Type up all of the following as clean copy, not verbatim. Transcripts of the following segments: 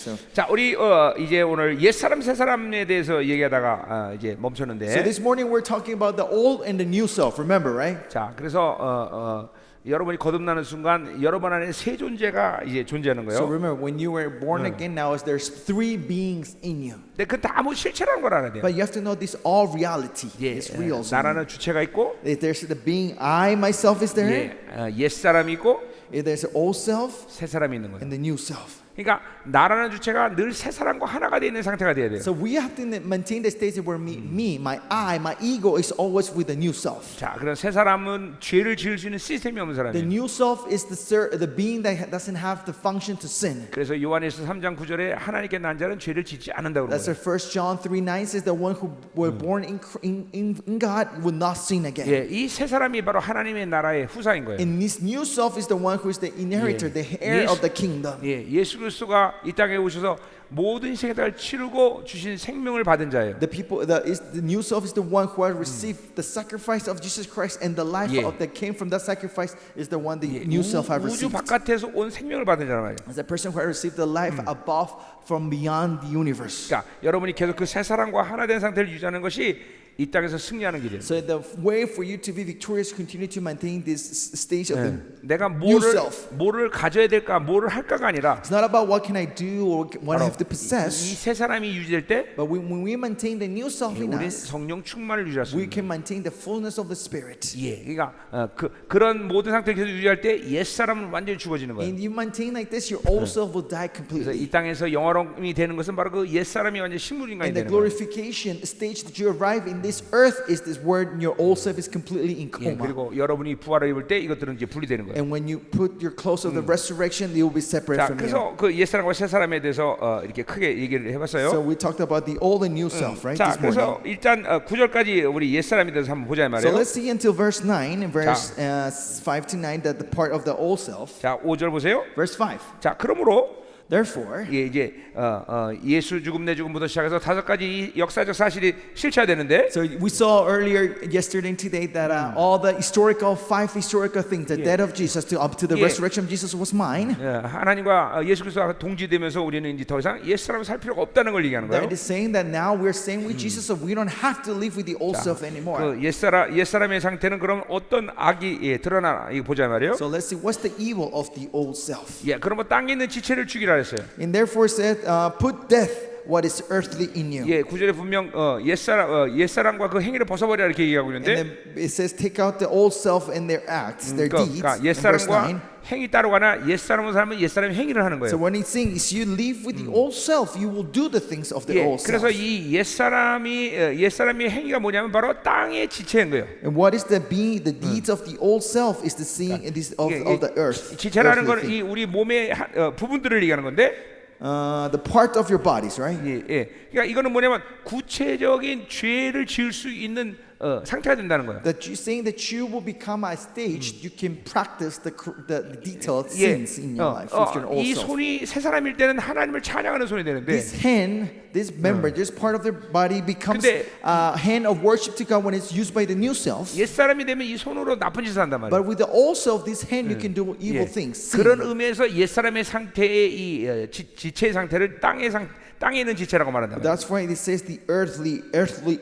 So 자, 우리 이제 오늘 옛 사람 새 사람에 대해서 얘기하다가 이제 멈췄는데. this morning we're talking about the old and the new self. Remember, right? 자, 그래서 여러분이 거듭나는 순간 여러분 안에 세 존재가 이제 존재하는 So 거예요. remember, when you were born again, now is there's three beings in you. 근데 그건 다 아무 실체라는 걸 알아야 돼요. But you have to know this all reality. 예, It's real. So 나라는 주체가 있고, there's the being I myself is there. 옛 사람이 있고, There's the old self 새 사람이 있는 거예요. and the new self. 그러니까 나라는 주체가 늘 새 사람과 하나가 되어 있는 상태가 돼야 돼요. So we have to maintain the state where me, my I, my ego is always with the new self. 자, 그런 새 사람은 죄를 지을 수 있는 시스템이 없는 The 사람이에요. new self is the being that doesn't have the function to sin. 그래서 요한일서 3장 9절에 하나님께 난 자는 죄를 짓지 않는다고 That's 그러는 why 1 John 3:9 says the one who were born in God will not sin again. 거예요. 예, 이 새 사람이 바로 하나님의 나라의 후사인 거예요. And this new self is the one who is the inheritor, the heir of the kingdom. 예, 예수 그리스도가 이 땅에 오셔서 모든 세계를 치르고 주신 생명을 받은 자예요. The new self is the one who has received the sacrifice of Jesus Christ, and the life Yeah. that came from that sacrifice is the one the new self has 우주 received. 바깥에서 온 생명을 받은 자란 말이에요. As a person who has received the life above from beyond the universe. 그러니까 여러분이 계속 그 새 사람과 하나 된 상태를 유지하는 것이 이 땅에서 승리하는 길이에요. So the way for you to be victorious, continue to maintain this stage of the 내가 new self. 뭐를 가져야 될까, 뭐를 할까가 아니라 It's not about what can I do or what I have to 이 possess, 새 사람이 유지될 때 but when we maintain the new self in 우리는 us, 성령 충만을 유지할 수 we 있는 can maintain the fullness of the Spirit. 예, 그러니까 그런 모든 상태를 계속 유지할 때 옛 사람은 완전히 죽어지는 거예요. And you maintain like this, your old self will die 그래서 completely. 이 땅에서 영화로움이 되는 것은 바로 그 옛 사람이 완전 식물 인간이 And the 되는 거예요. glorification stage that you arrive in this earth is this word your old self is completely in 예, coma. 그리고 여러분이 부활을 입을 때 이것들은 이제 분리되는 거예요. And when you put your clothes of the resurrection, they will be separate 자, from you. 그래서 그 옛 사람과 새 사람에 대해서 이렇게 크게 얘기를 So 해봤어요. we talked about the old and new self, right? 자, This morning. 그래서 일단 9절까지 우리 옛 사람에 대해서 한번 보자 이 So 말이에요. let's see until verse 9 and verse 5 to 9 that the part of the old self. 자, 5절 보세요. Verse 5. 자, 그러므로 Therefore, 예, 이제 예수 죽음 내 죽음부터 시작해서 5가지 이 역사적 사실이 실체화되는데 so we saw earlier yesterday and today that all the five historical things, the death of Jesus up to the Yeah. resurrection of Jesus was mine. 하나님과 예수 그리스도가 동지되면서 우리는 이제 더 이상 옛 사람을 살 필요가 없다는 걸 얘기하는 거예요. That is saying that now we're saying with Jesus, so we don't have to live with the old self anymore. 그 옛 사람의 상태는 그럼 어떤 악이 드러나 이거 보자 말이에요. So let's see what's the evil of the old self. 예, 그러면 땅에 있는 지체를 죽이라 했어요. And therefore said, put death what is earthly in you. 예, 9절에 분명 옛사람과 그 행위를 벗어버리라 이렇게 얘기하고 And 있는데 then it says, take out the old self and their acts, their deeds. 그러니까 In verse 9. 옛사람과 행위 따르거나 옛사람을 살면 옛사람의 행위를 하는 So 거예요. when he's saying, is you live with the old self, you will do the things of the 예, old self. 그래서 이 옛사람의 행위가 뭐냐면 바로 땅의 지체인 거예요. And what is the deeds of the old self is the seeing of the earth. 지체라는 건 earthly 이 우리 몸의 부분들을 얘기하는 건데. the part of your bodies, right? 예, 예. 그러니까 이거는 뭐냐면 구체적인 죄를 지을 수 있는 상태가 된다는 거예요. That you saying that you will become a stage, you can practice the detailed 예, sins in your life with your old 이 self. 손이 새 사람일 때는 하나님을 찬양하는 손이 되는데, This hand, this member, this part of their body becomes 근데- a hand of worship to God when it's used by the new self. 옛 사람이 되면 이 손으로 나쁜 짓을 한단 말이에요. But with the old self, this hand you can do evil 예. things. sin. 그런 의미에서 옛 사람의 상태의 이 지체의 상태를 땅에 있는 지체라고 말한다. That's why it says the earthly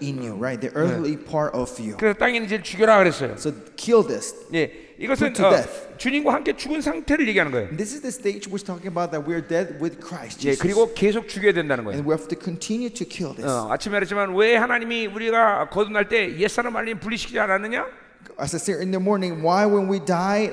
in you, right? The earthly part of you. 그래서 땅에 있는 지체를 죽여라 그랬어요. So kill this. 예, 이것은 Put to death. 주님과 함께 죽은 상태를 얘기하는 거예요. And this is the stage we're talking about that we're dead with Christ 예, Jesus. 그리고 계속 죽여야 된다는 거예요. And we have to continue to kill this. 아침에 말했지만 왜 하나님이 우리가 거듭날 때 옛사람 말린 분리시키지 않았느냐? As I said in the morning, why when we died,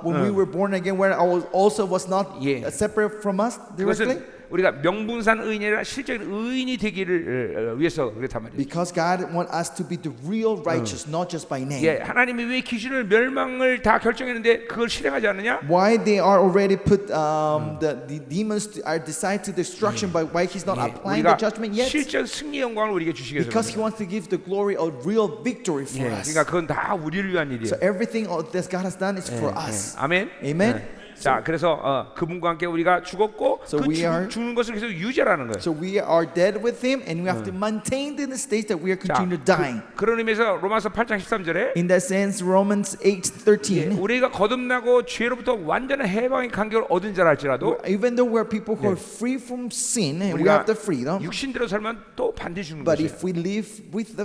when we were born again, when our also was not Yeah. separate from us directly? 그것은 우리가 명분산 의인이 아니라 실적인 의인이 되기를 위해서 그렇단 말이에요. Because God wants us to be the real righteous, not just by name. 예, 하나님이 왜 귀신을 멸망을 다 결정했는데 그걸 실행하지 않느냐? Why they are already put the demons are decide to destruction, but why He's not 예, applying the 우리가 judgment yet? 실전 승리 영광을 우리에게 주시기 위해서. Because He wants to give the glory of real victory for 예, us. 그러니까 그건 다 우리를 위한 일이에요. So everything that God has done is for us. 아멘. Amen. 자, 그래서 그분과 함께 우리가 죽었고 So 그 we are- 죽는 것을 계속 유지하라는 거예요. So we are dead with him, and we have to maintain in the state that we are 자, continuing dying. 그런 의미에서 로마서 8장 13절에 In that sense, Romans 8:13. 우리가 거듭나고 죄로부터 완전한 해방의 간격을 얻은 자라 할지라도 Even though we're people who are free from sin and we 우리가 have the freedom, 육신대로 살면 또 반드시 죽는 but 것이에요. if we live with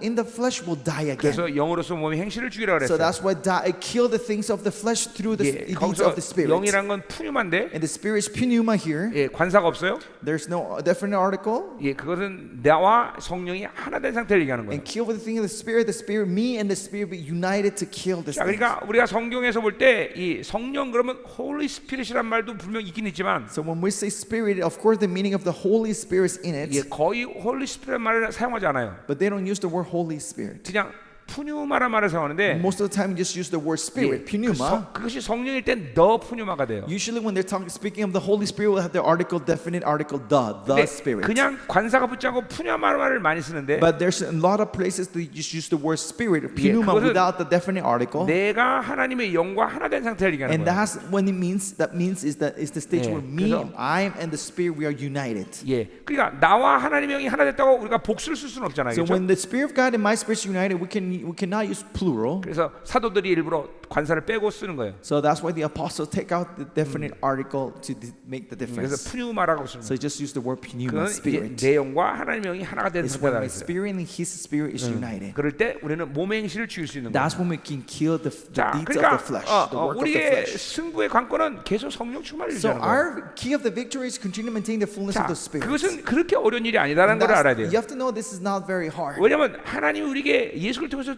in the flesh, we'll die again. 그래서 영으로서 몸의 행실을 죽이라 So 그랬어요. that's why kill the things of the flesh through the 예, deeds 거기서 of the spirit. 영이란 건 푸뉴마인데 And the spirit is pneuma here. 예, 관사가 없어요. There's no definite article. 예, 그것은 나와 성령이 하나 된 상태를 얘기하는 거예요. And kill the thing of the spirit, me and the spirit be united to kill this 자, thing. 그러니까 우리가 성경에서 볼 때 이 성령 그러면 Holy Spirit이란 말도 분명 있긴 있지만 So when we say spirit, of course the meaning of the Holy Spirit is in 예, it, 거의 Holy Spirit 말을 사용하지 않아요. but they don't use the word Holy Spirit. 그냥 푸뉴마란 말을 사용하는데 Most of the time, you just use the word 예, spirit, pneuma. 그것이 성령일 땐 더 푸뉴마가 돼요. Usually, when they're speaking of the Holy Spirit, will have the article, definite article, the 근데 Spirit. 그냥 관사가 붙지 않고 푸뉴마란 말을 많이 쓰는데 But there's a lot of places that just use the word spirit, pneuma, 그것은 without the definite article. 내가 하나님의 영과 하나 된 상태를 얘기하는 And 거예요. that's when it means. That means is the stage 예, where me, 그래서- I, and the Spirit we are united. 예, 그러니까 나와 하나님의 영이 하나 됐다고 우리가 복수를 쓸 수는 없잖아요. So 그렇죠? when the Spirit of God and my Spirit is united, we cannot use plural. 그래서 사도들이 일부러 관사를 빼고 쓰는 거예요. So that's why the apostles take out the definite article to make the 그래서 difference. 푸뉴마라고 쓰는 So 거예요. just use the word pneuma, 그건 이제 spirit. 내 영과 하나님의 영이 하나가 된 It's when 상태다 my 그랬어요. spirit and His spirit is united. 그럴 때 우리는 몸의 행실을 지을 수 있는 거예요. That's when we can kill the 자, deeds 그러니까 of the flesh, the work of the 우리의 flesh. 승부의 관건은 계속 성령 충만을 So 유지하는 거예요. our key of the victory is continue to maintain the fullness 자, of the spirit. 그것은 그렇게 어려운 일이 아니다라는 걸 알아야 돼요. You have to know this is not very hard. 왜냐하면 하나님이 우리에게 예수를 통해서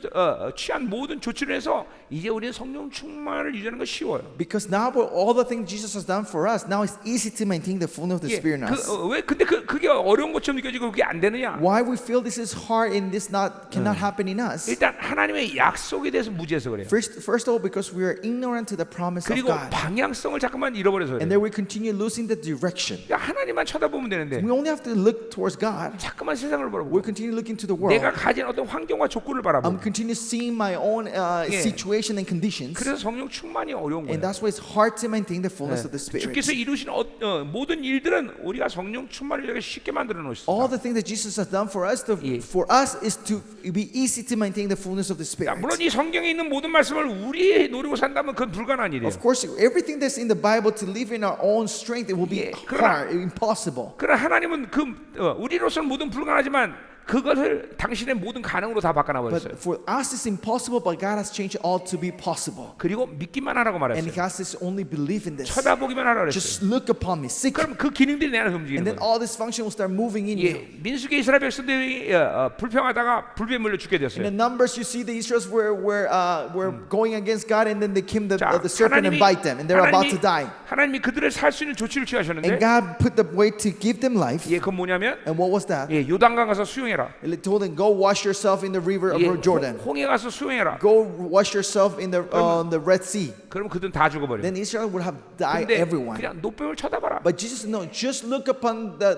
취한 모든 조치를 해서 이제 우리는 성령 충만을 유지하는 건 쉬워요. Because now with all the things Jesus has done for us, now it's easy to maintain the fullness of the 예, spirit in us. 왜 근데 그게 어려운 것처럼 느껴지고 그게 안 되느냐? Why we feel this is hard and this cannot happen in us? 일단 하나님의 약속에 대해서 무지해서 그래요. First of all, because we are ignorant to the promise of 그리고 God, 방향성을 잠깐만 잃어버려서 and 그래요. then we continue losing the direction. 그러니까 하나님만 쳐다보면 되는데 We only have to look towards God. 잠깐만 세상을 We 바라보고 continue looking to the world. 내가 가진 어떤 환경과 조건을 I'm 바라보고 continue seeing my own situation and conditions, 그래서 성령 충만이 어려운 and 거예요. that's why it's hard to maintain the fullness of the Spirit. 주께서 이루신 모든 일들은 우리가 성령 충만을 위해 쉽게 만들어 놓으셨다. All the things that Jesus has done for us, 예. for us is to be easy to maintain the fullness of the Spirit. 물론 이 성경에 있는 모든 말씀을 우리 노력으로 산다면 그건 불가능한 일이에요. Of course, everything that's in the Bible to live in our own strength, it will be 예, 그러나- hard, impossible. 그러나 하나님은 우리로서는 모든 불가능하지만 그것을 당신의 모든 가능으로 다 바꿔놔 버렸어요. But for us, it's impossible, but God has changed it all to be possible. 그리고 믿기만 하라고 And He 말했어요. has us only believe in this. 쳐다보기만 하라 그랬어요. Just look upon me, seek. 그럼 그 기능들이 내 안에서 And 움직이는 then 거예요. all this function will start moving in you. 예, 민수기 이스라엘 백성들이 불평하다가 불뱀에 물려 죽게 In 됐어요. the Numbers, you see the Israelites were going against God, and then they came the serpent and 하나님이, bite them, and they're about to die. 하나님이 그들을 살 수 있는 조치를 And 취하셨는데, God put the way to give them life. 예, 그건 뭐냐면, And what was that? 예, 요단강 가서 수영해라. He told them, go wash yourself in the river of 예, Jordan. 홍해 가서 수영해라. Go wash yourself in the Red Sea. 그럼 그들은 다 죽어버려. Then Israel would have died, 근데 everyone. 그냥 노뱀을 쳐다봐라. But Jesus, no, just look upon the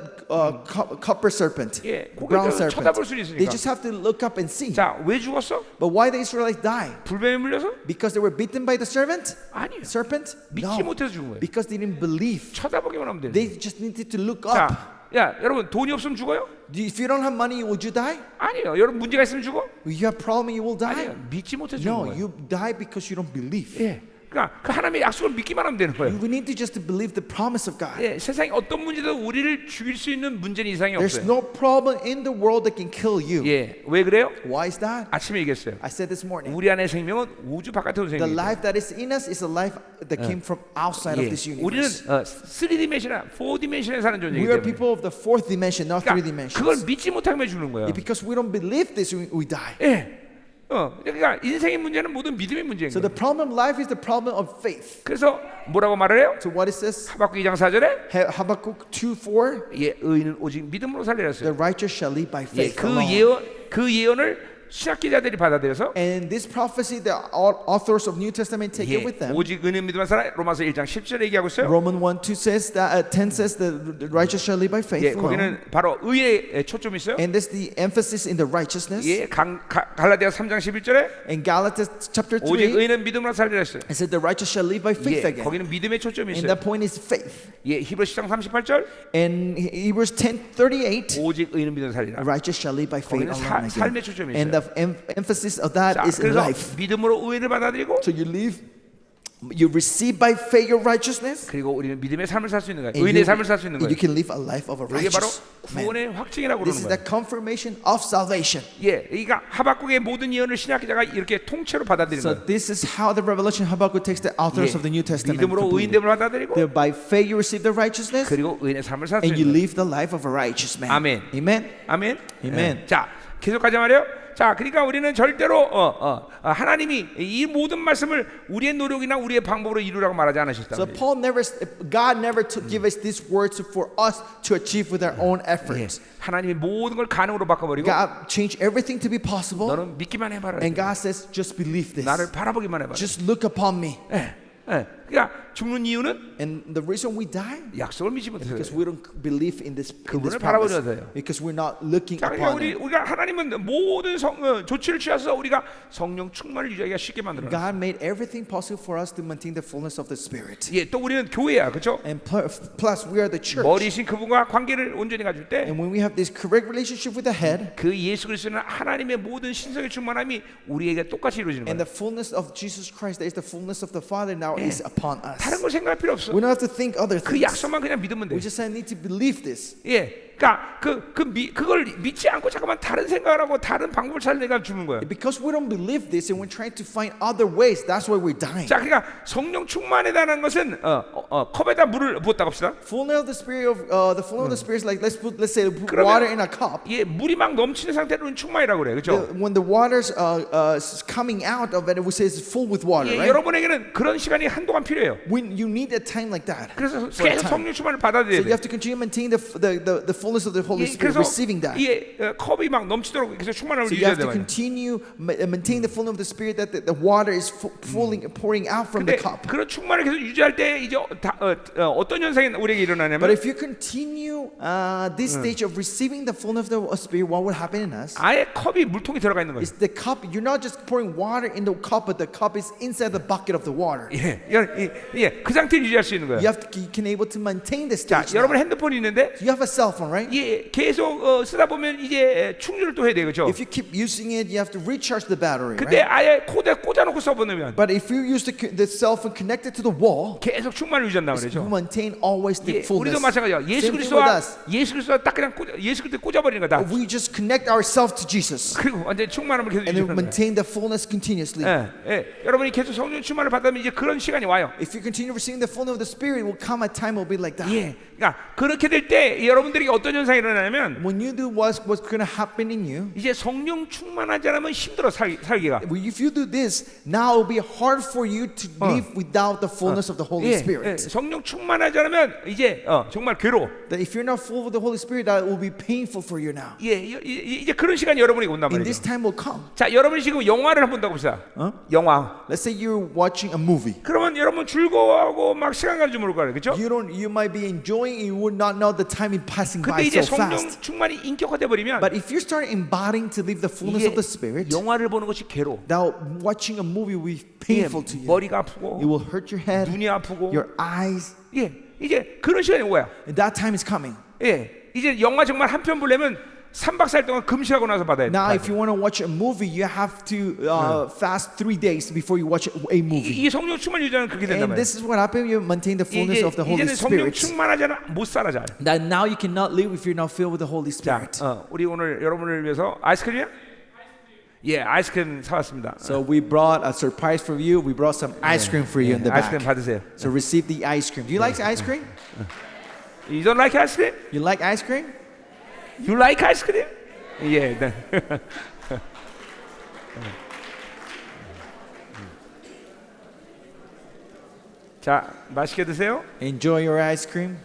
copper serpent, 예, brown 고개를 serpent. 쳐다볼 수 They 있으니까. just have to look up and see. 자, 왜 죽었어? But why the Israelites die? 불뱀에 물려서? Because they were bitten by the serpent? 아니요. Serpent? 믿지 No. 못해서 죽은 거예요. Because they didn't believe. 쳐다보기만 하면 돼. They just needed to look up. 자, 야, 여러분 돈이 없으면 죽어요? If you don't have money, would you die? 아니요. 여러분 문제가 있으면 죽어? You have problem, you will die. 아니요. 믿지 못해서 죽은 No, 거예요. you die because you don't believe. 예. 그러니까 그 하나님의 약속을 믿기만 하면 되는 거예요. We need to just believe the promise of God. 예, 세상에 어떤 문제도 우리를 죽일 수 있는 문제는 이상이 There's 없어요. no problem in the world that can kill you. 예, 왜 그래요? Why is that? 아침에 얘기했어요. I said this morning. 우리 안에 생명은 우주 바깥에 온 The 생명이에요. life that is in us is a life that came from outside of 예, this 우리는 universe. 3디멘션이나 4디멘션에 사는 존재이기 We are 때문에. people of the fourth dimension, not three 그러니까 그걸 dimensions. 믿지 못하면 죽는 거예요. Because we don't believe this, we die. 예. 그러니까 인생의 문제는 모든 믿음의 문제인 So 거예요. the problem of life is the problem of faith. 그래서 뭐라고 말을 해요? So what is this? 하박국 2장 4절에 Habakkuk 2:4. 예, 의인은 오직 믿음으로 살리라 The 했어요. righteous shall live by 예, faith alone. 그 예언을 신약 기자들이 받아들여서 And this prophecy, the authors of New Testament take it with them. 오직 의는 믿음만 살아. 로마서 1장 10절에 얘기하고 있어요. Romans 1:2 says that 10 says the righteous shall live by faith 예, alone. 거기는 바로 의에 초점이 있어요. And this the emphasis in the righteousness. 예, 갈라디아 3장 11절에 In Galatians chapter 오직 3, 의는 믿음으로 살리라 했어요. it said the righteous shall live by faith 예, again. 거기는 믿음의 초점이 And 있어요. that point is faith. 예, 히브리서 10장 38절 In Hebrews 10:38, 오직 의는 믿음으로 살리라. righteous shall live by faith 거기는 alone again. 삶의 초점이 And 있어요. the emphasis of that 자, is in 그래서 life. 믿음으로 의를 받아들이고 So you receive by faith your righteousness, 그리고 우리는 믿음의 삶을 살 수 있는 거예요. and 의의 삶을 살 수 있는 you 거예요. can live a life of a 이게 바로 righteous man. 구원의 확증이라고 This 그러는 is the 거예요. confirmation of salvation. 예, 그러니까 하박국의 모든 예언을 신약 기자가 이렇게 통째로 받아들이는 So 거예요. this is how the revelation Habakkuk takes the authors of the New Testament. 믿음으로 completely. 의인됨을 받아들이고 That by faith you receive the righteousness, 그리고 의인의 삶을 살 수 and you 있는 거예요. live the life of a righteous man. 아멘. Amen. 아멘. Amen. 자, 계속 가자 말이요. 자, 그러니까 우리는 절대로 하나님이 이 모든 말씀을 우리의 노력이나 우리의 방법으로 이루라고 말하지 않으셨다. So God never give us these words for us to achieve with our own efforts. 하나님이 모든 걸 가능으로 바꿔버리고 God changed everything to be possible, 너는 믿기만 해봐라. and God says, just believe this. 나를 바라보기만 해봐라. Just look upon me. 예, 예. 그러니까 죽는 이유는 And the reason we die 약속을 믿지 못해서 because 그래요. we don't believe in this 그분을 promise. 바라보려서요. Because we're not looking 자, 그러니까 upon Him. 우리가 하나님은 모든 조치를 취해서 우리가 성령 충만을 유지하기가 쉽게 만들어놨어요. God made everything possible for us to maintain the fullness of the Spirit. 예, 또 우리는 교회야, 그렇죠? And plus we are the church. 머리신 그분과 관계를 온전히 가질 때 And when we have this correct relationship with the head, 그 예수 그리스도는 하나님의 모든 신성의 충만함이 우리에게 똑같이 이루어지는 and 거예요. the fullness of Jesus Christ, that is the fullness of the Father now is upon us. 다른 걸 생각할 필요 없어. We don't have to think other 그 things. 약속만 그냥 믿으면 돼. We just need to believe this. 예, 그러니까 그걸 믿지 않고 잠깐만 다른 생각을 하고 다른 방법을 찾으니까 죽는 거예요. Because we don't believe this and we're trying to find other ways, that's why we're dying. 자, 그러니까 성령 충만이라는 것은 컵에다 물을 부었다 합시다. Fullness of the Spirit the fullness of the Spirit is like let's say put 그러면- water in a cup. 예, 물이 막 넘치는 상태로는 충만이라고 그래요, 그렇죠? When the water's coming out of it, we say it's full with water, 예, right? 여러분에게는 그런 시간이 한동안 필요해요. When you need a time like that. 그래서 for a 계속 time. 성령 충만을 So 받아들여야 you 돼. have to continue maintaining the fullness of the Holy 예, Spirit, 그래서 receiving that. 예, 컵이 막 넘치도록 계속 충만함을 So you 유지해야 have to 돼요. continue maintain the fullness of the Spirit, that the water is pouring out from the 근데 cup. 그런 충만을 계속 유지할 때 이제 어떤 현상이 우리에게 But 일어나냐면 if you continue this stage of receiving the fullness of the Spirit, what will happen in us? 아예 컵이 물통에 들어가 있는 거예요. Is the cup, you're not just pouring water in the cup, but the cup is inside the bucket of the water. 그 상태를 유지할 수 있는 거예요. You can able to maintain the 자, stage. 여러분 now. 핸드폰이 있는데 You have a cell phone, right? 예, 계속 쓰다 보면 이제 충전을 또 해야 돼요, 그렇죠? If you keep using it, you have to recharge the battery, 근데 right? 아예 코드에 꽂아놓고 써보면 But if you use the cell phone connected to the wall, 계속 충만을 유지한다 you 그러죠. maintain always the 예, fullness. 우리도 마찬가지야. 예수 Same thing with 그리스도와 us. 예수 그리스도와 딱 그냥 예수 그리스도 꽂아버리는 거다. We just connect ourselves to Jesus 그리고 완전 충만함을 계속 and then 유지하는 거예요. maintain the fullness continuously. 여러분이 계속 성령 충만을 받으면 이제 그런 시간이 와요. If you continue receiving the fullness of the Spirit, will come a time will be like that. 예, 그러니까 그렇게 될 때 여러분들에게 어떤 현상이 일어나냐면 When you do what's going to happen in you, 이제 성령 충만하지 않으면 힘들어 살기가. if you do this, now it will be hard for you to live without the fullness of the Holy Spirit. 성령 충만하지 않으면 이제 정말 괴로워. That if you're not full with the Holy Spirit, that will be painful for you now. 예, 이제 그런 시간이 여러분에게 온단 In 말이죠. this time will come. 자, 여러분이 지금 영화를 한번 본다고 봅시다. 영화. Let's say you're watching a movie. 그러면 여러분 즐거워하고 막 시간 가는 줄 모를 거예요, 그렇죠? You might be enjoying, you would not know the time is passing by 근데 이제 so 성령 fast. 충만이 인격화돼 버리면 But if you start embodying to live the fullness 이게 of the Spirit, 영화를 보는 것이 괴로워. now watching a movie will be painful to you. 머리가 아프고 It will hurt your head, 눈이 아프고. your eyes. 예, 이제 그런 시간이 온 거야. And that time is coming. 예, 이제 영화 정말 한 편 보려면 3박 4일 동안 금식하고 나서 받아야 돼. Now, if you want to watch a movie, you have to fast 3 days before you watch a movie. 이 성령 충만 유지는 그렇게 된단 And 말이야. this is what happens. You maintain the fullness of the Holy 이제는 성령 Spirit. 충만하지 않아 못 살아 잘. That now you cannot live if you're not filled with the Holy 자, Spirit. 우리 오늘 여러분을 위해서 아이스크림이야? 예, 아이스크림 사왔습니다. So we brought a surprise for you. We brought some ice cream for you in the 아이스크림 back. 받으세요. So receive the ice cream. Do you like ice cream? You don't like ice cream? You like ice cream? You like ice cream? 예, 네. 자, 맛있게 드세요. Enjoy your ice cream.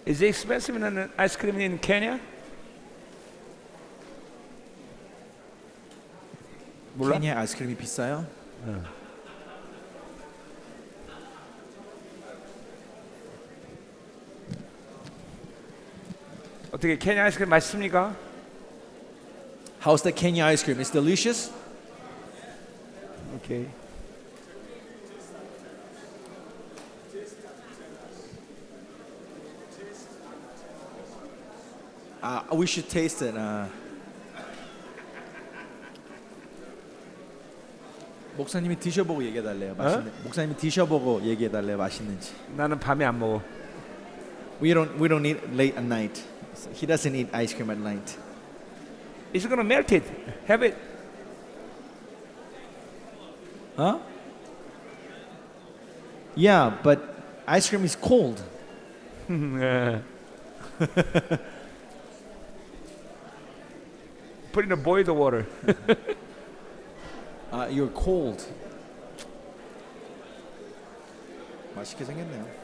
Is it expensive in ice cream in Kenya? 몰라? 케냐 아이스크림이 비싸요? 어떻게 케냐 아이스크림 맛있습니까? How's the Kenya ice cream? It's delicious. 오케이. We should taste it. 목사님이 드셔보고 얘기해달래요. 맛있는. 목사님이 드셔보고 얘기해달래요. 맛있는지. 나는 밤에 안 먹어. We don't eat late at night. So he doesn't eat ice cream at night. It's gonna melt it. Have it. Huh? Yeah, but ice cream is cold. Put in the boiled water. You're cold. 맛있게 생겼네요.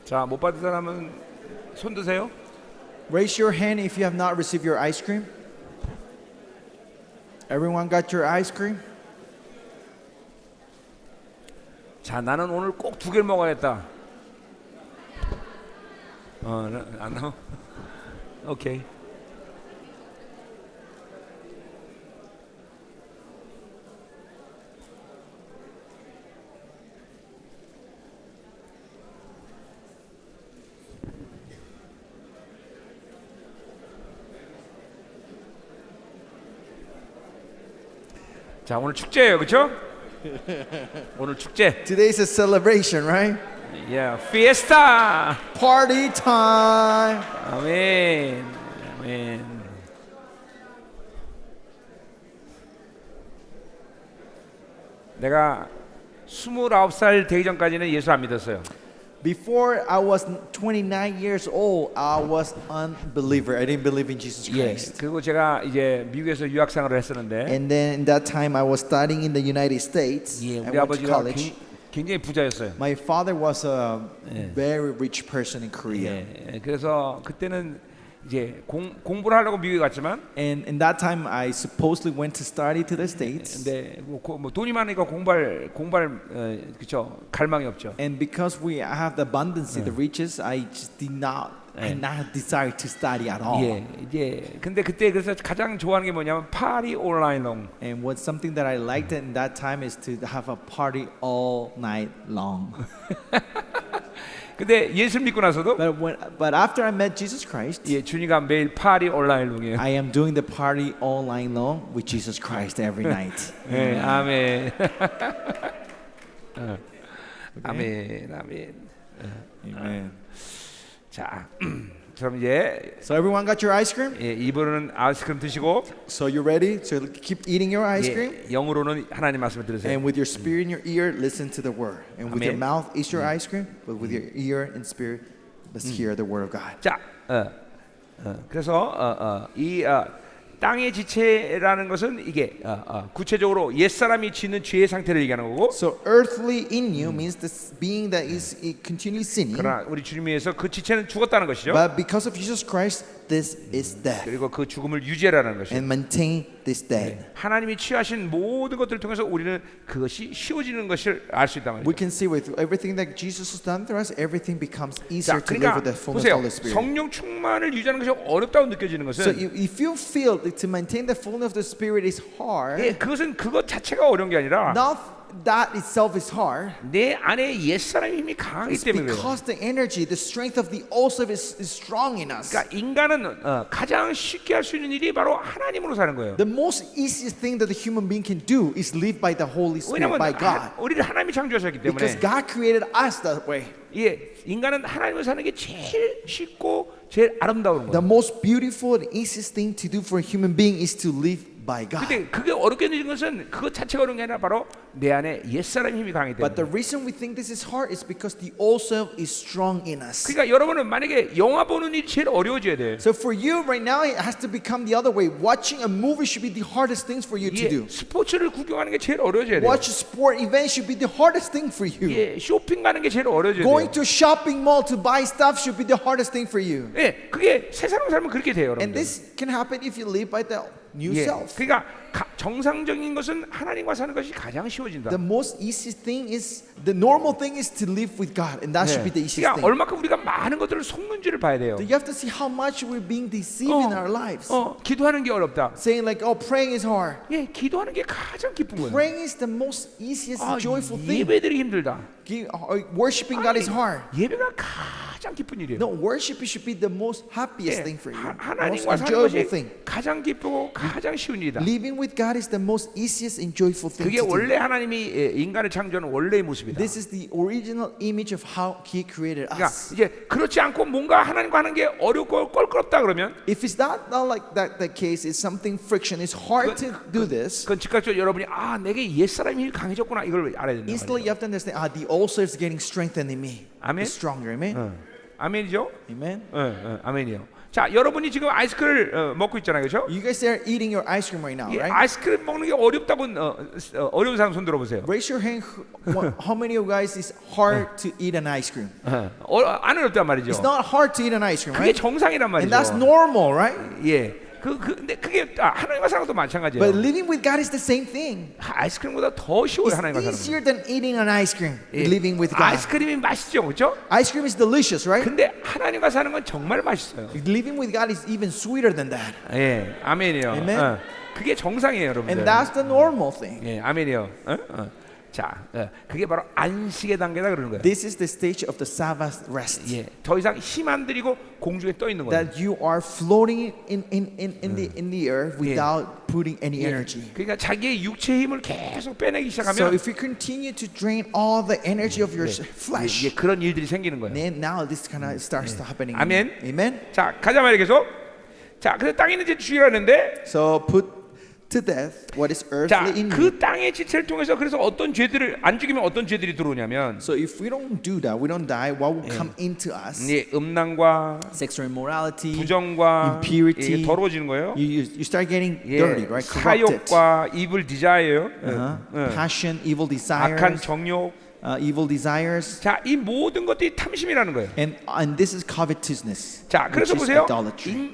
자, 못 받은 사람은 손 드세요. Raise your hand if you have not received your ice cream. Everyone got your ice cream? 자, 나는 오늘 꼭 2개를 먹어야겠다. 안 나와? 오케이. 자, 오늘 축제예요, 그렇죠? 오늘 축제. Today's a celebration, right? Yeah, fiesta. Party time. 아멘. 아멘. 내가 29살 되기 전까지는 예수 안 믿었어요. Before I was 29 years old, I was unbeliever. I didn't believe in Jesus 예. Christ. 그리고 제가 이제 미국에서 유학 생활을 했었는데 And then in that time I was studying in the United States. 예, I 우리 went to 아버지가 college. 굉장히 부자였어요. My father was a very rich person in Korea. 예. 그래서 그때는 이제 공부를 하려고 미국에 갔지만 And in that time I supposedly went to study to the States. 근데 뭐 돈이 많으니까 공부할 그쵸 갈망이 없죠. And because we have the abundance, the riches, I just did not desire to study at all. 예, 이제 근데 그때 그래서 가장 좋아하는 게 뭐냐면 party all night long. And what's something that I liked in that time is to have a party all night long. 근데 예수 믿고 나서도 But after I met Jesus Christ, 예, 주님과 매일 party all night long이에요. I am doing the party all night long with Jesus Christ every night. 예, 아멘. 아멘, 아멘. Amen. 자, 그럼 이제 So everyone got your ice cream? 예, 입으로는 아이스크림 드시고 So you ready to keep eating your ice cream? 예, 영으로는 하나님 말씀을 들으세요. And with your spirit in your ear, listen to the word. And with your Amen. mouth, eat your ice cream. But with your ear and spirit, let's hear the word of God. 자, 그래서 땅의 지체라는 것은 이게 구체적으로 옛 사람이 짓는 죄의 상태를 얘기하는 거고. So earthly in you means this being that is continually sinning. 그러나 우리 주님 위해서 그 지체는 죽었다는 것이죠. But because of Jesus Christ, this is death. 그리고 그 죽음을 유지하라는 것이죠. And maintain this death. 하나님이 취하신 모든 것들을 통해서 우리는 그것이 쉬워지는 것을 알 수 있단 We 말이죠. can see with everything that Jesus has done for us, everything becomes easier 자, to live 그러니까 with the fullness of 보세요. the Holy Spirit. 성령 충만을 유지하는 것이 어렵다고 느껴지는 So 것은 if you feel that to maintain the fullness of the Spirit is hard, 예, 그것은 그것 자체가 어려운 게 아니라 not that itself is hard. 내 안에 옛 사람의 힘이 강하기 It's 때문에 그래요. because the energy, the strength of the old self is strong in us. 그러니까 인간은 가장 쉽게 할 수 있는 일이 바로 하나님으로 사는 거예요. The most easiest thing that the human being can do is live by the Holy Spirit, 왜냐하면 by God. 우리를 하나님이 창조하셨기 때문에 Because God created us that way. 인간은 하나님을 사는 게 제일 쉽고 제일 아름다운 The 거예요. most beautiful and easiest thing to do for a human being is to live by God. 근데 그게 어렵게 느끼는 것은 그것 자체가 어려운 게 아니라 바로 내 안에 옛사람의 힘이 강하기 But 때문에. the reason we think this is hard is because the old self is strong in us. 그러니까 여러분은 만약에 영화 보는 일이 제일 어려워져야 돼. So for you right now, it has to become the other way. Watching a movie should be the hardest things for you to do. 스포츠를 구경하는 게 제일 어려워져야 돼. Watch a sport event should be the hardest thing for you. 쇼핑 가는 게 제일 어려워져야 Going 돼. to a shopping mall to buy stuff should be the hardest thing for you. 그게 새 사람 살면 그렇게 돼요, And 여러분들. this can happen if you live by the new self. 그러니까 정상적인 것은 하나님과 사는 것이 가장 쉬워진다. The most easiest thing is, the normal thing is to live with God, and that should be the easiest 그러니까 thing. 얼마큼 우리가 많은 것들을 속는지를 봐야 돼요. You have to see how much we're being deceived in our lives. 기도하는 게 어렵다. Saying like, oh, praying is hard. 기도하는 게 가장 기쁜 거예요. Praying is the most easiest, joyful thing. 예배드리기 힘들다. Worshiping God is hard. 예배가 가장 기쁜 일이에요. No, worship should be the most happiest thing for you. Most 하나님과 사는 enjoyable 것이 thing. 가장 기쁘고 가장 쉬운 일이다. Living with God is the most easiest and joyful thing 그게 to do. 원래 하나님이 인간을 창조하는 원래의 모습이다. This is the original image of how He created 그러니까 us. 이제 그렇지 않고 뭔가 하나님과 하는 게 어렵고 껄끄럽다 그러면 If it's not like that, the case is something friction. It's hard to do this. 그건 즉각적으로 여러분이 내게 옛사람이 힘이 강해졌구나 이걸 알아야 된다. Instantly, you have to understand. The old self is getting strengthened in me. 아멘. It's stronger. Amen. 아멘이죠? Amen. 아멘이요. 자, 여러분이 지금 아이스크림을 먹고 있잖아요, 그렇죠? You guys are eating your ice cream right now, 이 right? 아이스크림 먹는 게 어렵다고 어려운 사람 손 들어보세요. Raise your hand. How many of you guys is hard to eat an ice cream? 안 어렵단 말이죠. It's not hard to eat an ice cream, 그게 right? 정상이란 And that's 말이죠. normal, right? 예. 근데 그게 하나님과 사는 것도 마찬가지예요. But living with God is the same thing. 아이스크림보다 더 쉬워요, It's 하나님과 사는 거. easier than eating an ice cream. Living with God. 아이스크림이 맛있죠, 그렇죠? Ice cream is delicious, right? 근데 하나님과 사는 건 정말 맛있어요. Living with God is even sweeter than that. 예, 아멘이요. Amen. 그게 정상이에요, 여러분들. And that's the normal thing. 예, 아멘이요. 자, 그게 바로 안식의 단계다 그러는 거예요. This is the stage of the Sabbath rest. 예, 더 이상 힘 안 들이고 공중에 떠 있는 거예요. That you are floating in the earth without putting any energy. 그러니까 자기의 육체 힘을 계속 빼내기 So 시작하면 if you continue to drain all the energy of your flesh, 이게 그런 일들이 생기는 거예요. then now this kind of starts happening. Amen. Amen. 자, 가자 말이야 계속. 자, 그래서 땅에 있는 제 죽이라는데, So put to death what is 자, earthly in you. 그 땅의 지체를 통해서 그래서 어떤 죄들을 안 죽이면 어떤 죄들이 들어오냐면, So if we don't do that, we don't die, what will come into us? 예, 음란과 Sexual immorality, 부정과 impurity. 예, 더러워지는 거예요. you start getting 예, dirty, right? Corrupted. 사욕과 evil desire, Passion, evil 악한 desires, 정욕. evil desires, 자, 이 모든 것들이 탐심이라는 거예요. and this is covetousness, 자, which 그래서 is 보세요. idolatry.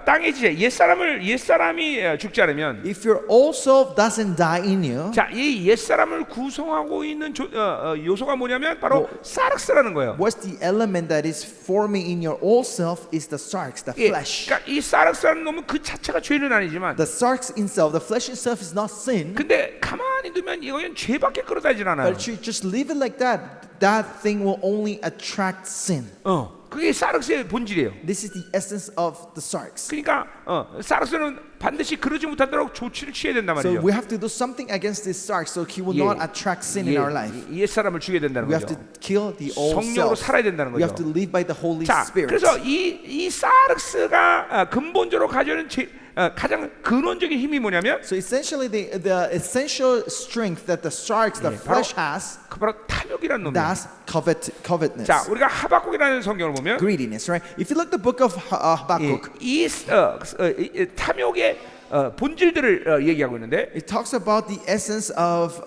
땅의 지체, 옛사람이 죽지 않으면, If your old self doesn't die in you, 자, 이 옛사람을 구성하고 있는 요소가 뭐냐면 바로 사르스라는 거예요. what's the element that is forming in your old self is the sarx, the 예, flesh. 그러니까 이 사르스라는 놈은 그 자체가 죄는 아니지만, The sarx itself, the flesh itself is not sin, 근데 가만히 두면 이거는 죄밖에 끌어다니진 않아요. but you just leave it like that. That thing will only attract sin. 그게 사르스의 본질이에요. This is the essence of the sarx. 그러니까 사르스는 반드시 그러지 못하도록 조치를 취해야 된단 So 말이에요. we have to do something against this sarx so he will 예. not attract sin in our life. 옛사람을 죽여야 된다는 We have 거죠. to kill the old 성령으로 self. 살아야 된다는 We have 거죠. to live by the Holy 자, Spirit. 그래서 이 사르스가 근본적으로 가지는 가장 근원적인 힘이 뭐냐면, So essentially, the essential strength that the sarx, the flesh has, 그 바로 탐욕이라는 놈이에요. that's covetousness, 자, 우리가 하박국이라는 성경을 보면 greediness, right? If you look the book of Habakkuk, 이 탐욕의 본질들을 얘기하고 있는데, it talks about the essence of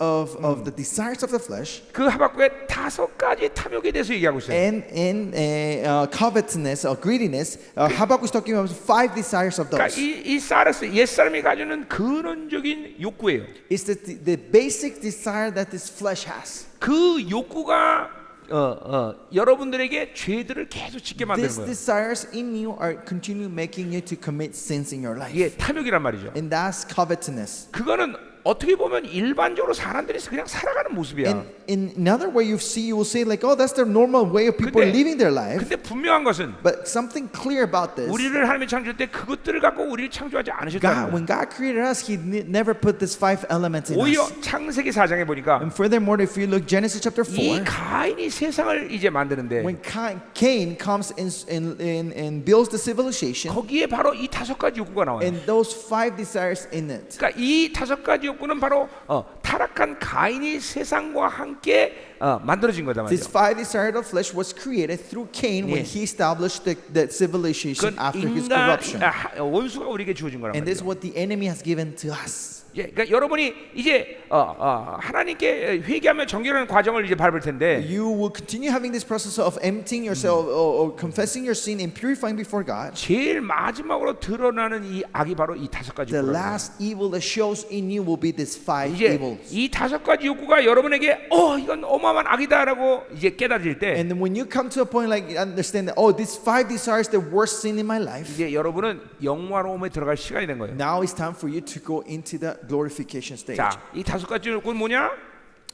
the desires of the flesh, 그 하박국의 5가지 탐욕에 대해서 얘기하고 있어요. and in covetousness or greediness, Habakkuk is talking about 5 desires of 그러니까 those. 이 사르스 옛사람이 가지는 근원적인 욕구예요. It's the basic desire that this flesh has. 그 욕구가 여러분들에게 죄들을 계속 짓게 만드는 These 거예요. desires in you are continue making you to commit sins in your life. 이게 탐욕이란 말이죠. And that's covetousness. 그거는 어떻게 보면 일반적으로 사람들이 그냥 살아가는 모습이야. And in another way you will say like, oh, that's the normal way of people living their life. 근데 분명한 것은 But something clear about this. 우리를 하나님이 창조할 때 그것들을 갖고 우리를 창조하지 않으셨다는 God, 거예요. when God created us, He never put these 5 elements in 오히려 us. 창세기 4장에 보니까 And furthermore, if you look Genesis chapter 4, 이 가인이 세상을 이제 만드는데 when Cain comes and builds the civilization, 거기에 바로 이 5가지 욕구가 나와요. and those 5 desires in it. 그러니까 이 5가지 욕구는 바로 타락한 가인이 세상과 함께 만들어진 거다 This 말이죠. 5 desires of flesh was created through Cain when he established the civilization 그건 after his 인간 corruption. 원수가 우리에게 주어진 거란 And this is 말이죠. what the enemy has given to us. 예, 그러니까 여러분이 이제 하나님께 회개하며 정결하는 과정을 이제 밟을 텐데 You will continue having this process of emptying yourself or confessing your sin and purifying before God. 제일 마지막으로 드러나는 이 악이 바로 이 5가지 The 욕구라는 거예요. last evil that shows in you will be these 5 이제 evils. 이 5가지 욕구가 여러분에게 이건 어마어마한 악이다라고 이제 깨달을 때 And then when you come to a point like you understand that, oh, these 5 desires the worst sin in my life, 이제 여러분은 영화로움에 들어갈 시간이 된 거예요. now it's time for you to go into the glorification stage. 자, 이 5가지 욕구는 뭐냐?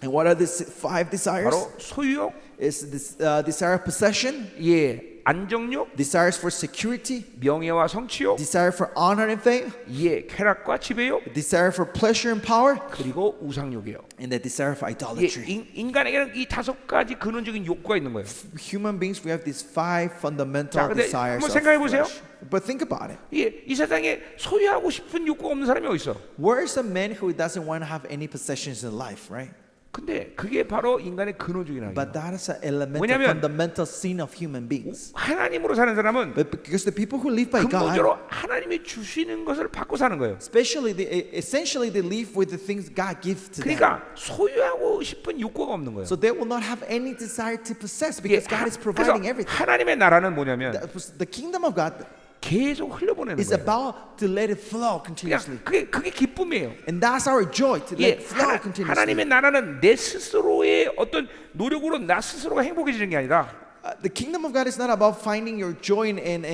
And what are these 5 desires? 바로 소유욕, Is this desire of possession, 예, 안정욕, desires for security, 명예와 성취욕, desire for honor and fame, 예, 쾌락과 지배욕, desire for pleasure and power, 그리고 우상욕이에요. and the desire for 예, idolatry. 인간에게는 이 5가지 근원적인 욕구가 있는 거예요. Human beings, we have these 5 fundamental 자, 근데 desires 한번 of 생각해 보세요. flesh. But think about it. 예, 이 세상에 소유하고 싶은 욕구가 없는 사람이 어디 있어? Where is a man who doesn't want to have any possessions in life, right? 근데 그게 바로 인간의 근원적인 악이에요. But that is an elemental, 왜냐면 fundamental sin of human beings. 하나님으로 사는 사람은 But because the people who live by God, 근본적으로 하나님이 주시는 것을 받고 사는 거예요. essentially they live with the things God gives to them. 그러니까 소유하고 싶은 욕구가 없는 거예요. So they will not have any desire to possess 예, because God is 그래서 providing everything. 하나님의 나라는 뭐냐면 The kingdom of God 계속 흘려보내는 is 거예요. about to let it flow continuously. 그냥 그게 기쁨이에요. And that's our joy, to 예, let it flow continuously. 하나님의 나라는 내 스스로의 어떤 노력으로 나 스스로가 행복해지는 게 아니라 The kingdom of God is not about finding your joy and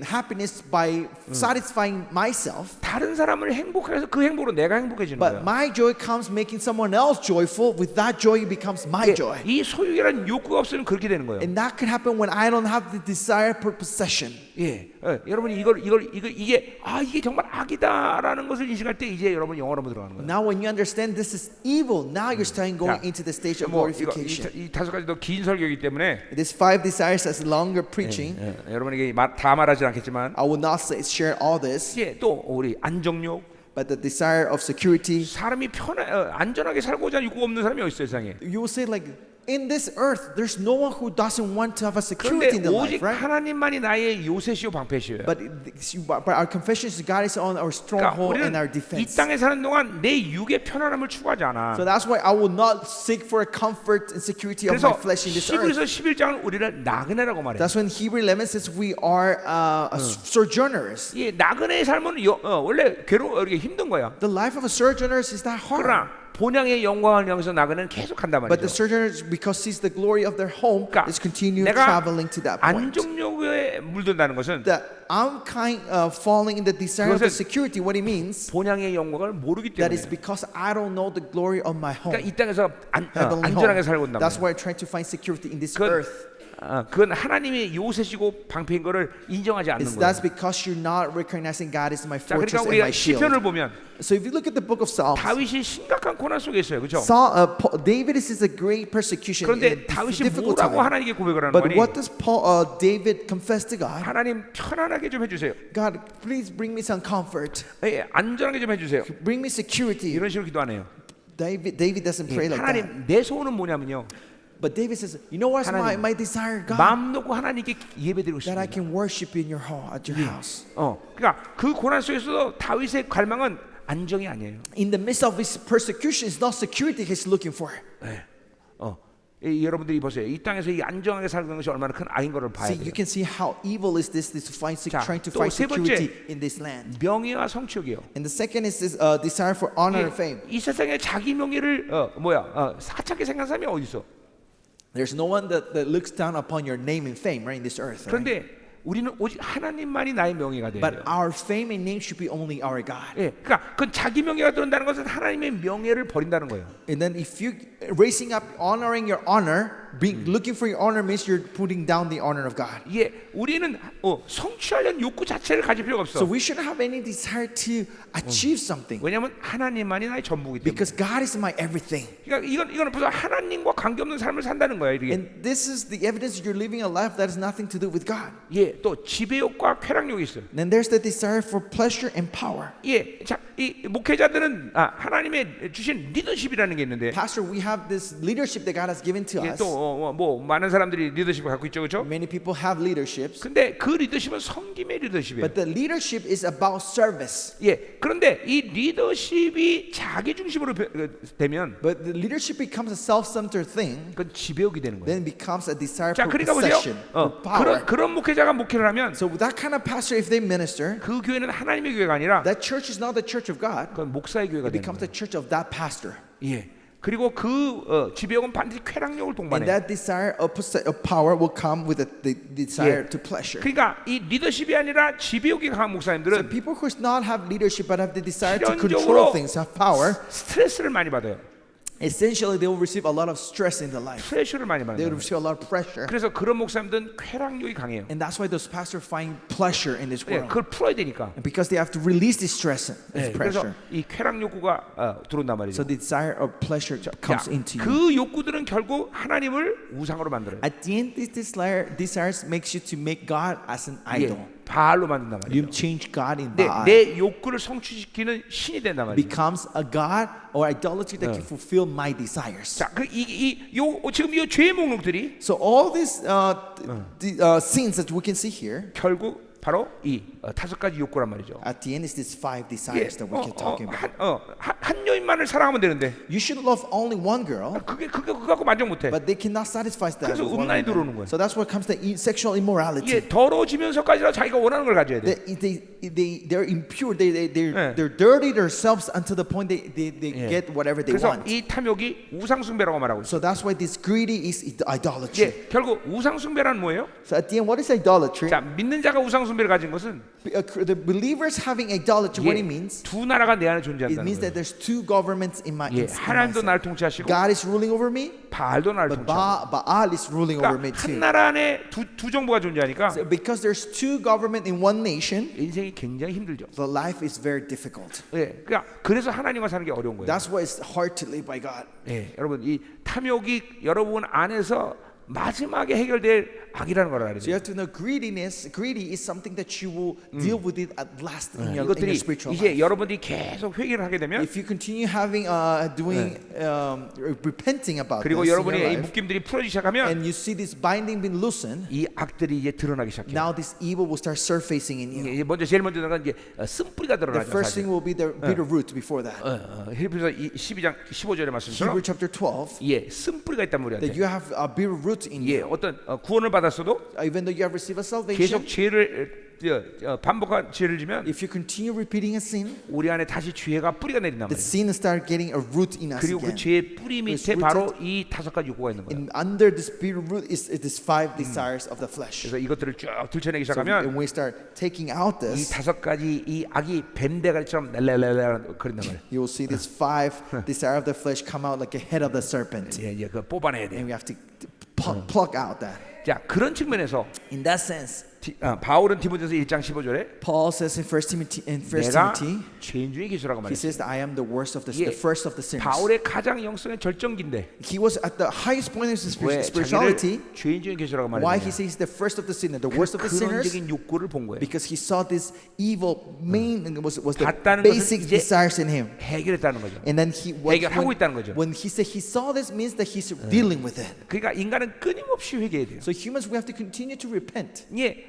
happiness by satisfying myself. 다른 사람을 행복하게 해서 그 행복으로 내가 행복해지는 But 거예요. my joy comes making someone else joyful. With that joy, it becomes my 예, joy. 이 소유라는 욕구가 없으면 그렇게 되는 거예요. And that could happen when I don't have the desire for possession. 예, 여러분이 이게 정말 악이다라는 것을 인식할 때 이제 여러분 영어로 들어가는 거예요. Now, when you understand this is evil, now you're starting going into the stage of glorification. 이 5가지 더 긴 설교이기 때문에 These 5 desires as longer preaching. 여러분에게 다 말하지 않겠지만 I will not share all this, 예, 또 우리 안정욕, but the desire of security. 사람이 안전하게 살고자 하는 욕구가 없는 사람이 어디 있어요, 세상에. You will say like, in this earth, there's no one who doesn't want to have a 그런데 security in their life, 오직 right? 하나님만이 나의 요새시요 방패시요. But our confession is God is on our 그러니까 stronghold and our 우리는 이 defense. 땅에 사는 동안 내 육의 편안함을 추구하지 않아. So that's why I will not seek for a comfort and security of my 그래서 flesh in this earth. 히브리서 11장은 우리를 나그네라고 말해. That's when Hebrew 11 says we are sojourners. 예, 나그네의 삶은 원래 이렇게 힘든 거야. The life of a sojourner is not hard. 그러나 본향의 영광을 향해서 나그네는 계속 간단 But the 말이죠. sojourners, because sees the glory of their home, 그러니까 is continue 내가 traveling to that point. 안정욕에 물든다는 것은 That I'm kind of falling in the desire of the 그것은 security. What it means, 본향의 영광을 모르기 that 때문에. is because I don't know the glory of my home, 그러니까 이 땅에서 heavenly 안전하게 home. 살고 있단 That's 말이야. why I try to find security in this 그건, earth. 그건 하나님의 요새시고 방패인 거를 인정하지 않는 That's 거예요. because you're not recognizing God as my 자, fortress 그러니까 and 우리가 my shield. 시편을 보면 So if you look at the book of Psalms, 다윗이 심각한 고난 속에 있어요, 그렇죠? David is a great persecution in 그런데 a 다윗이 difficult 뭐라고 time. 하나님께 고백을 하는 But 거니? what does David confess to God? 하나님 편안하게 좀 해주세요. God, please bring me some comfort. 예, 안전하게 좀 해주세요. Bring me security. 이런 식으로 기도 안 해요. David doesn't pray like that. 하나님 내 소원은 뭐냐면요. But David says, you know what's 하나님, my desire, God? 마음 놓고 하나님께 예배드리고 That I 싶습니다. can worship you in your home, at your house. 그러니까 그 고난 속에서도 다윗의 갈망은 안정이 아니에요. In the midst of his persecution, it's not security he's looking for. 여러분들이 보세요. 이 땅에서 이 안정하게 살는 것이 얼마나 큰 악인 것을 봐야 See, 돼요. you can see how evil is this 자, trying to 또 find 세 번째. security in this land. 명예와 성취욕이요. And the second is this desire for honor and fame. 이 세상에 자기 명예를 사착하게 생각하는 사람이 어디 있어? There's no one that looks down upon your name and fame, right, in this earth. Right? 그런데 우리는 오직 하나님만이 나의 명예가 돼요. But our fame and name should be only our God. 예, 그러니까 그건 자기 명예가 들어온다는 것은 하나님의 명예를 버린다는 거예요. And then if you raising up, honoring your honor, looking for your honor means you're putting down the honor of God. 예, 우리는 성취하려는 욕구 자체를 가질 필요가 없어. So we shouldn't have any desire to achieve something 왜냐하면 하나님만이 나의 전부이기 때문에. because God is my everything. 그러니까 이건 벌써 하나님과 관계없는 삶을 산다는 거예요. 이게. And this is the evidence you're living a life that has nothing to do with God. 예, 또 지배욕과 쾌락욕이 있어요. Then there's the desire for pleasure and power. 예, 자, 이 목회자들은 하나님의 주신 리더십이라는 게 있는데, Pastor, we have this leadership that God has given to 예, us. 또 많은 사람들이 리더십을 갖고 있죠, 그렇죠? Many people have leaderships, 근데 그 리더십은 섬김의 리더십이에요. but the leadership is about service. 예, 그런데 이 리더십이 자기 중심으로 되면 But the leadership becomes a self-centered thing, 그건 지배욕이 되는 거예요. then it becomes a desire 자, for 그러니까 보세요. possession, for power. 그런 목회자가 목회를 하면 So with that kind of pastor, if they minister, 그 교회는 하나님의 교회가 아니라 that church is not the church of God. 그건 목사의 교회가 It 되는 becomes 거예요. the church of that pastor. 예. 그리고 그 지배욕은 반드시 쾌락욕을 And 동반해요. that desire of power will come with the desire Yeah. to pleasure. 그러니까 이 리더십이 아니라 지배욕이 강한 So 목사님들은 people who not have leadership but have the desire to 필연적으로 control things, have power, 스트레스를 많이 받아요. essentially they will receive a lot of stress in their life. 프레셔를 많이 They will 받아요. receive a lot of pressure. 그래서 그런 목사님들은 쾌락욕이 강해요. And that's why those pastors find pleasure in this 예, world. 그걸 풀어야 되니까. And because they have to release this stress and 예, 그래서 pressure. 이 쾌락 욕구가 들어온단 말이죠. So the desire of pleasure comes into you. 그 욕구들은 결국 하나님을 우상으로 만들어요. At the end, this desires makes you to make God as an idol. 예, 바알로 만든단 You 말이죠. change God in 내, Baal. 내 욕구를 성취시키는 신이 된단 말이죠. Becomes a God or idolatry that can fulfill my desires. 자, 지금 이 죄의 목록들이 So all these sins that we can see here, 결국 바로 이 다섯 가지 욕구란 말이죠. at the end is these 5 예, desires that we can talking about. 한 여인만을 사랑하면 되는데 You should love only one girl, 그거 갖고 만족 못해. but they cannot satisfy that. 그래서 with one 음란이 들어오는 woman. 거예요. So that's what comes to sexual immorality. 예, 더러워지면서까지도 자기가 원하는 걸 가져야 돼. They're impure. They're dirty themselves until the point they get whatever they 그래서 want. 이 탐욕이 우상숭배라고 말하고 있어요. So that's why this greedy is idolatry. 예, 결국 우상숭배란 뭐예요? So at the end, what is idolatry? 자, 믿는 자가 우상숭배를 가진 것은 The believers having idolatry, what it means? 두 나라가 내 안에 It 존재한다는 means that 거예요. there's 2 governments in my 예, 하나님도 inside. 나를 통치하시고 God is ruling over me, 바알도 나를 but 통치하고. Baal is ruling over me 그러니까 한 too. 나라 안에 두 정부가 존재하니까 So because there's 2 government in one nation, 인생이 굉장히 힘들죠. the life is very difficult. 예, 그러니까 그래서 하나님과 사는 게 어려운 거예요. That's why it's hard to live by God. 예, 여러분 이 탐욕이 여러분 안에서 마지막에 해결될 악이라는 걸 알아야 So you 돼요. have to know greedy is something that you will deal with it at last in your 이것들이 spiritual 이제 life. 여러분들이 계속 회개를 하게 되면 If you continue having repenting about 그리고 this in 여러분이 your 이 life, 묶임들이 풀어지기 시작하면 and you see this binding being loosened, 이 악들이 이제 드러나기 시작해요. now this evil will start surfacing in you. 이제 제일 먼저 드러나는 이제 쓴뿌리가 The 드러나죠. first thing 사실. will be the bitter root before that. 히브리서 12장 15절의 말씀처럼 Hebrew chapter 12, 예, 쓴뿌리가 있단 말이야. that you have a bitter root in 예, you. 어떤 구원을 받았어도 Even though you have received a salvation, 계속 죄를 반복한 죄를 지면 if you continue repeating a sin, 우리 안에 다시 죄가 뿌리가 내린단 the 말이에요. sin start getting a root in us 그리고 그 again. 죄의 뿌리 밑에 It's 바로 이 다섯 가지 욕구가 있는 거예요. And under this bitter root is these 5 desires of the flesh. 그래서 이것들을 쭉 들춰내기 So 시작하면 when we start taking out 이 this, 다섯 가지 이 악이 뱀대가리처럼 랄랄랄랄 거린단 말이에요. you will see these 5 desire of the flesh come out like a head of the serpent. 예, 이제 그 뽑아내야 돼. And we have to pluck out that. 자, 그런 측면에서 In that sense, 바울은 디모데서 1장 15절에 Paul says in 1 Timothy, 내가 죄인 중에 기수라고 he 말했어요. says that I am the worst of the 예, first of the sinners. 바울의 가장 영성의 절정기인데 He was at the highest point of his 왜 spirituality. 자기를 죄인 중에 계시라고 Why he 말했냐? says the first of the sinner, the worst of the sinners? 근원적인 욕구를 본 거예요. Because he saw this evil main was the 봤다는 것은 basic 이제 desires in him. 해결했다는 거죠. And then 해결하고 있다는 거죠. when he said he saw this means that he's dealing with it. 그러니까 인간은 끊임없이 회개해야 돼요. So humans, we have to continue to repent. 예,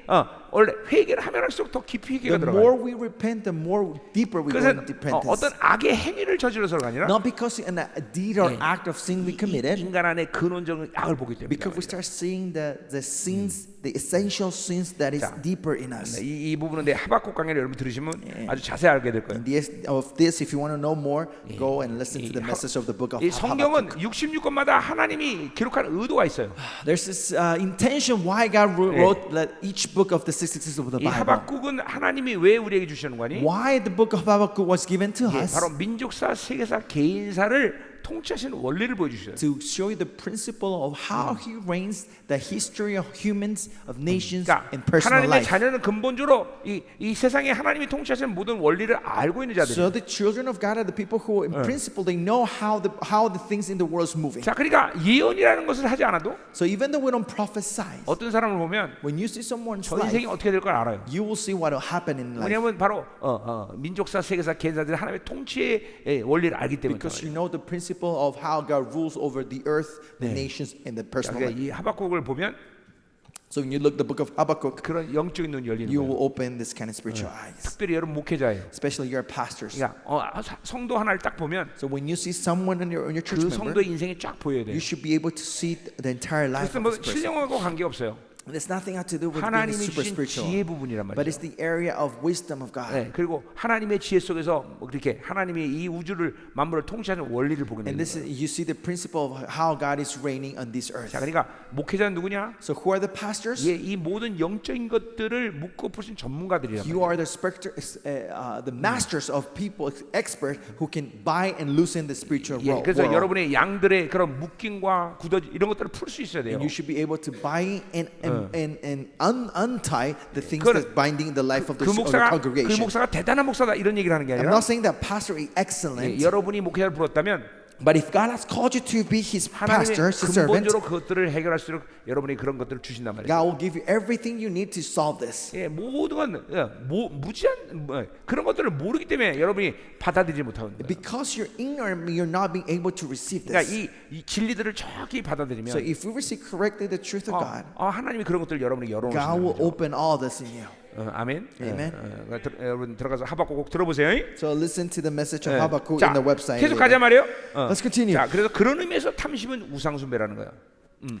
원래 회개를 하면 할수록 더 깊이 회개가 The 들어가요. more we repent, the more deeper we go 그것은 into repentance. 어떤 악의 행위를 저질러서가 아니라 Not because in a deed or act of sin we committed, 인간 안에 근원적인 악을 보기 때문에. because we start seeing the sins, the essential sins that is 자, deeper in us. 이 부분은 내 하박국 강의를 여러분 들으시면 아주 자세히 알게 될 거예요. Of this, if you want to know more, go and listen to the message of the book of 이 성경은 Habakkuk. 66권마다 하나님이 기록한 의도가 있어요. There's this intention why God wrote that each book of the 66 of the 이 Bible. 하박국은 하나님이 왜 우리에게 주시는 거니? Why the book of Habakkuk was given to 예, us? 바로 민족사, 세계사, 개인사를 통치하시는 원리를 보여주셔요. To show you the principle of how He reigns, the history of humans, of nations, 그러니까 and personal 하나님의 life. 자녀는 근본적으로 이 세상에 하나님이 통치하시는 모든 원리를 알고 있는 자들이에요. So the children of God are the people who, in principle, they know how the things in the world is moving. 자, 그러니까 예언이라는 것을 하지 않아도 So even though we don't prophesy, 어떤 사람을 보면 when you see someone's 전 인생이 life, 어떻게 될 걸 알아요. you will see what will happen in life. 왜냐하면 바로 민족사, 세계사, 개인사들이 하나님의 통치의 원리를 알기 때문에. Because you know the principle of how God rules over the earth, the nations, and the personal 그러니까 life. 이 하박국을 보면 So when you look the book of Habakkuk, 그런 영적인 눈이 열리는 you 거예요. will open this kind of spiritual eyes. 특별히 여러분 목회자예요. Especially your pastors. 그러니까 성도 하나를 딱 보면 So when you see someone in your church 그 member, 성도의 인생이 쫙 보여야 돼요. you should be able to see the entire life 그래서 of 뭐 this person. 신령하고 관계 없어요. There's nothing to do with being 하나님이 super 주신 spiritual, 지혜 부분이란 but it's 말이죠. the area of wisdom of God. 네, 그리고 하나님의 지혜 속에서 뭐 그렇게 하나님의 이 우주를 만물을 통치하는 원리를 보게 되는 And this 거예요. is, you see the principle of how God is reigning on this earth. 자, 그러니까 목회자는 누구냐? So who are the pastors? 예, 이 모든 영적인 것들을 묻고 푸신 전문가들이란 You 말이에요. are the masters of people, experts who can buy and loosen the spiritual 예, world. 그래서 여러분의 양들의 그런 묶임과 굳어짐 이런 것들을 풀 수 있어야 돼요. And you should be able to buy and untie the things 그거는 that's binding the life of the 그 congregation. 목사가 대단한 목사다 이런 얘기를 하는 게 I'm 아니라 not saying that pastor is excellent, 여러분이 목회자를 불렀다면 but if God has called you to be His 하나님의 pastor, His servant, 근본적으로 그것들을 해결할 수 있도록 여러분이 그런 것들을 주신단 말이에요. God will give you everything you need to solve this. 예, 모든 건 무지한 그런 것들을 모르기 때문에 여러분이 받아들이지 못하는 거예요. Because you're ignorant, you're not being able to receive 그러니까 this. 이 진리들을 정확히 받아들이면 So if we receive correctly the truth of God, 하나님이 그런 것들을 여러분에게 God 열어놓으시는 will 거죠. open all this in you. 아멘. Amen. 여러분 들어가서 하박국 꼭 들어보세요. So listen to the message of 예. Habakkuk 자, in the website. 계속 가자 말이요. Let's continue. 자, 그래서 그런 의미에서 탐심은 우상 숭배라는 거야.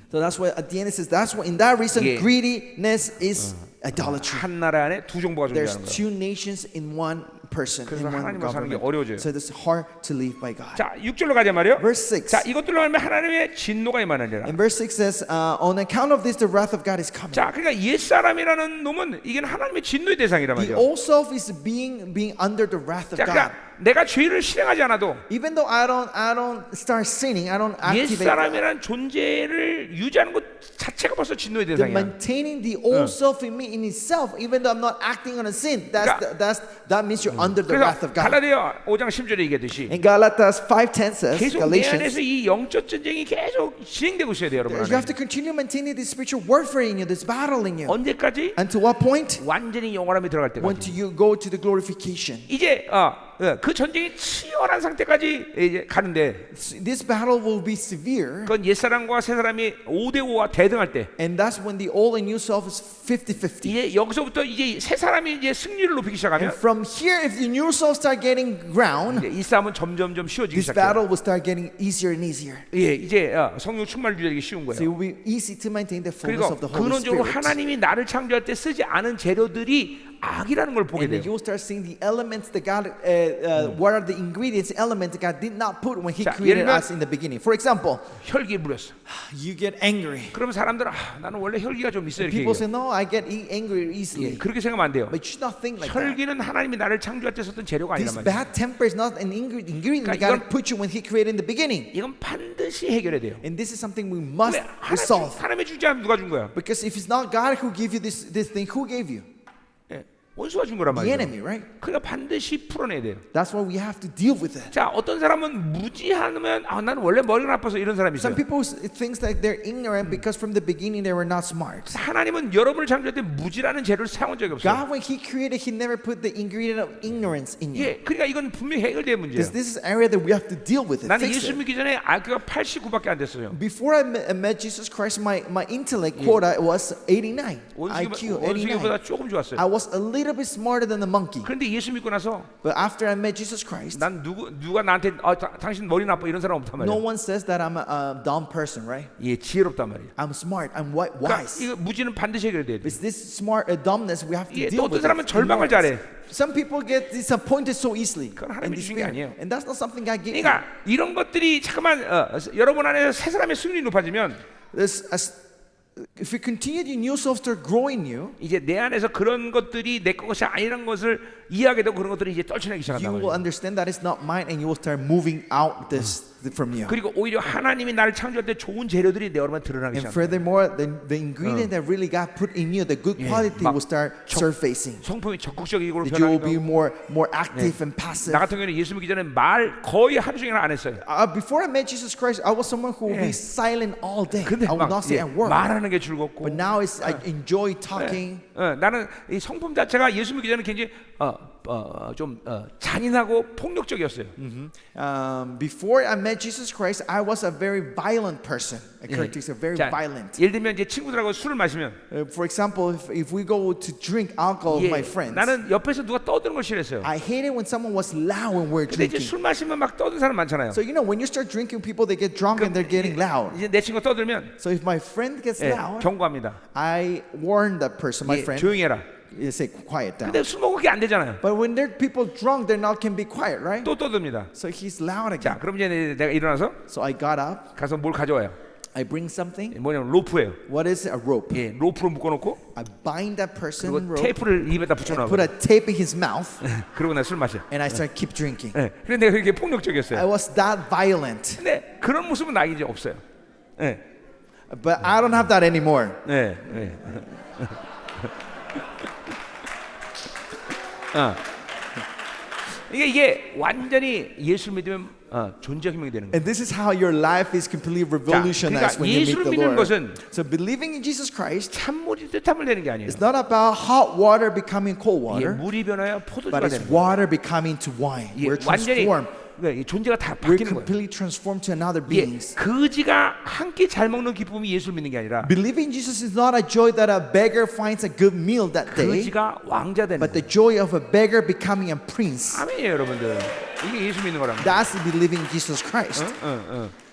So that's what at the end it says. That's what in that reason Yeah. greediness is idolatry. 한 나라 안에 두 정부가 There's 존재하는 거야. two nations in one person, 그래서 in one 하나님과 사는 게 government. 어려워져요. So it's hard to live by God. 자, 6절로 가자 말이요. Verse 6. 자, 이것들로 하면 하나님의 진노가 임하느니라. And verse 6 says, on account of this, the wrath of God is coming. 자, 그러니까 옛 사람이라는 놈은 이게 하나님의 진노의 대상이란 The 말이죠. old self is being under the wrath of 자, God. 그러니까 내가 죄를 실행하지 않아도 Even though I don't start sinning, I don't 옛 activate 사람이라는 존재를 유지하는 것 자체가 벌써 진노의 the 대상이야. maintaining the old self in me in itself, even though I'm not acting on a sin. That means you're under the wrath 그래서 of God. 갈라디아 5장 10절에 얘기했듯이 In Galatas 5:10 says, 계속 내 안에서 Galatians, 이 영적 전쟁이 계속 진행되고 있어야 돼요, 여러분. you have to continue maintaining this spiritual warfare in you, this battle in you. 언제까지? Until what point? 완전히 영원함이 들어갈 때까지. Until you go to the glorification. 이제 그 전쟁이 치열한 상태까지 이제 가는데 This battle will be severe, 그건 옛 사람과 새 사람이 5대 5와 대등할 때 and that's when the old and new self is 50-50. 이제 여기서부터 이제 새 사람이 이제 승리를 높이기 시작하면 And from here, if the new self start getting ground, 이제 이 싸움은 점점점 쉬워지기 this 시작해요. battle will start getting easier and easier. 예, 이제 성령 충만을 유지하기 쉬운 So 거예요. it will be easy to maintain the fullness 그리고 of the Holy 근원적으로 Spirit. 하나님이 나를 창조할 때 쓰지 않은 재료들이 악이라는 걸 보게 And then 돼요. you will start seeing the elements that God, what are the ingredients, elements that God did not put when He 자, created 예를 들면 us in the beginning. For example, 혈기에 물렸어. you get angry. 그러면 사람들은 나는 원래 혈기가 좀 있어 이렇게 People 얘기해요. say, no, I get angry 예, easily. 그렇게 생각하면 안 돼요. But you should not think like that. 혈기는 하나님이 나를 창조할 때 썼던 재료가 This 아니란 말이에요. bad temper is not an ingredient that 그러니까 God put you when He created in the beginning. 이건 반드시 해결해야 돼요. And this is something we must 왜? resolve. 하나님의 주지 않으면 누가 준 거야? Because if it's not God who gave you this thing, who gave you? 예, 원수가 준 거란 The 말이에요. enemy, right? 그러니까 반드시 풀어내야 돼요. That's why we have to deal with it. 자, 어떤 사람은 무지하면 나는 원래 머리가 나빠서 이런 사람이 있어요. Some people think that they're ignorant because from the beginning they were not smart. 하나님은 여러분을 창조할 때 무지라는 재료를 사용한 적이 없어요. God, when He created, He never put the ingredient of ignorance in you. 예, 그러니까 이건 분명히 해결될 문제예요. Because this is an area that we have to deal with it. 나는 Fix 예수 it. 믿기 전에 IQ가 89밖에 안 됐어요. Before I met Jesus Christ, my intellect quota was 89. IQ 89. 원숭이보다 조금 좋았어요. I was a little bit smarter than the monkey. 그런데 예수 믿고 나서 But after I met Jesus Christ, 난 누가 나한테 당신 머리 나빠 이런 사람 없단 no 말이야. one says that I'm a dumb person, right? 예, 지혜롭단 말이야. I'm smart. I'm 그러니까 wise. 이거 무지는 반드시 해결돼야 돼. It's this smart dumbness we have to 예, deal 또 어떤 with. 사람은 절망을 잘해. Some people get disappointed so easily 그건 and 하나님이 주신 게 despair. 아니에요. And that's not something God gave you. 그러니까 이런 것들이 잠깐만 여러분 안에서 새 사람의 승리 높아지면 This, as if you continue the new self to grow in you, 이제 내 안에서 그런 것들이 내 것이 아니라는 것을 이해하게 되고 그런 것들이 이제 떨쳐내기 you 시작한다 will 말이에요. understand that it's not mine, and you will start moving out this from you. 그리고 오히려 하나님이 나를 창조할 때 좋은 재료들이 내 얼마나 드러나기 And 시작합니다. furthermore, the ingredient that really God put in you, the good quality, 막 will start surfacing. 성품이 적극적이고 That you will be 변하기도. more active and passive. 나 같은 경우는 예수 믿기 전에 말 거의 하루 종일 안 했어요. Before I met Jesus Christ, I was someone who would be silent all day. 근데 I would 막 not say a word. 말하는 게 즐겁고. But now it's I enjoy talking. 나는 이 성품 자체가 예수 믿기 전에 굉장히 좀 잔인하고 폭력적이었어요. Before I met Jesus Christ, I was a very violent person. A characteristic, very 자, violent. 예를 들면 이제 친구들하고 술을 마시면 For example, if we go to drink alcohol with my friends, 나는 옆에서 누가 떠드는 걸 싫어했어요. I hated when someone was loud when we're 근데 이제 drinking. 술 마시면 막 떠드는 사람 많잖아요. So you know, when you start drinking, people they get drunk and they're getting loud. 이제 내 친구가 떠들면 So if my friend gets loud, 경고합니다. I warn that person, my friend, 조용히 해라. say quiet down. 근데 술 먹으면 그게 안 되잖아요. But when there are people drunk, they now can be quiet, right? 또 떠듭니다. So he's loud 자, again. 그럼 이제 내가 일어나서 So I got up, 가서 뭘 가져와요. I bring something. 뭐냐면 로프예요. What is it? A rope. 예, 로프로 묶어놓고 I bind that person 그리고 in rope, 테이프를 입에다 put 붙여놔. a tape in his mouth, 그러고 나 술 마셔. and I start keep drinking. 예, 그런데 내가 그렇게 I 폭력적이었어요. was that violent, 근데 그런 모습은 나 이제 없어요. 예, but I don't have that anymore. 예, 예. 이게 완전히 예수 믿으면 존재 혁명이 되는 거예요. And this is how your life is completely revolutionized 그러니까 when you meet 예수를 the 믿는 Lord. 것은 So believing in Jesus Christ 찬물이 뜨뜻함을 되는 게 아니에요. is not about hot water becoming cold 이게 water, 물이 변하여 but 포도주가 it's 되는 거예요. water becoming to wine. 이게 We're 완전히 transformed. 그러니까 이 존재가 다 We're 바뀌는 거예요. completely transformed to another 이게 beings. 거지가 한 끼 잘 먹는 기쁨이 예수를 믿는 게 아니라 Believing in Jesus is not a joy that a beggar finds a good meal that day, 거지가 왕자 되는 but the 거예요. joy of a beggar becoming a prince. 아멘이에요, 여러분들. 이게 예수 믿는 거랍니다. That's believing in Jesus Christ.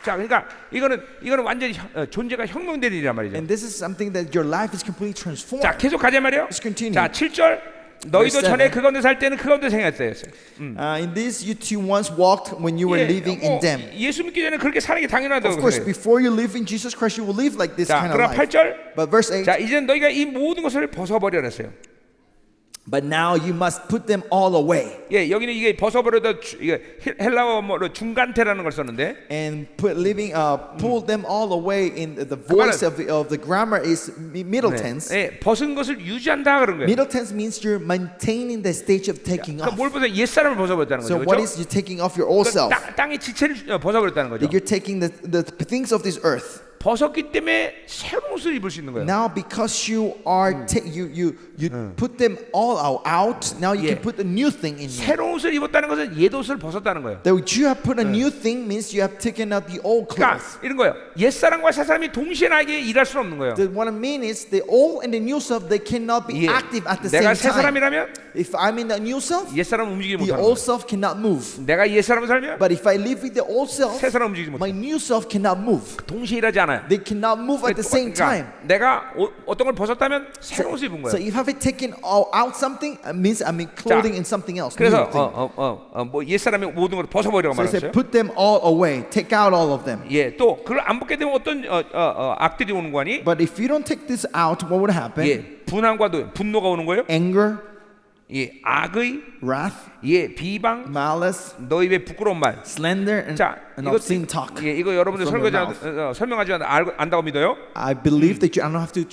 자, 그러니까 이거는 완전히 존재가 혁명된 일이란 말이죠. And this is something that your life is completely transformed. 자, 계속 가자 말이요. Let's continue. 자, 7절. 너희도 Verse 전에 7. 그 가운데 살 때는 그 가운데 생활했어요. In this you too once walked when you were living in them. 예수 믿기 전에 그렇게 사는 게 당연하다고 Of course, 생각해요. before you live in Jesus Christ, you will live like this 자, kind of 그럼 life. 8절. But verse 8, 자, 이제 너희가 이 모든 것을 벗어버려 그랬어요. but now you must put them all away. 예, 여기는 이게 벗어버려도 이게 헬라어로 중간태라는 걸 썼는데 And pull them all away. In the voice of the grammar is middle tense. 예, 벗은 것을 유지한다 그런 거예요. Middle tense means you're maintaining the stage of taking 그러니까 off. 뭘 벗어? 옛사람을 벗어버렸다는 So 거죠. what 그렇죠? is you taking off your old self? 땅의 지체를 벗어버렸다는 거죠. That you're taking the things of this earth. 벗었기 때문에 새로운 옷을 입을 수 있는 거예요. Now because you are you put them all out. Now you can put a new thing in you. 새로운 옷을 입었다는 것은 옛 옷을 벗었다는 거예요. That you have put a new thing means you have taken out the old 그러니까 clothes. 이런 거예요. 옛 사람과 새 사람이 동시에 나에게 일할 수는 없는 거예요. What I mean is the old and the new self they cannot be 예, active at the same 내가 새 time. 사람이라면 If I'm in the new self, 옛 사람은 움직이지 the 못하는 old 거예요. self cannot move. 내가 옛 사람을 살면 But if I live with the old self, 새 사람 움직이지 my 못해. new self cannot move. 동시에 일하지 않아요. They cannot move at the same time. 그러니까 내가 어떤 걸 벗었다면 새로운 옷을 입은 So 거예요. if I've taken out something, it means I'm clothing in something else. 그래서 new thing. 뭐옛 사람의 모든 걸 벗어버리라고 So he 말했어요. said, put them all away, take out all of them. 예, 또 그걸 안 벗게 되면 어떤 악들이 오는 거니? But if you don't take this out, what would happen? 예, 분함과 분노가 오는 거예요. Anger, 예, 악의, wrath, 예, 비방, malice, 너희 입에 부끄러운 말. slander, and 자, obscene talk. 예, 이거 여러분들 from your 설명하지 안다고 믿어요. I believe that I don't have to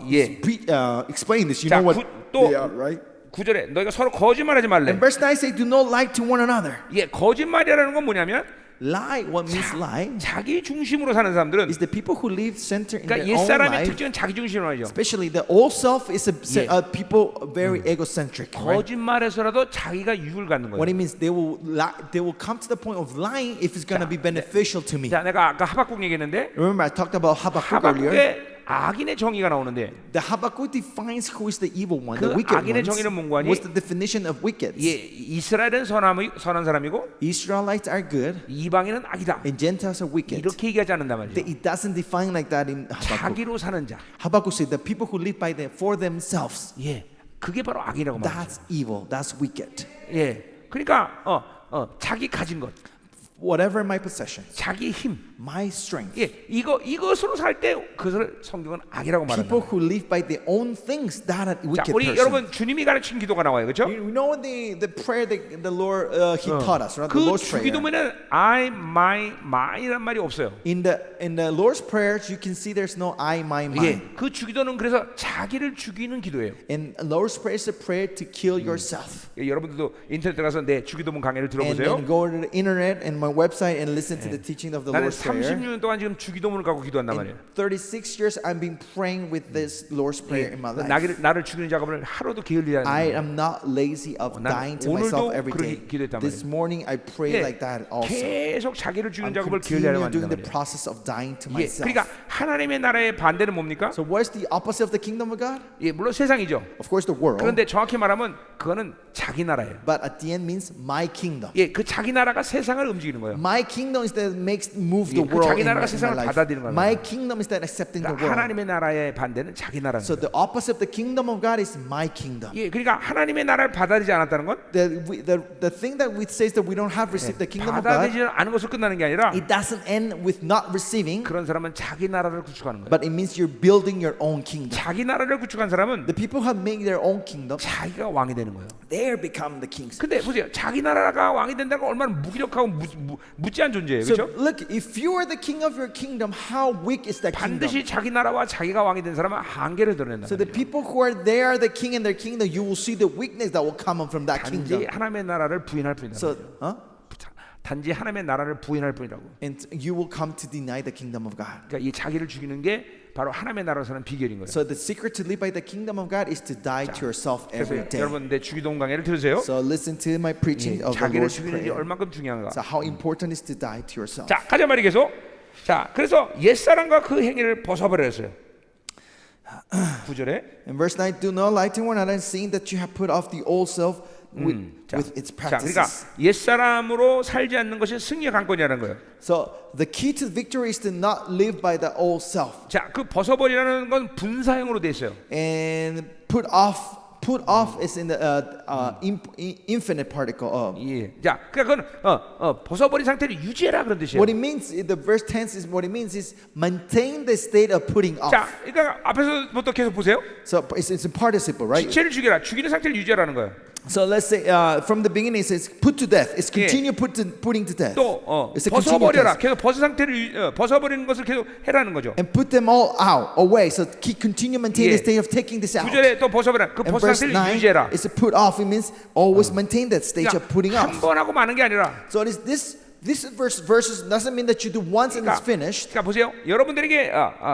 Yeah. explain this. You 자, know what 또 they are, right? 9절에 너희가 서로 거짓말하지 말래. And verse 9 says, do not lie to one another. 예, 거짓말이라는 건 뭐냐면 Lie, what means lie, 자기 중심으로 사는 사람들은 is the people who live centered in 그러니까 their own 옛사람의 life. 특징은 자기 중심으로 하죠. Especially the old self is Yeah. people very egocentric. Right? 거짓말에서라도 자기가 유익을 갖는 What 거예요. it means, they will come to the point of lying if it's going to be beneficial to me. 자, 내가 아까 하박국 얘기했는데 Remember, I talked about Habakkuk earlier. 하박국의 악인의 정의가 나오는데 The Habakkuk defines who is the evil one, 그 the wicked 악인의 ones. 정의는 뭔가 하니? What's the definition of wicked? 예, 이스라엘은 선한 사람이고 Israelites are good, 이방인은 악이다. and Gentiles are wicked. 이렇게 얘기하지 않는단 말이죠. It doesn't define like that in Habakkuk. 자기로 사는 자. Habakkuk said the people who live for themselves. 예, 그게 바로 악이라고 말이죠. That's evil. That's wicked. 예, 그러니까 자기 가진 것. whatever my possessions, 자기 힘. my strength. 예, 이것으로 살 때 그것을 성경은 악이라고 말한다. People who live by their own things, that are 자, wicked 우리 person. 여러분 주님이 가르친 기도가 나와요, 그렇죠? You know the prayer that the Lord He taught us, right? The 그 Lord's prayer. 주기도면은 I, my이란 말이 없어요. In the Lord's prayers, you can see there's no I, my, mine. 예, 그 주기도는 그래서 자기를 죽이는 기도예요. And Lord's prayer is a prayer to kill yourself. 예, 여러분들도 인터넷 들어가서 내 주기도문 강의를 And 들어보세요. then go to the internet and my website and listen to the teaching of the 나는 Lord's prayer. 30년 동안 지금 주기도문을 갖고 기도한단 In 말이에요. 36 years, I've been praying with this Lord's prayer in my life. 나를 죽이는 작업을 하루도 게을리지 않는 I 거예요. am not lazy of 난 dying to 오늘도 myself every 그렇게 day. 기도했단 This 말이에요. morning I pray 예, like that also. 계속 자기를 죽이는 I'm 작업을 게을리하려 continuing doing 만든단 the 말이에요. process of dying to 예, myself. 그러니까 하나님의 나라의 반대는 뭡니까? So what is the opposite of the kingdom of God? 예, 물론 세상이죠. Of course, the world. 그런데 정확히 말하면 그거는 자기 나라예요. But at the end means my kingdom. 예, 그 자기 나라가 세상을 움직이는 거예요. My kingdom is that makes move the 예, 그 world 자기 in 나라가 my 세상을 life. 받아들이는 거예요. My kingdom is that accepting the 그러니까 world. 하나님의 나라의 반대는 자기 나라는 So 거예요. the opposite of the kingdom of God is my kingdom. 예, 그러니까 하나님의 나라를 받아들이지 않았다는 건 The thing that we says that we don't have received the kingdom of God, 받아들이지 않은 것으로 끝나는 게 아니라 it doesn't end with not receiving, 그런 사람은 자기 나라를 구축하는 거예요. but it means you're building your own kingdom. 자기 나라를 구축한 사람은 The people who have made their own kingdom, 자기가 왕이 되는 거예요. they become the kings. 근데 보세요, 자기 나라가 왕이 된다는 건 얼마나 무기력하고 무지한 존재예요, So 그렇죠? look, if you are the king of your kingdom, how weak is that kingdom? 반드시 자기 나라와 자기가 왕이 된 사람은 한계를 드러낸다. So the people who are there, the king in their kingdom, you will see the weakness that will come from that 단지 kingdom. 하나님의 나라를 부인할 뿐이다. So, 단지 하나님의 나라를 부인할 뿐이라고. and you will come to deny the kingdom of God. 그러니까 이 자기를 죽이는 게 바로 하나님의 나라로 사는 비결인 거예요. So the secret to live by the kingdom of God is to die to yourself every 그래서 day. 여러분 내 주기도문 강의를 들으세요. So listen to my preaching of the 자기를 Lord's 죽이는 게 prayer. 얼마큼 중요한가. So how important is to die to yourself. 자, 가자 말이 계속. 자, 그래서 옛사람과 그 행위를 벗어버렸어요. 9절에 In verse 9, do not lie to one another, seeing that you have put off the old self with its 자, 그러니까 practices. 옛사람으로 살지 않는 것이 승리의 관건이라는 거예요. So the key to victory is to not live by the old self 자, 그 벗어버리라는 건 분사형으로 돼 있어요. and put off. Put off is in the infinite particle. 예. 자, 그러니까 그건 벗어버린 상태를 유지해라 그런 뜻이에요. What it means, the verse tense is what it means is maintain the state of putting off. 자, 그러니까 앞에서부터 계속 보세요. So it's a participle, right? 지체를 죽여라. 죽이는 상태를 유지하라는 거예요. So let's say from the beginning it says put to death. It's continue putting to death. 또 It's a continuous 벗어버려라. tense. 계속 벗은 상태를 벗어버리는 것을 계속 해라는 거죠. And put them all out away. So continue maintain the 예. state of taking this out. 9절에 또 벗어버려. 그 And 벗은 verse 상태를 9 유지해라. is to put off. It means always maintain that stage of putting 그러니까 off. 한 번 하고 마는 게 아니라. So it is this verses doesn't mean that you do once and it's finished. 그러니까 보세요. 여러분들에게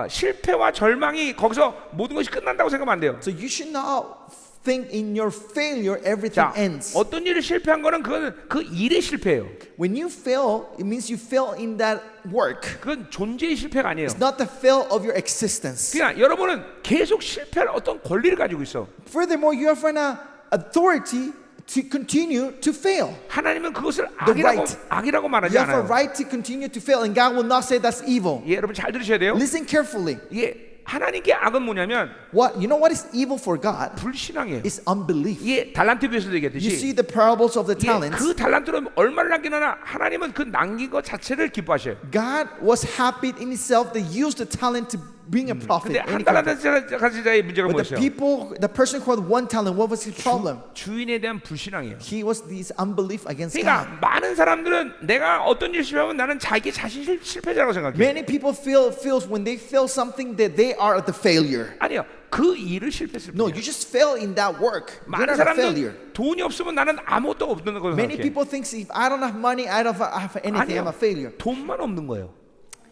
실패와 절망이 거기서 모든 것이 끝난다고 생각하면 안 돼요. So you should not think in your failure everything 자, ends. 어떤 일을 실패한 거는 그건 그 일의 실패예요. When you fail, it means you fail in that work. 그건 존재의 실패가 아니에요. It's not the fail of your existence. 그러니까 여러분은 계속 실패할 어떤 권리를 가지고 있어. Furthermore, you have an authority to continue to fail. 하나님은 그것을 right. 악이라고 말하지 You have a 않아요. right to continue to fail, and God will not say that's evil. 예, 여러분 잘 들으셔야 돼요. Listen carefully. 예, 하나님께 악은 뭐냐면 You know what is evil for God? 불신앙이에요. It's unbelief. 예, 달란트 비유에서도 You 얘기했듯이 see the parables of the 예, talents. 그 달란트로 얼마를 남기나 하나님은 그 남긴 것 자체를 기뻐하셔요. God was happy in Himself. They used the talent to bring a profit. 근데 한 any kind of- 달란트 가지자의 문제가 But the 뭐였어요? the person who had one talent, what was his problem? 주인에 대한 불신앙이에요. He was this unbelief against 그러니까 God. 많은 사람들은 내가 어떤 일 실패하면 나는 자기 자신 실패자라고 생각해요. Many people feels when they feel something that they are the failure. 아니요, 그 일을 실패했을 No, 뿐이에요. you just fail in that work. You're 많은 not a failure. 사람들은 돈이 없으면 나는 아무것도 없는 거라고 Many 생각해요. people think if I don't have money, I don't have anything. I'm a failure. 돈만 없는 거예요.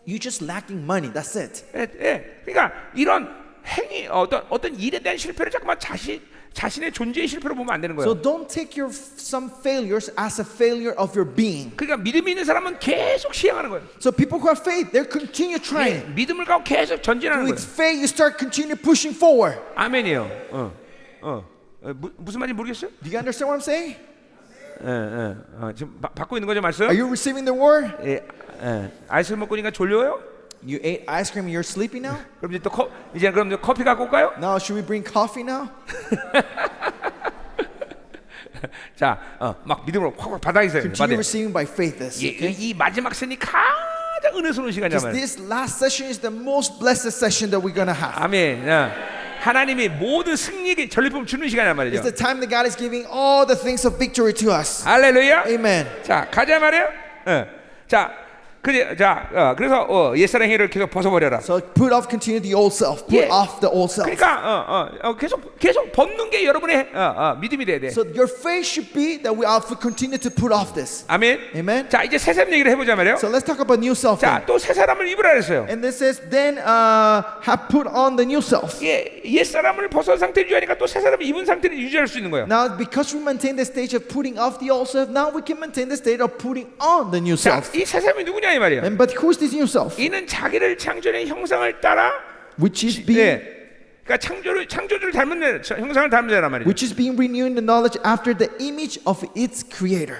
You just lacking money. That's it. 예, 예. 그러니까 이런 행위 어떤 일에 대한 실패를 자꾸만 자신의 존재의 실패로 보면 안 되는 So 거예요. don't take some failures as a failure of your being. 그러니까 믿음이 있는 사람은 계속 시행하는 거예요. So people who have faith, they continue 예, trying. 믿음을 갖고 계속 전진하는 With 거예요. faith, you start continue pushing forward. 아멘이요. 무슨 말인지 모르겠어요? Do you understand what I'm saying? 지금 받고 있는 거죠 말씀? Are you receiving the word? 예, 아이스크림 먹고 니까 졸려요? You ate ice cream and you're sleepy now? 그럼 이제 그럼 커피 갖고 올까요? Now should we bring coffee now? 자, 막 믿음으로 확 받아있어요. Continue receiving by faith this. 이 마지막 시간이 가장 은혜스러운 시간이란 Because 말이에요. this last session is the most blessed session that we're gonna have. 아멘. 하나님이 모든 승리에게 전리품 주는 시간이란 말이죠. It's the time that God is giving all the things of victory to us. 할렐루야. Amen. 자, 가자 말이에요. 자, 그래서 옛사람 행위를 계속 벗어버려라. So put off, continue the old self. Put Yeah. off the old self. 그러니까 계속 벗는 게 여러분의 믿음이 돼야 돼. So your faith should be that we have to continue to put off this. 아멘. Amen. 자, 이제 새 사람 얘기를 해보자 말이에요. So let's talk about new self. 자, 또 새 사람을 입으라 그랬어요. And this says, then have put on the new self. 옛 사람을 벗은 상태를 유지하니까 또 새 사람을 입은 상태를 유지할 수 있는 거예요. Now, because we maintain the stage of putting off the old self, now we can maintain the state of putting on the new 자, self. 이 새 사람이 누구냐 이 말이에요. But who is this new self? 이는 자기를 창조의 형상을 따라, Which is being 그러니까 창조주를 닮은 형상을 닮은 자란 말이죠. which is being renewed in the knowledge after the image of its creator.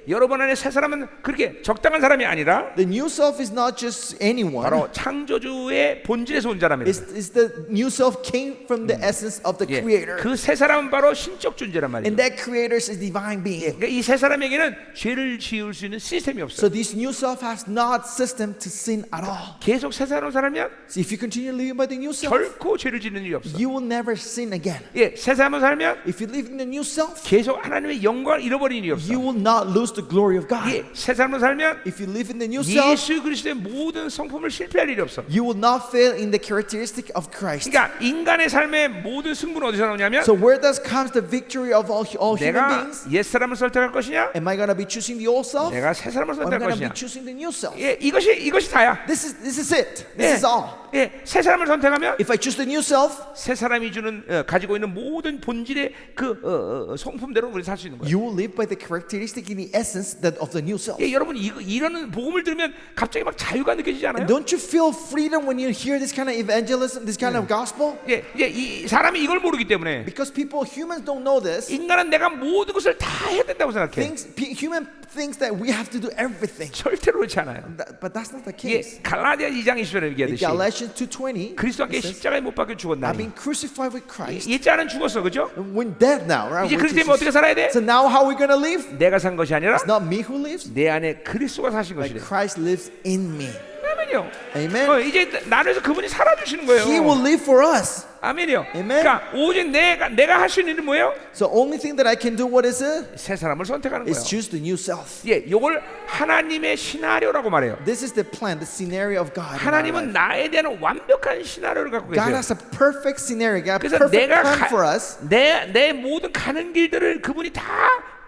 여러분 안에 새 사람은 그렇게 적당한 사람이 아니라 The new self is not just anyone. 바로 창조주의 본질에서 온 자랍니다. It's the new self came from the essence of the creator. 그 새 사람은 바로 신적 존재란 말이죠. And that creator is a divine being. 그러니까 이 새 사람에게는 죄를 지을 수 있는 시스템이 없어요. So this new self has not system to sin at all. 계속 새 사람 살면 So if you continue living by the new self, 결코 죄를 짓는 일이 없어. you will never sin again. 새 사람 살면 If you live in the new self, 계속 하나님의 영광을 잃어버리는 일이 없어. you will not lose the glory of God. 새 사람 살면 If you live in the new self, 예수 그리스도의 모든 성품을 실패할 일이 없어. you will not fail in the characteristic of Christ. 그러니까 인간의 삶의 모든 승부는 어디서 나오냐면 So where does comes the victory of all human 내가 beings? 옛 사람을 선택할 것이냐, Am I going to be choosing the old self? 내가 새 사람을 Or am I 선택할 going to 것이냐. be choosing the new self? 이것이 다야. This is it. This is all. 새 사람을 선택하면 If I choose the new self, 새 사람이 주는 가지고 있는 모든 본질의 그 성품대로 우리 살 수 있는 거예요. you will live by the characteristic in the essence that of the new self. 여러분 이런 복음을 들으면 갑자기 막 자유가 느껴지지 않아요? Don't you feel freedom when you hear this kind of evangelism, this kind of gospel? 이 사람이 이걸 모르기 때문에 Because humans don't know this. 인간은 내가 모든 것을 다 해야 된다고 생각해. Human thinks that we have to do everything. 절대로 그렇지 않아요. But that's not the case. 갈라디아 2장 20절에 얘기하듯이 Galatians 2:20. 그리스도께 십자가에 못 박혀 I've 죽었나니. been crucified with Christ. 옛자는 죽었어, 그죠? We're dead now, right? 이제 그렇기 때문에 어떻게 살아야 돼? So now how are we going to live? 내가 산 것이 아니라 It's not me who lives, 내 안에 그리스도가 사신 but 것이래. Christ lives in me. 아멘이요. Amen. 이제 나를 해서 그분이 살아주시는 거예요. He will live for us. 아멘이요. Amen. 그러니까 오직 내가 할 수 있는 일은 뭐예요? So only thing that I can do, what is it? 새 사람을 선택하는 거예요. Is choose the new self. 이걸 하나님의 시나리오라고 말해요. This is the plan, the scenario of God. in our 하나님은 life. 나에 대한 완벽한 시나리오를 갖고 God 계세요. has a perfect scenario. God has a 그래서 perfect 내가 plan for us. 내 모든 가는 길들을 그분이 다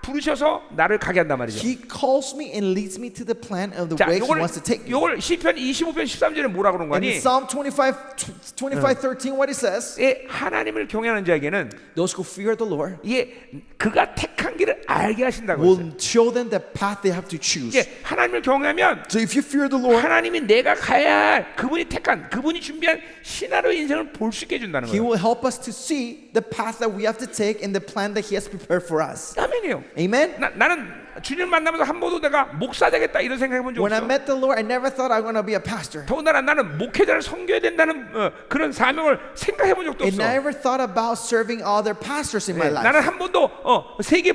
부르셔서 나를 가게 한단 말이죠. He calls me and leads me to the plan of the 자, way He wants to take me. 요걸 시편 25편 13절에 뭐라 그런 And 거니? in Psalm 25:13, what it says? 하나님을 경외하는 자에게는 Those who fear the Lord 그가 택한 길을 알게 하신다고 will 했어요. show them the path they have to choose. 하나님을 경외하면 So if you fear the Lord, 하나님이 내가 가야 할 그분이 준비한 시나리오 인생을 볼 수 있게 해준다는 He 거예요. will help us to see the path that we have to take and the plan that He has prepared for us. 아멘이요. Amen. 나는 주님 만나면서 한 번도 내가 목사 되겠다 이런 생각해 본 적 When I 없어. met the Lord, I never thought I'm going to be a pastor. 더군다나 나는 목회자를 섬겨야 된다는 그런 사명을 생각해 본 적도 And I 없어. never thought about serving other pastors in my life. 나는 한 번도 세계에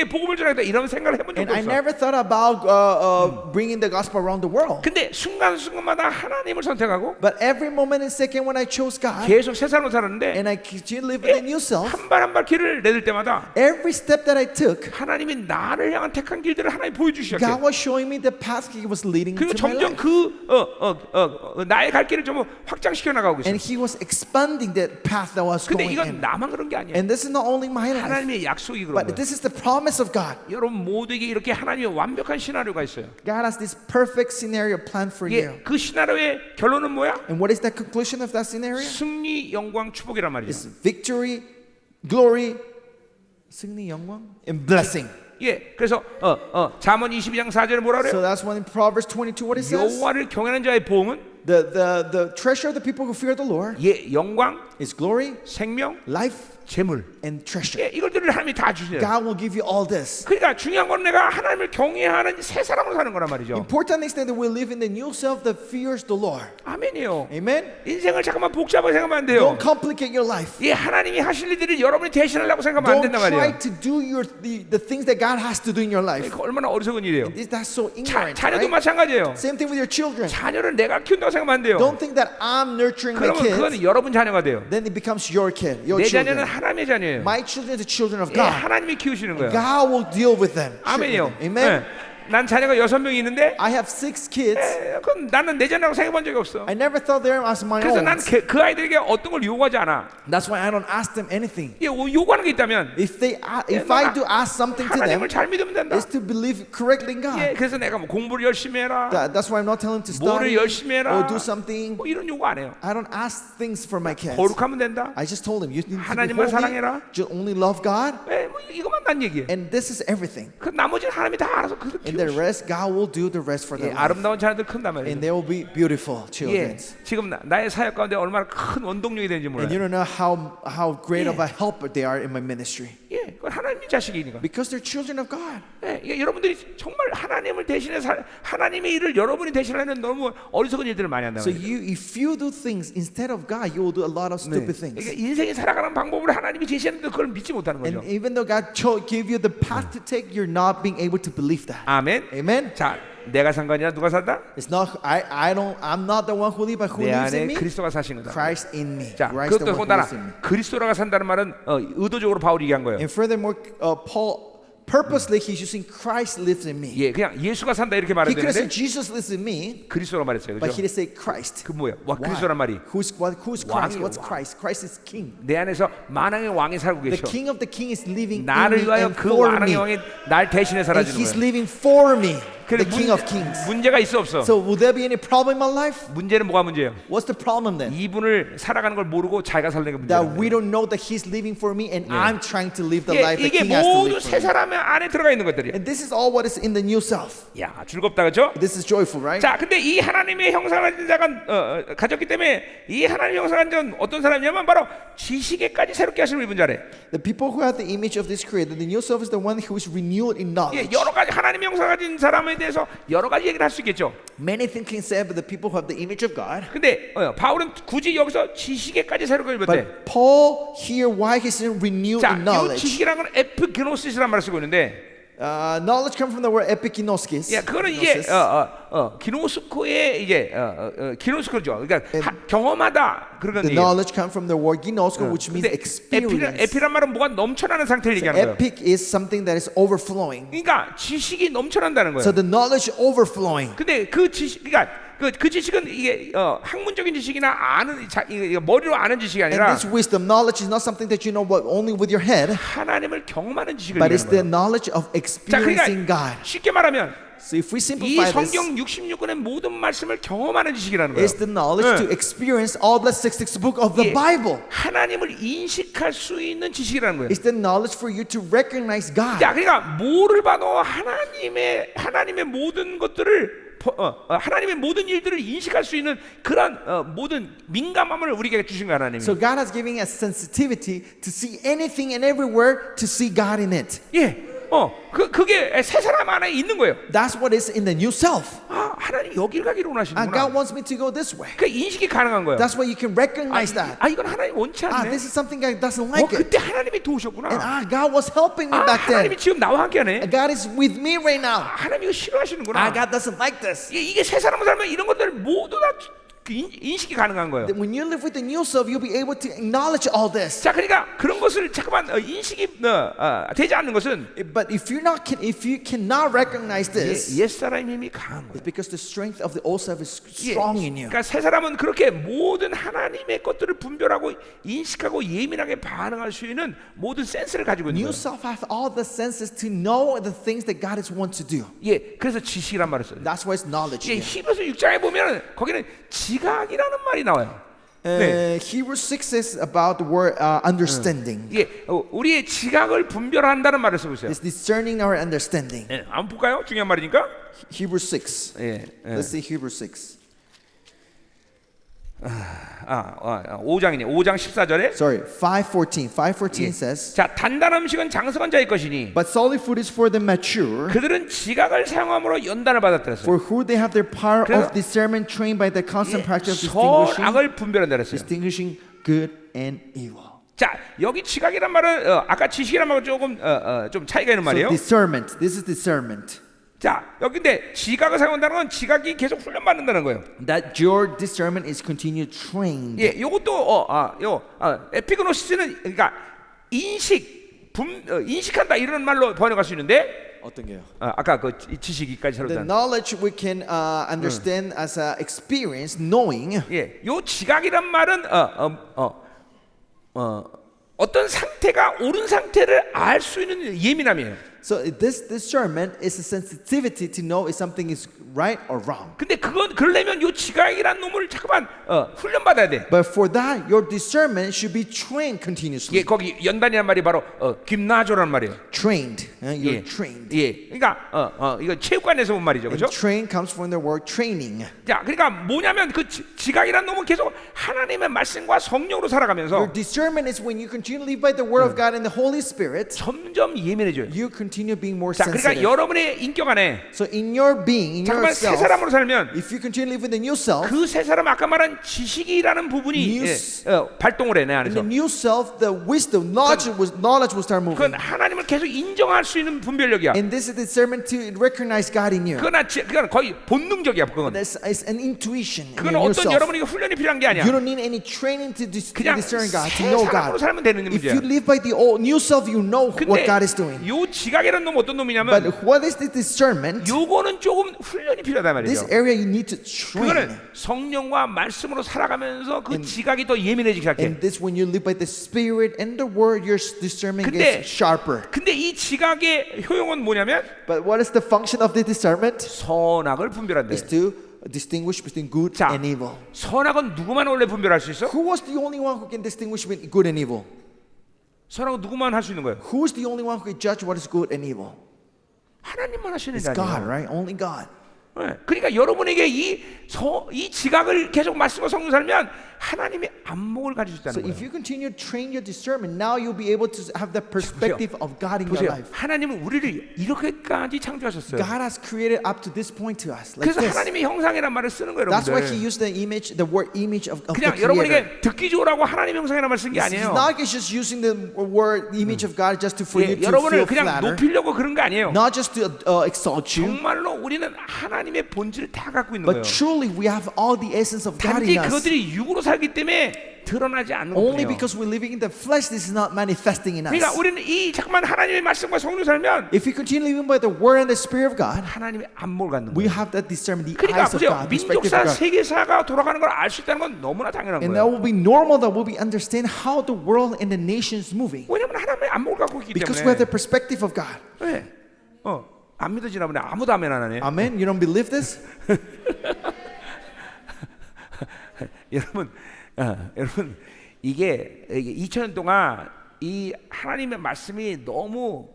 복음을 전하겠다 이런 생각을 해본 And 적도 I 없어. never thought about bringing the gospel around the world. 근데 순간순간마다 하나님을 선택하고 But every moment and second when I chose God 계속 새 삶을 살았는데 and I continue to live with the new self, 한 발 한 발 길을 내릴 때마다 every step that I took, 하나님이 나를 향한 택한 길들을 하나님 보여주시기 시작해. God was showing me the path He was leading 그리고 to my 점점 life. 나의 갈 길을 좀 확장시켜 나가고 있어. And He was expanding the path that was 근데 going 이건 in. 나만 그런 게 아니야. And this is not only my life, 하나님의 약속이 그런 but 거야. this is the promise of God. 여러분 모두에게 이렇게 하나님의 완벽한 시나리오가 있어요. God has this perfect scenario planned for you. 그 시나리오의 결론은 뭐야? And what is the conclusion of that scenario? 승리, 영광, 축복이란 말이죠. It's victory, glory, 승리, 영광, and blessing. 그래서 잠언 22장 4절에 뭐라 So 그래요? that's when in Proverbs 22 what it says. 여호와를 경외하는 자의 보응은 The treasure of the people who fear the Lord 영광, is glory, 생명, life, 재물, and treasure. 예, 이것들을 하나님이 다 주세요. God will give you all this. 그러니까 중요한 건 내가 하나님을 경외하는 새 사람으로 사는 거란 말이죠. Important is that we live in the new self that fears the Lord. 아멘이요. Amen. 인생을 잠깐만 복잡하게 생각하면 안 돼요. Don't complicate your life. 예, 하나님이 하실 일들을 여러분이 대신하려고 생각하면 안 Don't 된단 try 말이에요. to do the things that God has to do in your life. 그 얼마나 어리석은 일이에요. That's so ignorant, 자녀도 right? 마찬가지예요. Same thing with your children. 자녀를 내가 키운다고 생각하면 안 돼요. Don't think that I'm nurturing my 그러면 그건 kids. 여러분 자녀가 돼요. Then it becomes your kid, your 내 자녀는 children. 하나님의 자녀예요. My children are the children of 예, God. 하나님이 키우시는 거예요. God will deal with them. 아멘이요. Amen. 예. 난 자녀가 6명이 있는데 I have 6 kids. 그건 나는 내 자녀라고 생각해본 적이 없어. I never thought them as my 그래서 own. 난 그 아이들에게 어떤 걸 요구하지 않아. That's why I don't ask them anything. 예, 요구하는 게 있다면 If I do ask something to them, 하나님을 잘 믿으면 된다. is to believe correctly in God. 예, 그래서 내가 뭐 공부를 열심히 해라, That's why I'm not telling them to 뭐를 study 열심히 해라, or do something. 뭐 이런 요구 안 해요. I don't ask things for my kids. 거룩하면 된다. I just told them you need to be 하나님만 holy, 사랑해라. just only love God, 예, 뭐 이것만 난 얘기예요. and this is everything. 그 나머지는 하나님이 다 알아서 그렇게 And the 키우시. rest, God will do the rest for 예, them. 아름다운 자녀들 큰단 말이에요. And they will be beautiful 예, children. 지금 나의 사역 가운데 얼마나 큰 원동력이 되는지 And 몰라요. you don't know how great of a helper they are in my ministry. 예, 그건 하나님의 자식이니까. Because they're children of God. 예, 이게 여러분들이 정말 하나님을 대신해 하나님의 일을 여러분이 대신하는 너무 어리석은 일들을 많이 한다. So if you do things instead of God, you will do a lot of stupid things. 이게 인생이 살아가는 방법을 하나님이 제시하는데 그걸 믿지 못하는 거죠. And even though God gave you the path to take, you're not being able to believe that. 아멘. Amen. 자, 내가 산 거 아니라 누가 산다? It's not I'm not the one who lives, but who 내 lives in 안에 me? 그리스도가 사신 거다. Christ in me. 자, Christ the 그것도 one who 더군다나 lives in me. 그리스도라가 산다는 말은 의도적으로 바울이 얘기한 거예요. And furthermore, Paul purposely he's using Christ lives in me. 예, 그냥 예수가 산다 이렇게 He 말해야 could have said 되는데 Jesus lives in me, 그리스도라 말했어요. but he 그죠? didn't say Christ. 그 뭐야? 와, Why? 그리스도란 말이 Who's Christ? 왕이에요, What's 왕. Christ? Christ is king. 내 안에서 만왕의 왕이 살고 The 계셔. king of the king is living in 나를 me 위하여 and 그 for 만왕의 me. 왕이 날 대신해 And 살아주는 he's 거예요. living for me, 그래, the king of kings. 문제가 있어 없어? So will there be any problem in my life? 문제는 뭐가 문제예요? What's the problem then? 이분을 살아가는 걸 모르고 자기가 살는 게 That 문제예요. we don't know that he's living for me and I'm trying to live the 예, life the 이게 king has to 모두 live for 새 me. 사람 안에 들어가 있는 것들이야. And this is all what is in the new self. 야, 즐겁다 그죠? This is joyful, right? 자, 근데 이 하나님의 형상을 가진 자가 가졌기 때문에 이 하나님의 형상을 가진 자는 어떤 사람이냐면 바로 지식에까지 새롭게 하시는 입은 자래. The people who have the image of this creator, the new self is the one who is renewed in 예, knowledge. 여러 가지 하나님의 형상을 가진 사람에 대해서 여러 가지 얘기를 할 수 있겠죠. Many things can say about the people who have the image of God. 근데 바울은 굳이 여기서 지식에까지 새롭게 입었대. But Paul here, why he's renewed 자, in 이 knowledge? 지식이라는 건 에피게노시스라는 말을 쓰고 있는데, Knowledge comes from the word epiginoskis. 야, 그거는 이제 기노스코의 이제 기노스코죠. 그러니까 경험하다 그런 The 얘기예요. knowledge comes from the word ginosko, which means 근데 experience. 에피란 말은 뭐가 넘쳐나는 상태를 얘기하는 거예요. Epic is something that is overflowing. 그러니까 지식이 넘쳐난다는 So 거예요. the knowledge overflowing. 근데 그 지식, 그러니까 그 지식은 이게 학문적인 지식이나 아는 이게 머리로 아는 지식이 And 아니라 this wisdom, knowledge is not something that you know what only with your head, 하나님을 경험하는 지식을 but it's the 얘기하는 거예요. knowledge of 자, experiencing 그러니까 God. 쉽게 말하면 So if we 이 simplify this, 성경 66권의 모든 말씀을 경험하는 지식이라는 거예요. it's the knowledge to experience all the 66 book of the 예, Bible. 하나님을 인식할 수 있는 지식이라는 거예요. It's the knowledge for you to recognize God. 자, 그러니까 뭐를 봐도 하나님의 모든 것들을 하나님의 모든 일들을 인식할 수 있는 그런 모든 민감함을 우리에게 주신 거야, 하나님이. So God has given us sensitivity to see anything and everywhere to see God in it. 예, 그게 새 사람 안에 있는 거예요. That's what is in the new self. 아, 하나님 여길 가기로 And God 원하시는구나. wants me to go this way. 그 인식이 가능한 거예요. That's why you can recognize that. 이건 하나님 원치 않네. This is something God doesn't like it. 그때 하나님이 도우셨구나. And God was helping me back then. 하나님이 지금 나와 함께하네. God is with me right now. 하나님 이거 싫어하시는구나. God doesn't like this. 이게 새 사람을 살면 이런 것들 모두 다 인식이 가능한 거예요. When you live with the new self, you'll be able to acknowledge all this. 자, 그러니까 그런 것을 잠깐만 인식이 되지 않는 것은 But if you cannot recognize this, 옛 사람의 힘이 강한 거예요. it's because the strength of the old self is strong in you. 그러니까 새 사람은 그렇게 모든 하나님의 것들을 분별하고 인식하고 예민하게 반응할 수 있는 모든 센스를 가지고 있는 New 거예요. self has all the senses to know the things that God is want to do. 예, 그래서 지식이란 말을 써요. That's why it's knowledge. 예, here. 히브리서 6장에 보면 거기는 지각이라는 말이 나와요. 네. Hebrews 6 is about the word understanding. 예, 우리의 지각을 분별한다는 말을 쓰고 있어요. It's discerning our understanding. 예, 한번 볼까요? 중요한 말이니까. Hebrews 6. 예, Let's see Hebrews 6. 5장이네. 5장 14절에 Sorry, 5:14. 5:14 says, 자, 단단한 음식은 장성한 자의 것이니 but solid food is for the mature, 그들은 지각을 사용함으로 연단을 받았다 그랬어요. for who they have their power 그래서- of discernment trained by the constant practice of distinguishing, 선악을 분별한다 그랬어요. distinguishing good and evil. 자, 여기 지각이란 말은 아까 지식이란 말은 조금 좀 차이가 있는 So 말이에요. discernment. This is discernment. 자, 여기 근데 지각을 사용한다는 건 지각이 계속 훈련받는다는 거예요. That your discernment is continued trained. 예, 요것도 에피그노시스는 그러니까 인식한다 이런 말로 번역할 수 있는데 어떤 게요? 아까 그 지식이까지 The 새롭다. knowledge we can understand as a experience, knowing. 예, 요 지각이란 말은 어떤 상태가 옳은 상태를 알 수 있는 예민함이에요. So this discernment is a sensitivity to know if something is right or wrong. 근데 그러려면 요 지각이란 놈을 잠깐만 훈련받아야 돼. But for that, your discernment should be trained continuously. 예, 거기 연단이란 말이 바로 김나조란 말이에요. Trained. 예, You're trained. 예, 그러니까 이거 체육관에서 본 말이죠, And 그렇죠? train comes from the word training. 자, 그러니까 뭐냐면 그 지각이란 놈은 계속 하나님의 말씀과 성령으로 살아가면서 Your discernment is when you continue to live by the word of God and the Holy Spirit, 점점 예민해져요. you continue being more 자, 그러니까 sensitive. 여러분의 인격 안에 So in your being, in 잠깐만 새 yourself, 사람으로 살면 if you continue to live with the new self, 그 새 사람 아까 말한 지식이라는 부분이 발동을 해 내 in the 안에서. new self, the wisdom, knowledge will start moving. 그건 하나님을 계속 인정할 수 있는 분별력이야. And this is discernment to recognize God in you. 그건 거의 본능적이야. 그건 It's an intuition in 그건 your 어떤 self. 여러분에게 훈련이 필요한 게 아니야. You don't need any training to 그냥 discern God, to 새 know 사람으로 God. 살면 되는 If 문제야. you live by the old new self, you know what 근데 God is doing. 요 지각이라는 놈 어떤 놈이냐면 But what is the discernment? 요거는 조금 훈련이 필요하단 This 말이죠. area you need to train. 그거는 성령과 말씀으로 살아가면서 그 지각이 더 예민해지기 시작해. And this, when you live by the Spirit and the Word, your discernment 근데- gets sharper. 근데 이 지각의 효용은 뭐냐면 But what is the function of the discernment? 선악을 분별한대. Is to distinguish between good 자, and evil. 선악은 누구만 원래 분별할 수 있어? Who was the only one who can distinguish between good and evil? 선악은 누구만 할 수 있는 거예요? Who is the only one who can judge what is good and evil? 하나님만 하시는 It's 게 God, 아니에요. right? Only God. 네. 그러니까 여러분에게 이 지각을 계속 말씀과 성령 살면 하나님의 안목을 가질 수 So 있다는 if 거예요. you continue to train your discernment, now you'll be able to have the perspective of God in your 보세요. life. 하나님은 우리를 이렇게까지 창조하셨어요. God has created up to this point to us, like 그래서 this. 하나님의 형상이란 말을 쓰는 거예요, That's why He 여러분들. used the word image of the 그냥 Creator. 여러분에게 듣기 좋으라고 하나님의 형상이란 말을 쓴 게 It's 아니에요. not just using the word image of God just for 예, you to 여러분을 feel 그냥 flattered, 높이려고 그런 거 아니에요. not just to exalt you, 정말로 우리는 하나님의 본질을 다 갖고 있는 거예요. but truly we have all the essence of God 단지 in us. 그들이 육으로 살기 때문에 드러나지 않는 Only 거예요. because we're living in the flesh, this is not manifesting in us. 그러니까 우리는 이 잠깐만 하나님의 말씀과 성령 살면 If we continue living by the word and the Spirit of God, 하나님의 안목을 갖는 we 거예요. have that discernment, the 그러니까 eyes of 보세요. God, perspective 민족사, of God. 세계사가 돌아가는 걸 알 수 있다는 건 너무나 당연한 And that 거예요. will be normal that we'll be understand how the world and the nations moving. 왜냐하면 하나님의 안목을 갖고 있기 Because we have the 때문에. perspective of God. 네. 안 믿어지나 보네. 아무도 아멘 안 하네. Amen? You don't believe this? 여러분 이게 2000년 동안 이 하나님의 말씀이 너무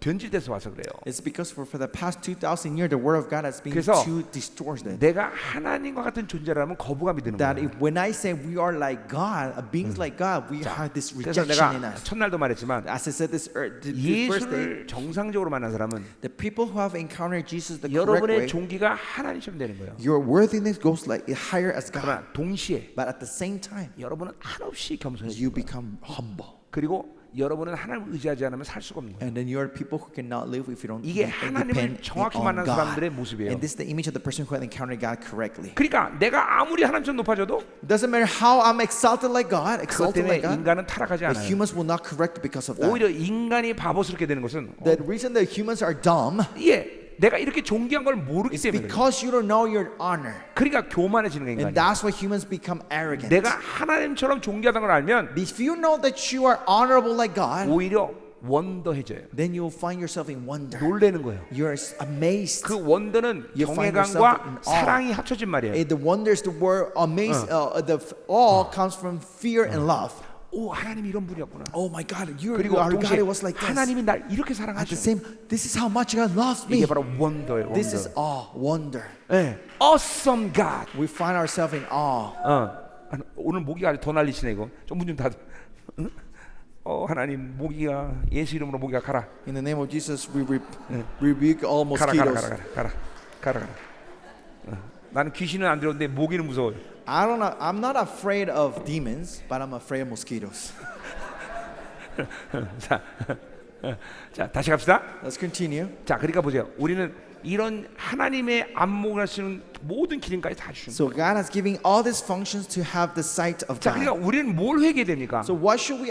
변질돼서 와서 그래요. It's because for the past 2,000 years, the word of God has been 그래서 too distorted. 내가 하나님과 같은 존재라면 거부감이 드는 That 거예요. if, when I say we are like God, beings like God, we have this 그래서 rejection in 내가 us. 첫날도 말했지만 As I said this first day, 예수를 정상적으로 만난 사람은 the people who have encountered Jesus the correct 여러분의 way, 종기가 하나님처럼 되는 거예요. your worthiness goes like higher as God. 그러나 동시에 But at the same time, 여러분은 한없이 겸손해지고 you become humble. 그리고 여러분은 하나님을 의지하지 않으면 살 수가 없는 거예요. And then you are people who cannot live if you don't 이게 depend 하나님을 정확히 on 만난 God. 사람들의 모습이에요. And this is the image of the person who had encountered God correctly. 그러니까 내가 아무리 하나님처럼 높아져도 Doesn't matter how I'm exalted like God, 그것 exalted 때문에 like God, 인간은 타락하지 but 않아요. humans will not correct because of that. 오히려 인간이 바보스럽게 되는 것은 The reason that humans are dumb 내가 이렇게 존귀한 걸 모르기 is 때문에 그래요. because you don't know your honor. 그러니까 교만해지는 게 And 인간이에요. that's why humans become arrogant. 내가 하나님처럼 존귀하다는 걸 알면 If you know that you are honorable like God, 오히려 원더해져요. then you'll find yourself in wonder. 놀라는 거예요. You're amazed. 그 원더는 You find yourself in 경외감과 awe. 사랑이 합쳐진 말이에요. The wonder is the word amazed. The awe comes from fear and love. 오, 하나님이 이런 분이었구나. Oh my God, 그리고 our God 동시에 was like this. 하나님이 날 이렇게 At the 사랑하죠. same, this is how much God loves me. 이게 바로 원더예요. This is 원더. awe, wonder. 네. Awesome God. We find ourselves in awe. 오늘 모기가 아주 더 난리치네 이거. 좀 문 좀 닫아. 응? 하나님 모기가 예수 이름으로 모기가 가라. In the name of Jesus, we rebuke all 가라. mosquitoes. 나는 귀신은 안 들었는데 모기는 무서워요. I'm not afraid of demons, but I'm afraid of mosquitoes. 자, 다시 갑시다. Let's continue. 자, 그러니까 보세요. 우리는 이런 하나님의 안목을 할 수 있는 모든 기능까지 다 주신 거예요. So God has given all these functions to have the sight of 자, 그러니까 God. 우리는 뭘 회개됩니까? So what should we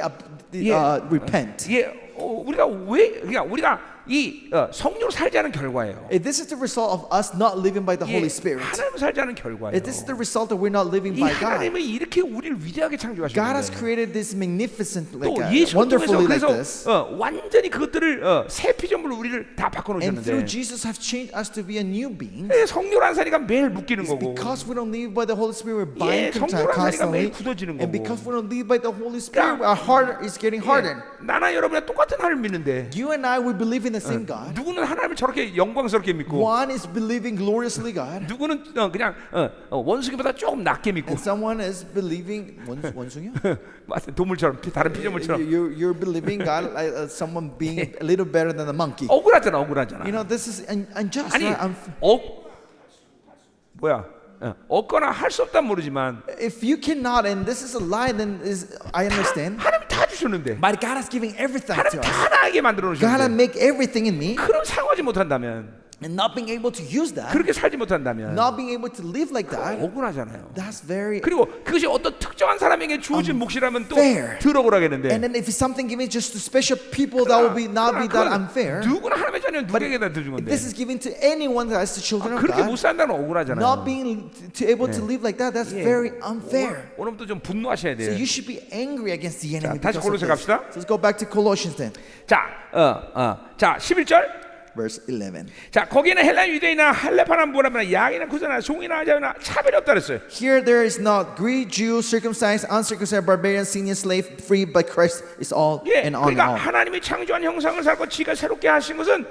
repent? 우리가 그러니까 우리가 이 성령으로 살자는 결과예요. This is the result of us not living by the Holy Spirit. 하나님으로 살자는 결과예요. This is the result that we're not living 이 by God. 하나님은 이렇게 우리를 위대하게 God has 창조하셨는데 created this magnificent, 또 like 예수 wonderfully like 그래서 this. 완전히 그것들을 새 피조물로 우리를 다 And 바꿔놓으셨는데 through Jesus have changed us to be a new being. 성령으로 안 사니까 매일 묶이는 It's 거고 because we don't live by the Holy Spirit, we're 예, bind 성령으로 안 사니까 매일 constantly. 굳어지는 And 거고 because we don't live by the Holy Spirit, our heart is getting hardened. 나나 여러분이 똑같은 하나님을 믿는데 You and I, we believe in the same God. 누구는 하나님을 저렇게 영광스럽게 믿고 One is believing gloriously God, 누구는 그냥 원숭이보다 조금 낮게 믿고 and someone is believing 원숭이요? 동물처럼 다른 피조물처럼 You're believing God like someone being a little better than a monkey. 억울하잖아. You know, this is unjust. 아니 Right? 얻거나 할 수 없단 모르지만 If you cannot, and this is a lie, then I understand. 하나님이 다 주셨는데 But God has given everything 하나님 to us. 다 나에게 만들어 God has 놓으셨는데 made everything in me, 그럼 사용하지 못한다면 and not being able to use that, 그렇게 살지 못한다면 not being able to live like that, 억울하잖아요. that's very. 그리고 그것이 어떤 특정한 사람에게 주어진 몫이라면 또 unfair. 들어오라겠는데 And then if it's something given just to special people, that will be not be that unfair. 누구나 하나님의 자녀는 누구에게나 준 If 건데 this is given to anyone that is the children of 그렇게 못 God, 산다는 억울하잖아요. not being able to live like that, that's very unfair. 오늘부터 좀 분노하셔야 So 돼요. you should be angry against the enemy. 다시 because of 골로새 this. 갑시다. So let's go back to Colossians then, 자, 11절. verse 11. 자, 거기에는 헬라 유대인이나 할레파나 무라나 야기나 구사나 송이나 아자나 차별이 없다 그랬어요. Here there is not Greek, Jew, circumcised, uncircumcised, barbarian, senior, slave, free, but Christ is all 예, and all in 그러니까 all. 하나님이 창조한 형상을 살고 지가 새롭게 하신 것은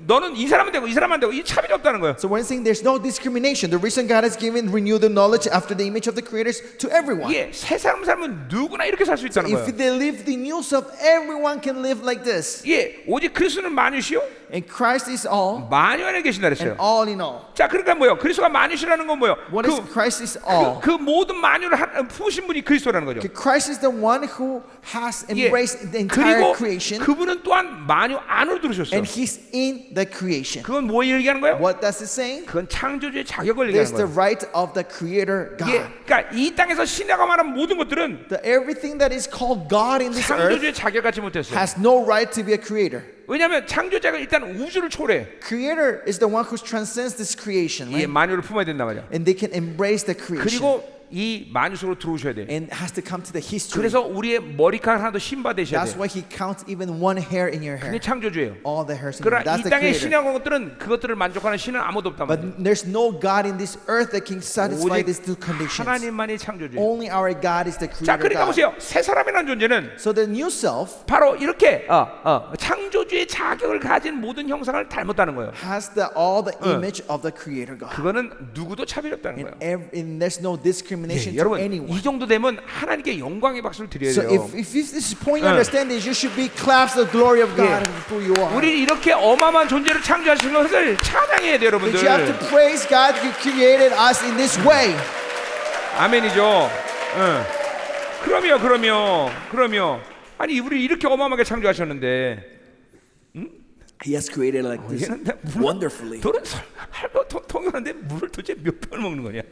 너는 이 사람은 되고 이 사람은 안 되고 이 차별이 없다는 거예요. So when saying there's no discrimination, the reason God has given renewed the knowledge after the image of the creators to everyone. 예, 새 사람 살면 누구나 이렇게 살 수 있다는 If 거예요. they live the new self, everyone can live like this. 예, 오직 그리스도는 만유시요 And Christ is all 만유 안에 계신다 and 그랬어요. all in all. 자, 그러니까 뭐요? 그리스도가 만유시라는 건 뭐요? What is Christ is all? 그 모든 만유를 부으신 분이 그리스도라는 거죠. Christ is the one who has 예, embraced the entire 그리고 creation, 그분은 또한 만유 안으로 들으셨어. and He's in the creation. 그건 뭐 얘기하는 거예요? What does it say? 그건 창조주의 자격을 There's 얘기하는 the 거예요. right of the Creator God. 예, 그러니까 이 땅에서 신화가 말한 모든 것들은 Everything that is called God in this earth 창조주의 자격 갖지 못했어요. has no right to be a creator. 왜냐하면 창조자가 일단 우주를 초래. Creator is the one who transcends this creation, 이 right? 만유를 품어야 된단 말이야. And they can embrace the creation 그리고 이 만유 속으로 들어오셔야 돼. and has to come to the history. 그래서 우리의 머리카락 하나도 신받으셔야 That's 돼. why He counts even one hair in your hair. 그게 창조주예요. All the hairs in your 그러나 hair. That's 이 the 땅의 creator. 신앙 것들은 그것들을 만족하는 신은 아무도 없단 말이야. But there's no God in this earth that can satisfy 오직 these two conditions. 하나님만이 창조주예요. Only our God is the 자, creator 그러니까 God. 보세요. 새 사람이라는 존재는 So the new self 바로 이렇게 창조주의 자격을 가진 모든 형상을 닮았다는 거예요. has all the image of the creator God. 그거는 누구도 차별이 없다는 거예요. And there's no discrimination 예, to 여러분 anyone. 이 정도 되면 하나님께 영광의 박수를 드려야 So 돼요. if this is point you understand this, you should be claps the glory of God 예. who you are. 우리 이렇게 어마어마한 존재를 창조하신 것을 찬양해야 돼요, But 여러분들. you have to praise God who created us in this way. 아멘이죠. 그럼요. 아니 우리 이렇게 어마어마하게 창조하셨는데 He has created like this wonderfully. 너는 통역하는데 물을 도대체 몇 병을 먹는 거냐?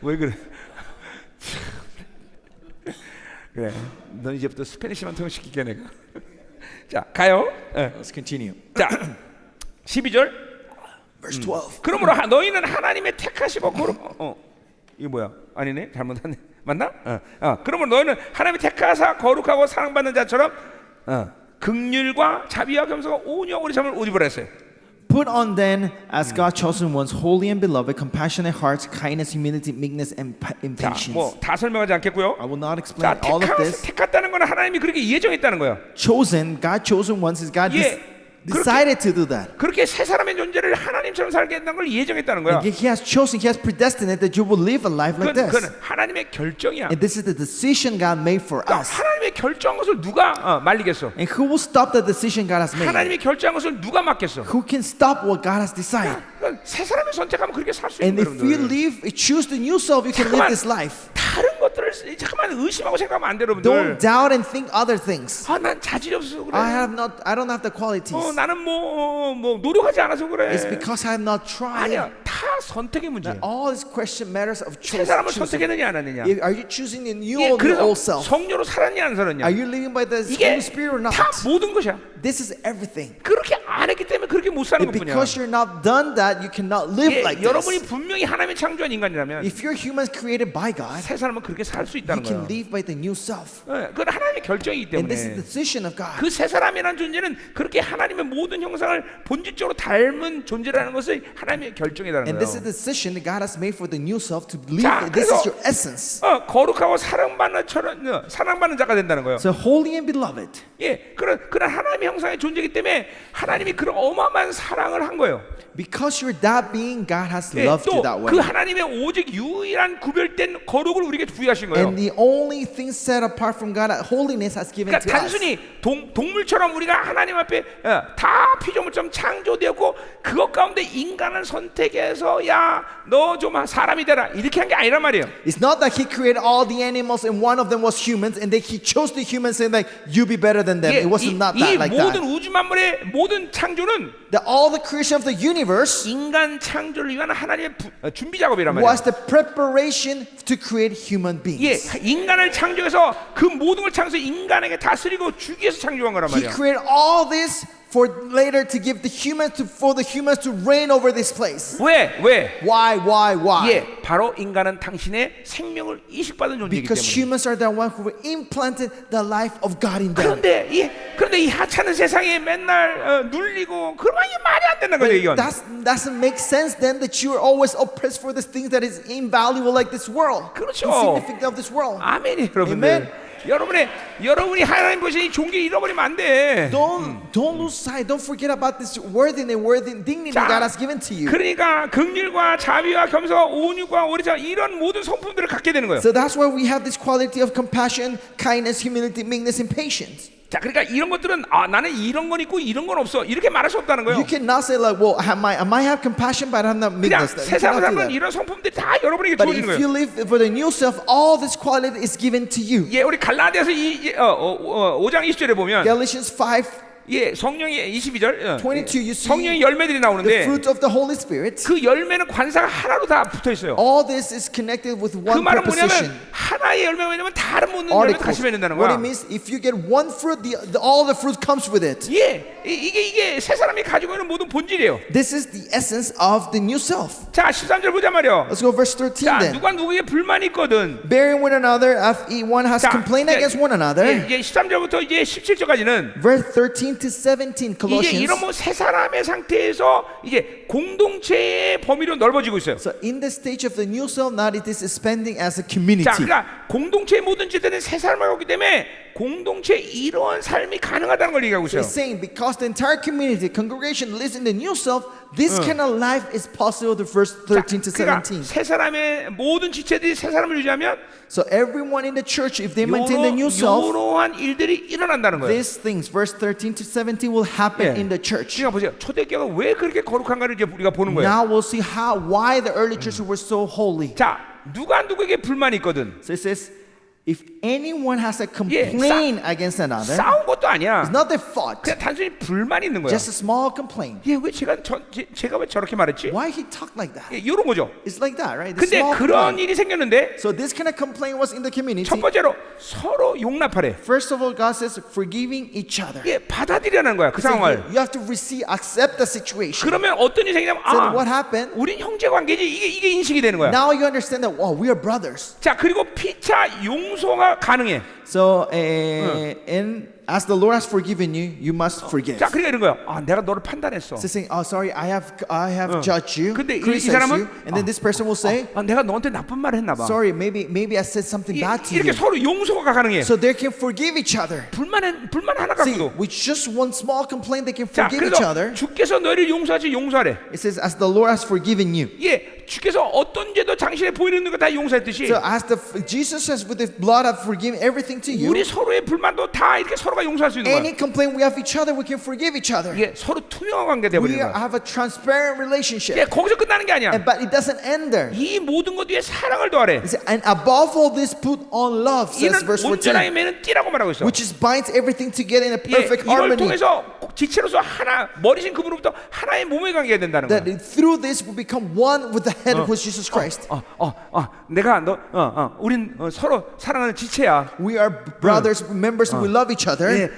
왜 그래? 그래, 넌 이제부터 스페니시만 통역시킬게 내가. 자, 가요. Let's continue. 자, 12절. Verse 12. 그러므로 너희는 하나님의 택하시고 이거 뭐야? 아니네, 잘못했네. 맞나? 그러므로 너희는 하나님의 택하사 거룩하고 사랑받는 자처럼 긍휼과 자비와 겸손과 온유와 오래 참을 옷 입으라 했어요. Put on then, as God chosen ones, holy and beloved, compassionate hearts, kindness, humility, meekness, and 자, patience. 뭐 다 설명하지 않겠고요. I will not explain 자, all of this. 택했다는 건 하나님이 그렇게 예정했다는 거예요. Chosen, God chosen ones is God. 예, decided to do that. 그렇게 새 사람의 존재를 하나님처럼 살게 한다는 걸 예정했다는 거야. And He has chosen, He has predestined that you will live a life like 그건 this. 하나님의 결정이야. And this is the decision God made for 그러니까 us. 하나님의 결정한 것을 누가 말리겠어? And who will stop the decision God has made? 하나님이 결정한 것을 누가 막겠어? Who can stop what God has decided? 그러니까 새 사람을 선택하면 그렇게 살 수 있는 And 거예요, if you 여러분들. choose the new self, you can live this life. 다른 것들을 잠깐만 의심하고 생각하면 안 돼요, Don't 여러분들. doubt and think other things. 난 자질이 없어서 그래. I don't have the qualities. 나는 뭐 노력하지 않아서 그래. It's because I have not tried. 아니야, 다 선택의 문제야. All this question matters of 새 choice. 사람을 선택했느냐 안 했느냐. Are you choosing the new 예, or the 그래서 old self? 성령으로 살았냐 안 살았냐. Are you living by the 이게 Holy Spirit or not? 다 모든 것이야. This is everything. 그렇게 안 했기 때문에 그렇게 못 사는 And 것뿐이야. because you're not done that, you cannot live 예, like 여러분이 this. 분명히 하나님의 창조한 인간이라면 If you're humans created by God, 새 사람은 그렇게 살 수 you 있다는 can 거예요. live by the new self. 그건 하나님의 결정이기 And this is 때문에 the decision of God. 그 새 사람이라는 존재는 그렇게 하나님의 모든 형상을 본질적으로 닮은 존재라는 것을 하나님의 결정이라는 And this is 거예요. the decision that God has made for the new self to live. 자, This is 그래서 your essence. 거룩하고 사랑받는 자가 된다는 거예요. So holy and beloved. 예, 그런 하나님의 형상의 존재이기 때문에 하나님이 그런 어마어마한 사랑을 한 거예요. Because you're that being, God has 예, loved you 또 that 그 way. 하나님의 오직 유일한 구별된 거룩을 우리에게 부여하신 거예요. And the only thing set apart from God, holiness has given 그러니까 to us. 단순히 동물처럼 우리가 하나님 앞에 다 피조물처럼 창조되었고 그것 가운데 인간을 선택해서 야 너 좀 사람이 되라 이렇게 한 게 아니란 말이에요. It's not that He created all the animals and one of them was humans, and then He chose the humans and like you be better than them. 예, It wasn't not 이 that like 모든 that. 우주 만물의 모든 창조는 All the creation of the universe 인간 창조를 위한 하나님의 준비 작업이란 말이에요. was the preparation to create human 예, beings. 인간을 창조해서 그 모든 걸 창조해서 인간에게 다스리고 주기 위해서 창조한 거란 He 말이에요. created all this for later to give for the humans to reign over this place. 왜? Why? 예, 바로 인간은 당신의 생명을 이식받은 존재이기 Because 때문에. humans are the one who implanted the life of God in them. 그런데 이 하찮은 세상에 맨날 눌리고 그러면 이게 말이 안 되는 거죠, 이건. That doesn't make sense then that you are always oppressed for the things that is invaluable like this world. 그렇죠. Insignificant of this world. 아멘이 여러분들. Amen. 여러분이 하나님 보신 이 종기 잃어버리면 안 돼. Don't lose sight. Don't forget about this worthy dignity 자, God has given to you. 그러니까 긍휼과 자비와 겸손과 온유와 오리자 이런 모든 성품들을 갖게 되는 거예요. So that's why we have this quality of compassion, kindness, humility, meekness, and patience. 자, 그러니까 이런 것들은 나는 이런 건 있고 이런 건 없어 이렇게 말할 수 없다는 거예요. You cannot say like, well, I might have compassion, but I have not 그냥 meekness. You 세상을 cannot do 살면 that. 이런 성품들이 다 여러분에게 But 주어지는 if you 거예요. live for the new self, all this quality is given to you. 예, 우리 갈라디아서 5장 20절에 보면 Galatians 5. 예, 성령의 22절 22, you see 성령의 열매들이 the 나오는데 fruit of the Holy Spirit. 그 열매는 관사가 하나로 다 붙어 있어요. All this is connected with 그 one 말은 뭐냐면 preposition. 하나의 열매가 되면 다른 모든 열매도 Articles. 같이 맺는다는 What 거야. it means, if you get one fruit, all the fruit comes with it. 예, 이게 새 사람이 가지고 있는 모든 본질이에요. This is the essence of the new self. 자, 13절 보자 말이요. Let's go verse 13 자, then. 누가 누구에게 불만이 있거든. Bearing one another, if one has 자, complained against one another. 이제 13절부터 이제 17절까지는 Verse 13 to 17, 이제 Colossians. 이런 뭐 새 사람의 상태에서 이제 공동체의 범위로 넓어지고 있어요. So in the stage of the new self, now it is expanding as a 자, community. 그러니까 공동체의 모든 지들은 새 사람을 갖기 때문에 공동체 이런 삶이 가능하다는 걸 얘기하고 있어요. It's saying because the entire community, congregation lives in the new self, this kind of life is possible to verse 13 to 그러니까 17. 새 사람의 모든 지체들이 새 사람을 유지하면 So everyone in the church, if they maintain the new self, 이러한 일들이 일어난다는 거예요. these things, verse 13 to 17, will happen 예. in the church. 지금 보세요. 초대교회가 왜 그렇게 거룩한가를 이제 우리가 보는 거예요. Now we'll see why the early churches were so holy. 자, 누가 누구에게 불만이 있거든. So it says, if anyone has a complaint against another, 싸운 것도 아니야. it's not their fault, 그냥 단순히 불만이 있는 거야. just a small complaint. 예, 왜 제가 왜 저렇게 말했지? Why he talked like that? 예, 이런 거죠. It's like that, right? The 근데 small 그런 complaint. 일이 생겼는데 So this kind of complaint was in the community. 첫 번째로 서로 용납하래. First of all, God says forgiving each other. 예, 받아들이라는 거야. 그 So 상황을. you have to accept the situation. 그러면 어떤 일이 생기냐면 So what happened? 우린 형제 관계지. 이게 인식이 되는 거야. Now you understand that, wow, we are brothers. 자, 그리고 피차 용서가 가능해. So, and as the Lord has forgiven you, you must forgive. 자, 그러니까 이런 거야. 아, 내가 너를 판단했어. So saying, oh, sorry, I have judged you, 근데 이 criticized 사람은 you, and then this person will say, 아, 내가 너한테 나쁜 말을 했나 봐. sorry, maybe I said something bad to 이렇게 you. 서로 용서가 가능해. So they can forgive each other. 불만 하나 See, 갖고도. with just one small complaint, they can 자, forgive each 그래서 other. 주께서 너희를 용서하지 용서하래. It says, as the Lord has forgiven you. 예, 주께서 어떤 죄도 당신의 보이는 거 다 용서했듯이 So as Jesus says, with His blood, I've forgiven everything to you. 우리 서로의 불만도 다 이렇게 서로가 용서할 수 있는 Any 거야. complaint we have each other, we can forgive each other. 이게 서로 투명한 관계 되버리는 We 거야. have a transparent relationship. 예, 거기서 끝나는 게 아니야. But it doesn't end there. 이 모든 것 위에 사랑을 더하래. It says, and above all this, put on love, says 이는 verse 14. 온전하게 매는 띠라고 말하고 있어. Which is binds everything together in a 예, perfect 이걸 harmony. 통해서 지체로서 하나 머리신 그분으로부터 하나의 몸의 관계가 된다는 거야. That through this we become one with the head, who is Jesus Christ. 내가 우린 서로 사랑하는 지체야. We are brothers, members, we love each other. 예,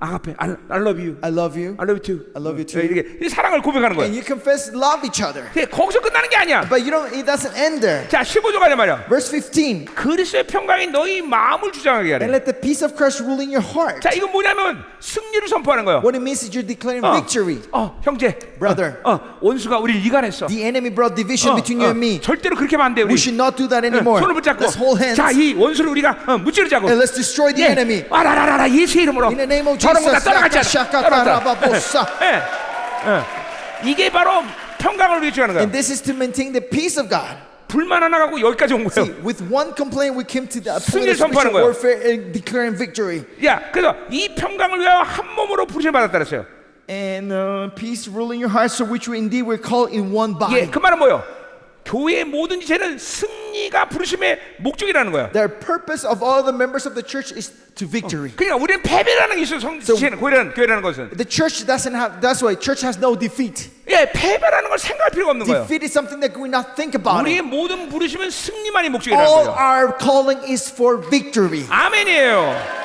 아가페, I love you. I love you. I love you too. I love you too. 예, 이렇게 이 사랑을 고백하는 거야. And you confess love each other. 예, 거기서 끝나는 게 아니야. But it doesn't end there. 자, 15절 가자 말이야. Verse 15. 그리스도의 평강이 너희 마음을 주장하게 And 하래. let the peace of Christ rule in your heart. 자, 이건 뭐냐면 승리를 선포하는 거예요. What it means is you're declaring victory. 형제, Brother. 원수가 우리를 이간했어. The enemy brought division between you and me. 절대로 그렇게 하면 안 돼. 우리 We should not do that anymore. 손을 붙잡고 Let's hold hands. 자, 이 원수를 우리가 무찌르자고. And let's destroy the enemy. 아라라라라 예수의 이름으로 In the name of 저런 거다 Jesus. 떠나가자. Shakatarababosa. 이게 바로 평강을 위해 주는 거야. And this is to maintain the peace of God. 불만 하나 갖고 여기까지 온 See, 거예요. with one complaint we came to the point 승리를 of spiritual 선포하는 거예요. warfare and declaring victory. 야, 그래서 이 평강을 위하여 한 몸으로 부르심 받았다 그랬어요. And peace ruling your heart, so which we indeed were called in one 예, body. 그 말은 뭐예요? 교회의 모든 지체는 승리가 부르심의 목적이라는 거야. The purpose of all the members of the church is to victory. 그러니까 우리는 패배라는 게 있어요. 지체는 교회라는 것은. The church doesn't have. That's why church has no defeat. 예, 패배라는 걸 생각할 필요가 없는 거예요. Defeat is something that we not think about. 우리의 It. 모든 부르심은 승리만이 목적이라는 All 거예요. our calling is for victory. 아멘이에요.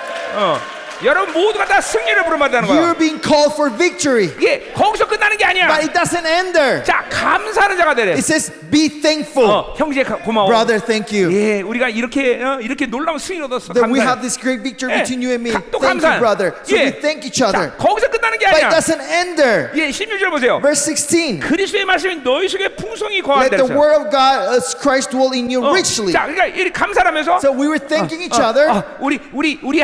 여러분 모두가 다 승리를 부름받다는 거야. You're being called for victory. 예, 거기서 끝나는 게 아니야. But it doesn't end there. 자, 감사하는 자가 되래. It says, be thankful. 형제 고마워. Brother, thank you. 예, 우리가 이렇게 놀라운 승리를 얻었어. That we 감사해. have this great victory 예, between you and me. 또 Thank 감사해. you, brother. So 예. we thank each other. 자, 거기서 끝나는 게 But it 아니야. doesn't end there. 예, 16절 보세요. Verse 16. 그리스도의 말씀이 너희 속에 풍성히 Let 거한다 the 그랬어요. word of God, as Christ, dwell in you richly. 자, 그러니까 이 감사하면서 So we were thanking each other. 우리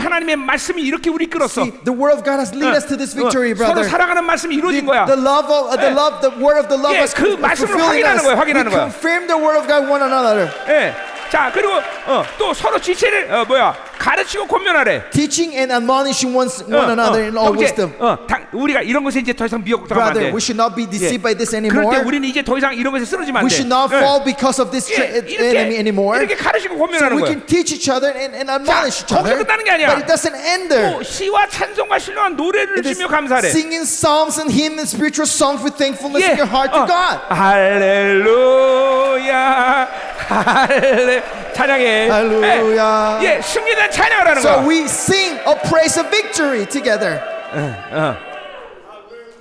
하나님의 말씀이 이렇게 우리 끌었어. See, the word of God has led us to this victory, 서로 brother. 사랑하는 말씀이 이루어진 거야. The word of the love 예, has 그 말씀을 fulfilling 확인하는 us. 거야, 확인하는 We 거야. confirm the word of God one another. 예. 자, 그리고 또 서로 지체를 가르치고 권면하래. Teaching and admonishing one another in all 형제, wisdom. 우리가 이런 것에 이제 더 이상 미혹당하면 안 Brother, 돼. we should not be deceived by this 그럴 때 anymore. 우리는 이제 더 이상 이런 것에 쓰러지면 안 We 돼. should not fall because of this enemy anymore. 이렇게 가르치고 So 권면하는 we 거야. can teach each other and admonish each 거기서 other. 끝나는 게 아니야. But it doesn't end there. 또 시와 찬송과 신령한 노래를 It is 주며 감사하래. singing psalms and hymns and spiritual songs with thankfulness in your heart to God. 할렐루야, 찬양해. 할렐루야. 예, 승리에 대한 찬양을 하는 So 거야. we sing a praise of victory together.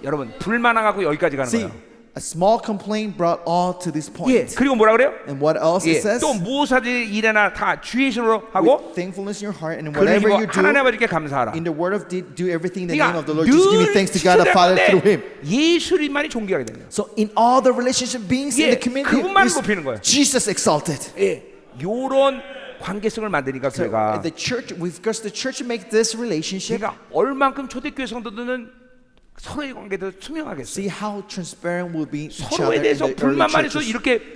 여러분 불만하고 여기까지 가는 See, 거예요. a small complaint brought all to this 예, point. 그리고 뭐라 그래요? And what else 예, it says? 또 무엇하지 일에나 다 주의 신으로 하고 With thankfulness in your heart, and 그를 whatever 이고 you 하나님 do, 아버지께 감사하라. in the word of deed, do everything in the name 그러니까 of the Lord. Just give me thanks to God the Father through Him. 예수님만이 존귀하게 되는 거예요. So in all the relationship beings in 예, the community, 그분만 is 높이는 거예요. Jesus exalted. 예, 요런 관계성을 만드니까 So 교회가 the church, because the church makes this relationship. 그러니까 얼만큼 초대교회 성도들은 서로의 관계도 투명하겠어요. See how transparent will be each other 서로에 in 대해서 the early 불만만 있어 churches.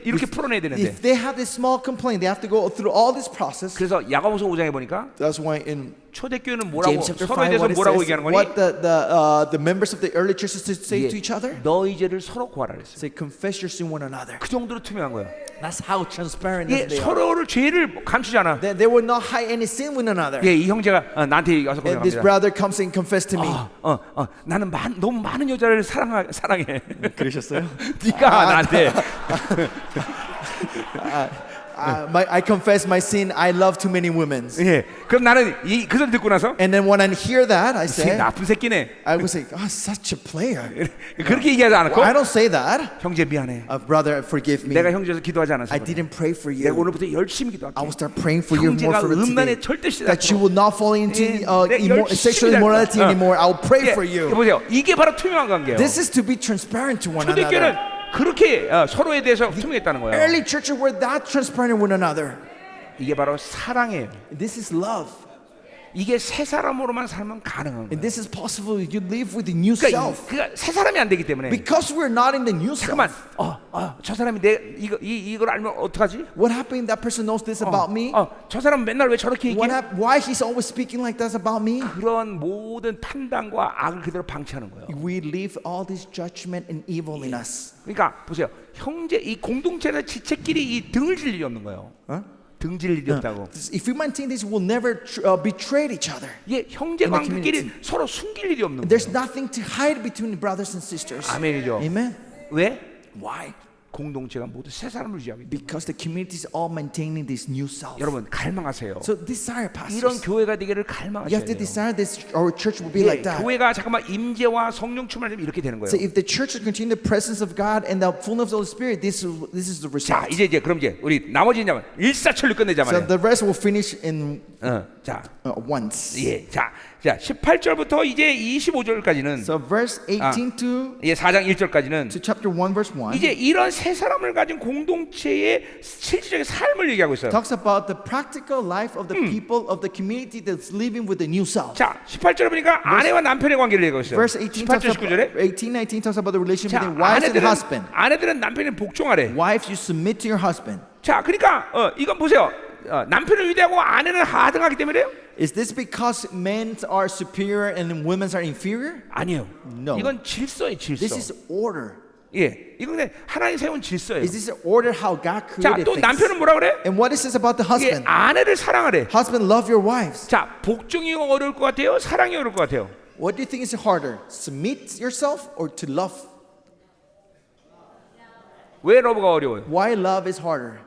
이렇게 풀어내야 되는데. If they have this small complaint, they have to go through all this process. 그래서 야고보서 5장에 보니까 That's why in 초대교회는 뭐라고 James chapter 서로에 5, 대해서 what it 뭐라고 says, 얘기하는 거니? what the members of the early churches to say 예, to each other? 너희 죄를 서로 구하라 그랬어요. Say, confess your sin one another. 그 정도로 투명한 거예요. That's how transparent 예, they are. 서로를 죄를 감추지 않아. They will not hide any sin with another. 예, 이 형제가 나한테 와서 And this 고백합니다. brother comes and confess to me. 나는 너무 많은 여자를 사랑해. 그러셨어요? 네가 나한테 I confess my sin. I love too many women. 예. 그럼 나는 그 소리 듣고 나서 And then when I hear that, I 이 say, 나쁜 새끼네. I would say, oh, such a player. 그렇게 얘기하지 않았고 I don't say that. 형제 미안해. Brother, forgive me. 내가 형제에서 기도하지 않았어. I didn't pray for 내가 you. 오늘부터 열심히 I 기도할게. will start praying for you more 형제가 for 음란에 today. 절대 시작. That you will not fall into 열심히 sexual 할 거야. immorality anymore. I will pray for you. 보세요. 이게 바로 투명한 관계예요. This is to be transparent to one 초대교회는 another. 그렇게 서로에 대해서 투명했다는 거예요. Early churches were that transparent with one another. 이게 바로 사랑이에요. This is love. 이게 새 사람으로만 살면 가능한 And 거예요. this is possible if you live with the new 그러니까 self. 새 사람이 안 되기 때문에. Because we're not in the new self. 잠깐만, 저 사람이 이걸 알면 어떡하지? What happened? That person knows this about me. 저 사람 맨날 왜 저렇게 얘기해? Why he's always speaking like that about me? 그런 모든 판단과 악을 그대로 방치하는 거예요. We leave all this judgment and evil in us. 그러니까 보세요, 형제 이 공동체는 지체끼리 이 등을 질 일이 없는 거예요. 등 질 일이 없다고. If we maintain this, we'll never betray each other. 예, 형제 관계끼리 서로 숨길 일이 없는 거예요. There's nothing to hide between brothers and sisters. 아멘이죠. Amen. 왜? Why? 공동체가 모두 새 사람을 유지하기 때문에. Because the community is all maintaining this new self. 여러분 갈망하세요. So desire, 이런 pastors. 교회가 되기를 You 갈망하셔야 have to 돼요. desire this. Our church will be 예, like that. 교회가 잠깐만 임재와 성령 충만하면 이렇게 되는 거예요. So if the church will continue the presence of God and the fullness of the Spirit, this is the 자, result. 이제 그럼 우리 나머지 이제 일사천리 끝내자 So 말이에요. the rest will finish in 자, once. 예, 자, 18절부터 이제 25절까지는 So verse 18 to 예, 4장 1절까지는 chapter 1 verse 1 이제 이런 세 사람을 가진 공동체의 실질적인 삶을 얘기하고 있어요. talks about the practical life of the people of the community that's living with the new self. 자, 18절에 보니까 아내와 남편의 관계를 얘기하고 있어요. Verse 18 talks 18절 19절에 19 talks about the relation 자, between wives and husband. 아내들은 남편에 복종하래. Wives, you submit to your husband. 자, 그러니까 이건 보세요. 남편을 위대하고 아내는 하등하기 때문에요? Is this because men are superior and women are inferior? 아니요. No. 이건 질서예요, 질서. This is order. 예, 이건 그냥 하나님 세운 질서예요. Is this order how God 자, created 또 things? 남편은 뭐라 그래? And what is this about the 예, husband? 아내를 사랑하래. Husband, love your wives. 자, 복종이 어려울 것 같아요? 사랑이 어려울 것 같아요? What do you think is harder? Submit yourself or to love? 왜 러브가 어려워요? Why love is harder?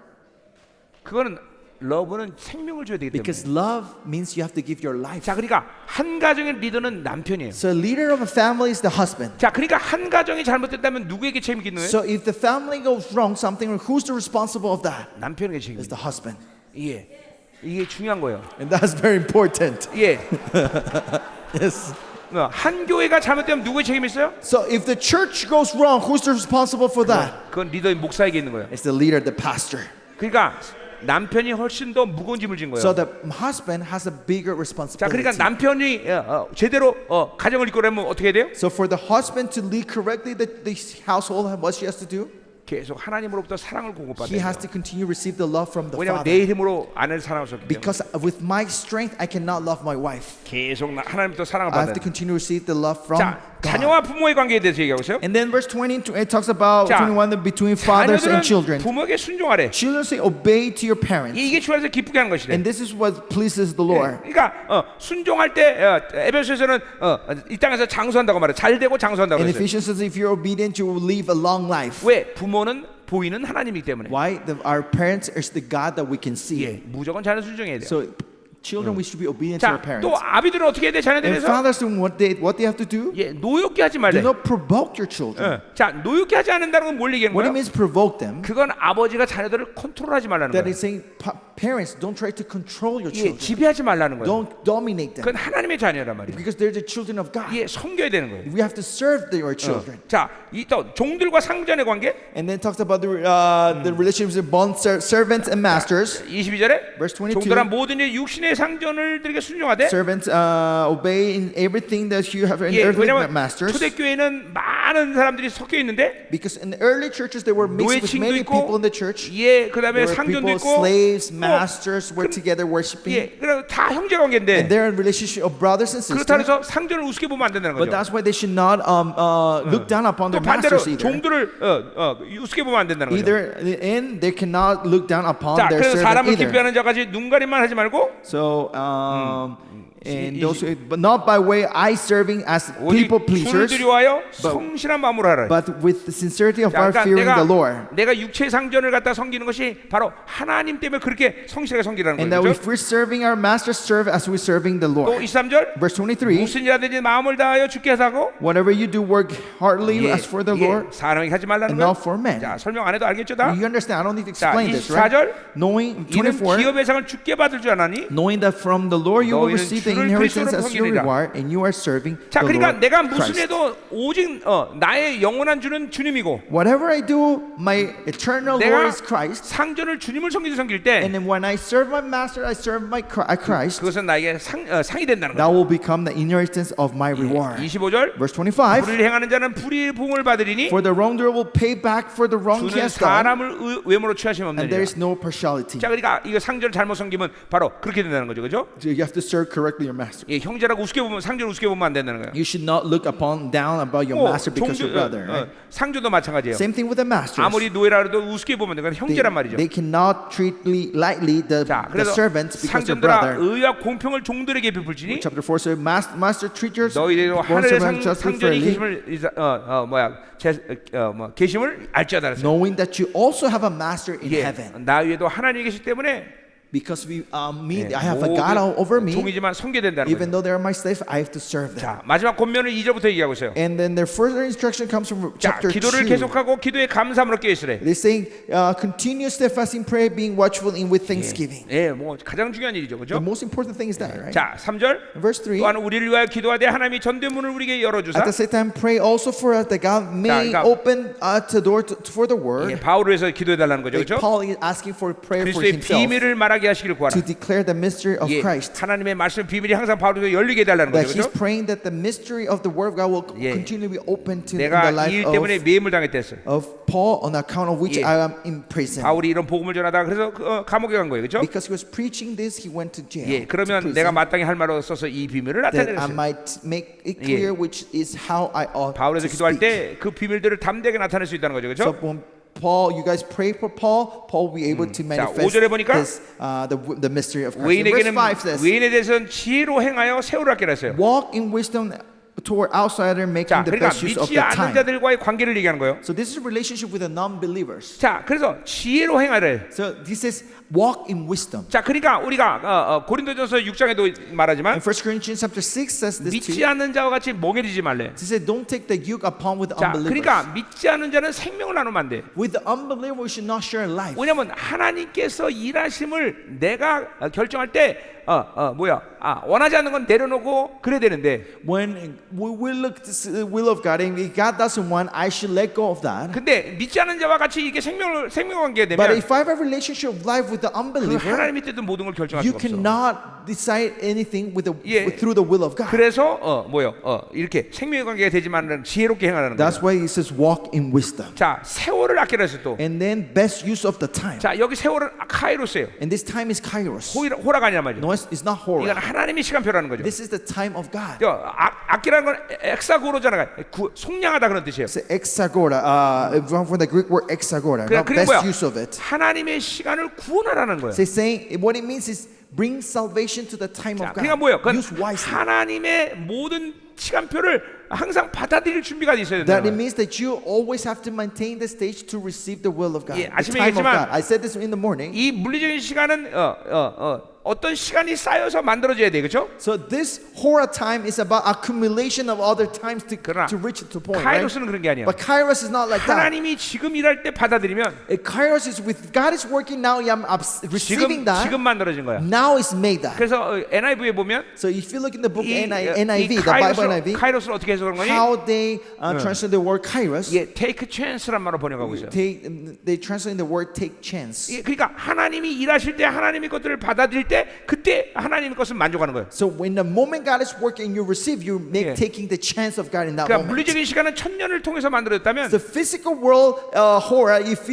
그거는 러브는 생명을 줘야 되기 때문에. Because love means you have to give your life. 자, 그러니까 한 가정의 리더는 남편이에요. So a leader of a family is the husband. 자, 그러니까 한 가정이 잘못됐다면 누구에게 책임이 있는 거예요? So if the family goes wrong, something, who's the responsible of that? 남편에게 책임이 It's 있는 the husband. 거예요. 예, 이게 중요한 거예요. And that's very important. 예, Yes. 한 교회가 잘못되면 누구의 책임이 있어요? So if the church goes wrong, who's the responsible for that? 그건 리더인 목사에게 있는 거예요. It's the leader, the pastor. 그러니까 남편이 훨씬 더 무거운 짐을 진 거예요. So the husband has a bigger 자, 그러니까 responsibility. 남편이 제대로 가정을 이끌려면 어떻게 해야 돼요? So for the husband to lead correctly the household, what she has to do? 계속 하나님으로부터 사랑을 공급받아야 He 돼요. has to continue to receive the love from the 왜냐하면 Father. 내 힘으로 아내를 사랑할 수 없기 때문에 Because with my strength, I cannot love my wife. 계속 하나님부터 사랑을 I have 받아야 to 돼요. continue to receive the love from 자, God. 자녀와 부모의 관계에 대해서 얘기하고 있어요. And then verse 20, it talks about 자, 21 between fathers and 자녀들은 children. 부모에게 순종하래. Children say, obey to your parents. 이게 주안에서 기쁘게 하는 것이래. And this is what pleases the Lord. 그러니까 순종할 때 에베소에서는 이 땅에서 장수한다고 말해. 잘 되고 장수한다고 And 그랬어요. Ephesians says, if you're obedient, you will live a long life. 왜? 부모는 보이는 하나님이기 때문에. Why? Our parents is the God that we can see. 예, 무조건 자녀 순종해야 돼요. So children, we should be obedient to 자, our parents. 또 아비들은 어떻게 해야 돼? And 자녀들에서 fathers, what they have to do? 예, 노엽게 하지 Do 말래. not provoke your children. 자, 노엽게 하지 않는다는 건 뭘 얘기하는 What it 거예요? means provoke them? 그건 아버지가 자녀들을 컨트롤하지 말라는 That 거예요. is saying, parents, don't try to control your 예, children. 지배하지 말라는 거예요. Don't dominate them. 그건 하나님의 자녀란 말이에요. Because they're the children of God. 예, 섬겨야 되는 거예요. We have to serve your children. 자, 이 또 종들과 상전의 관계 And then talks about the relationships of bond servants and masters. 22절에 Verse 22. 종들아 모든 일 육신의 상전들에게 순종하되. Servants obey in everything that you have in 예, earthly 왜냐면 masters. 초대교회는 많은 사람들이 섞여 있는데 Because in the early churches they were mixed with 노예층도 many 있고, people in the church. 예, 그다음에 There were 상전도 people, 있고, slaves, 또, masters were together worshiping. 예, 그럼 다 형제 관계인데. And they're in relationship of brothers and 그렇다 sisters. 해서 상전을 우습게 보면 안 된다는 But 거죠. that's why they should not look down upon 또 their 반대로 masters either. 종들을 우습게 보면 안 된다는 거죠. Either and they cannot look down upon 자, their 그래서 servant 사람을 either. 기피하는 자까지 눈가림만 하지 말고 So So and those, but not by way I serving as people 손을 pleasers, 들여와요 성실한 마음으로 하라. but with the sincerity of 자, our 그러니까 fearing the Lord. 내가 육체 상전을 갖다 섬기는 것이 바로 하나님 때문에 그렇게 성실하게 섬기라는 And that 거죠. if we're serving our master, serve as we're serving the 또 Lord. 23절 Verse 23. 무슨 일하든지 마음을 다하여 주께 하고 Whatever you do, work heartily as for the Lord 사람에게 하지 말라는 and 거예요. not for men. 자, 설명 안 해도 알겠죠, 다? You understand? I don't need to 자, explain this, right? 24절 Knowing 이는 24. 기업의 상을 주께 받을 줄 아나니. Knowing that from the Lord you will 너희는 receive the 주를 inheritance 그리스도로 as your 섬기느니라. reward, and you are serving 자, the 그러니까 Lord 내가 무슨 Christ. 해도 오직 나의 영원한 주는 주님이고 Whatever I do, my eternal Lord 내가 is Christ. 상전을 주님을 섬길 때 And then when I serve my master, I serve my Christ. 그것은 나에게 상이 된다는 That 거예요. will become the inheritance of my reward. 25절 Verse 25. 불의를 행하는 자는 불의의 보응을 받으리니 For the wrongdoer will pay back for the wrong he 주는 has done, 사람을 외모로 취하심 and there 없느니라. is no partiality. 자, 그러니까 이거 상전을 잘못 섬기면 바로 그렇게 된다는 거죠, 그죠? So you have to serve correctly your master. 예, 형제라고 우습게 보면 상전을 우습게 보면 안 된다는 거예요. You should not look upon down about your master because your brother. Right? 상주도 마찬가지예요. Same thing with the masters. 아무리 노예라 해도 우습게 보면 그건 형제란 말이죠. They cannot treat lightly the 자, the 그래서 servants because they're 상전들아 brother. 의와 공평을 종들에게 베풀지니 Chapter 4 says, Master treat your 너희도 bond 하늘의 servant justly 상전이 fairly, 계심을 알지어다 그랬어요. knowing that you also have a master in 예, heaven. 나 위에도 하나님이 계시기 때문에 Because 예, I have a God over me. 종이지만 섬겨야 된다는 Even 거죠. though they are my slaves, I have to serve them. 자, 마지막 권면을 2절부터 얘기하고 있어요. And then their further instruction comes from 자, chapter 기도를 2. 계속하고 기도에 감사함으로 깨어있으래. They're saying, continue steadfasting prayer, being watchful in with thanksgiving. 예, 뭐 가장 중요한 일이죠, The 그렇죠? most important thing is that, right? 자, 3절. Verse 3. 또한 우리를 위하여 기도하되 하나님이 전대문을 우리에게 열어주사. At the same time, pray also for us that God may 그러니까- open the door for the 예, word. 바울을 위해서 기도해달라는 거죠, Like 그렇죠? Paul is asking for prayer for 그리스도의 himself 비밀을 말하게 하시기를 구하라. to declare the mystery of 예, Christ. 하나님의 말씀 비밀이 항상 바울에게 열리게 해달라는 That 거죠, he's 그렇죠? praying that the mystery of the word of God will 예. continually be open to in 내가 the life 이 일 때문에 매임을 당했댔어요. of Paul on account of which 예. I am in prison. 바울이 이런 복음을 전하다가 그래서 감옥에 간 거예요, 그렇죠? Because he was preaching this, he went to jail. 예, to 그러면 prison, 내가 마땅히 할 말로 써서 이 비밀을 that I 나타내겠어요. might make it clear which is how I ought 바울에서 to 기도할 speak. 때 그 비밀들을 담대하게 나타낼 수 있다는 거죠, So 그렇죠? when Paul, you guys pray for Paul will be able to manifest 5절에 보니까 this, the mystery of Christ. And verse 외인에게는 5 says, 외인에 대해서는 지혜로 행하여 세우라 하라 했어요. walk in wisdom toward outsider, making 자, the 그러니까 best use of 믿지 the 않는 time. 자들과의 관계를 얘기하는 거예요. So this is a relationship with the non-believers. 자, 그래서 지혜로 행하래. So this is walk in wisdom. 자, 그러니까 우리가 고린도전서 6장에도 말하지만 And 1 Corinthians chapter 6 says this 믿지 too. 않는 자와 같이 멍해지지 말래. It says, don't take the yoke upon with 자, unbelievers. 그러니까 믿지 않는 자는 생명을 나누면 안 돼. With the unbeliever, we should not share life. 왜냐면 하나님께서 일하심을 내가 결정할 때 원하지 않는 건 내려놓고 그래야 되는데 When we will look to the will of God, and if God doesn't want, I should let go of that. 근데 믿지 않는 자와 같이 이게 생명 관계가 But 되면 if I have a relationship of life with the 그 unbeliever, 하나님이 뜻은 모든 걸 결정할 you 수가 없어. cannot decide anything 예. through the will of God. 그래서 이렇게 생명의 관계가 되지만 지혜롭게 행하라는 거예요. That's why it says walk in wisdom. 자, 세월을 아끼라 해서 또. And then best use of the time. 자, 여기 세월은 카이로스예요. And this time is kairos. 호라가 아니란 말이죠. No, it's not 이건 hora. 하나님의 시간표라는 거죠. This is the time of God. 아끼라는 건 엑사고로잖아요. 속량하다 그런 뜻이에요. It's exagora. From the Greek word exagora. 그래, Not 그게 best 뭐야? use of it. 하나님의 시간을 구원하라는 거예요. So it's saying what it means is bring salvation to the time 자, of 그러니까 God. 뭐예요? 그건 Use wisely. 하나님의 모든 시간표를 항상 받아들일 준비가 있어야 That 된다는 it 거예요. means that you always have to maintain the stage to receive the will of God. 예, The 아침에 time of 얘기했지만 God. I said this in the morning. 이 물리적인 시간은 어떤 시간이 쌓여서 만들어져야 돼, 그렇죠? So this hora time is about accumulation of other times 그러나 to reach it to point. Right? 카이로스는 그런 게 아니야. But kairos is not like that. 하나님이 지금 일할 때 받아들이면 Kairos is with God is working now. I'm receiving that. 지금 만들어진 거야. Now it's made that. 그래서 NIV에 보면 So if you look in the book 이 NIV, the Bible NIV, 카이로스를 어떻게 해석하는 거니? how they translate the word kairos, 예, take chance란 말로 번역하고 있어요. they translate the word take chance. 예, 그러니까 하나님이 일하실 때 하나님의 것들을 받아들일 때 그때 하나님의 것을 만족하는 거예요. So when the moment God is working, you receive, you make 예. taking the chance of God in that 그러니까 moment. 물리적인 시간은 1000년을 통해서 만들어졌다면 The physical world, hora, if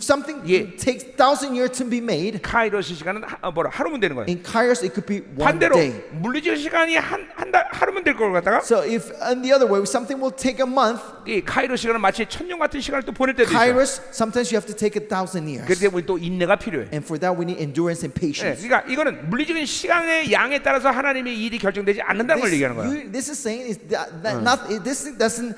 something 예. takes 1,000 years to be made, 카이로스 시간은 하루면 되는 거예요. in kairos it could be one 반대로 day. 물리적인 시간이 하루면 될 걸 갖다가 So if in the other way, something will take a month, 이 카이로스 시간은 마치 1000년 같은 시간을 또 보낼 때도 있어요. kairos, sometimes you have to take 1,000 years. 그때 우리 또 인내가 필요해. And for that we need endurance and 예, patience. 그러니까 이건 거는 물리적인 시간의 양에 따라서 하나님의 일이 결정되지 않는다는 걸 얘기하는 거야. This is saying is that not this doesn't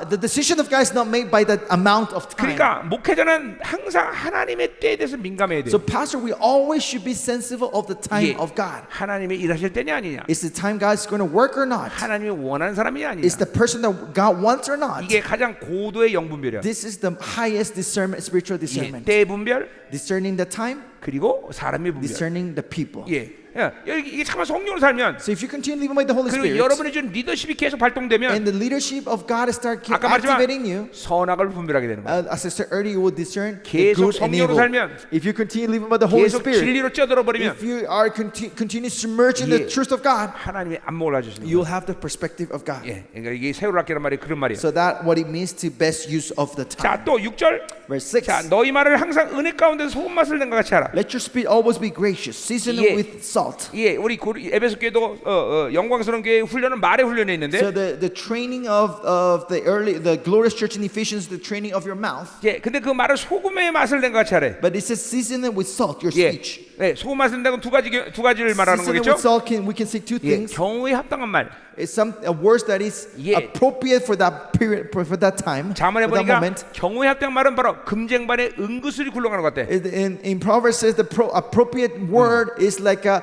the decision of God is not made by the amount of time. 그러니까 목회자는 항상 하나님의 때에 대해서 민감해야 돼. So pastor, we always should be sensitive of the time of God. 하나님의 일하실 때냐 아니냐. Is the time God's going to work or not? 하나님이 원하는 사람이냐 아니냐. Is the person that God wants or not? 이게 가장 고도의 영분별이야. This is the highest discernment, spiritual discernment. 때의 분별 Discerning the time, 그리고 사람의 분별. discerning the people. 이게 참아 성령으로 살면 So if you continue living by the Holy 그리고 Spirit, 여러분의 준 리더십이 계속 발동되면 and the leadership of God start 아까 activating 말했지만 you, 선악을 분별하게 되는 거야. as I said earlier, you will discern the 계속 good and 성령으로 evil. 살면 If you continue living by the Holy 계속 Spirit, 진리로 쪄들어 버리면 if you are continue submerged in the truth of God, 하나님의 안목을 가지시는 you'll 거야. have the perspective of God. 그러니까 이게 세월학기란 말이 그런 말이에요. So that what it means to best use of the time. 자, 또 6절. Verse 6. 자, 너희 말을 항상 은혜 가운데 소금 맛을 낸 것 같이 하라. Let your speech always be gracious, seasoned 예. with salt. 우리 에베소 교회도 영광스러운 교회 훈련은 말의 훈련에 있는데, So the training of the glorious church in Ephesians, the training of your mouth. 근데 그 말을 소금의 맛을 낸 것 같이 하래. But it says season it with salt, your speech. 소금 맛을 낸다고 두 가지를 말하는 Season it 거겠죠? with salt, we can say two things. 경우에 합당한 말. It's a word that is appropriate for that period, for that time, 자문해 for that 보니까 moment. 경우에 합당한 말은 바로 금쟁반에 은구슬이 굴러가는 것 같아. In Proverbs says the appropriate word is like a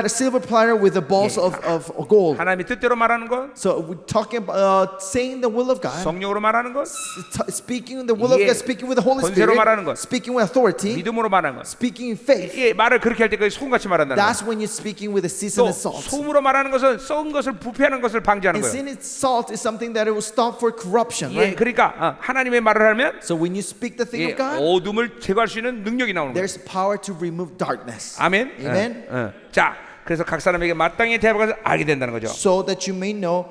silver platter with the balls of gold. 하나님의 뜻대로 말하는 것, So we're talking about saying the will of God, 성령으로 말하는 것, speaking the will of God, speaking with the Holy 권세로 말하는 것, Spirit, speaking with authority, 믿음으로 말하는 것. speaking in faith. 말을 그렇게 할 때 그 소금같이 말한다는 That's 거야. when you're speaking with a seasoned 또 salt. 소금으로 말하는 것은 썩은 것을 부패하는 것을 방지하는 And 거예요. sin is salt is something that it will stop for corruption, right? 그러니까 하나님의 말을 하면 So when you speak the thing of God, 어둠을 제거할 수 있는 능력이 나오는 거예요. there's power to remove darkness. 아멘. Amen. 자, 그래서 각 사람에게 마땅히 대답을 해서 알게 된다는 거죠. So that you may know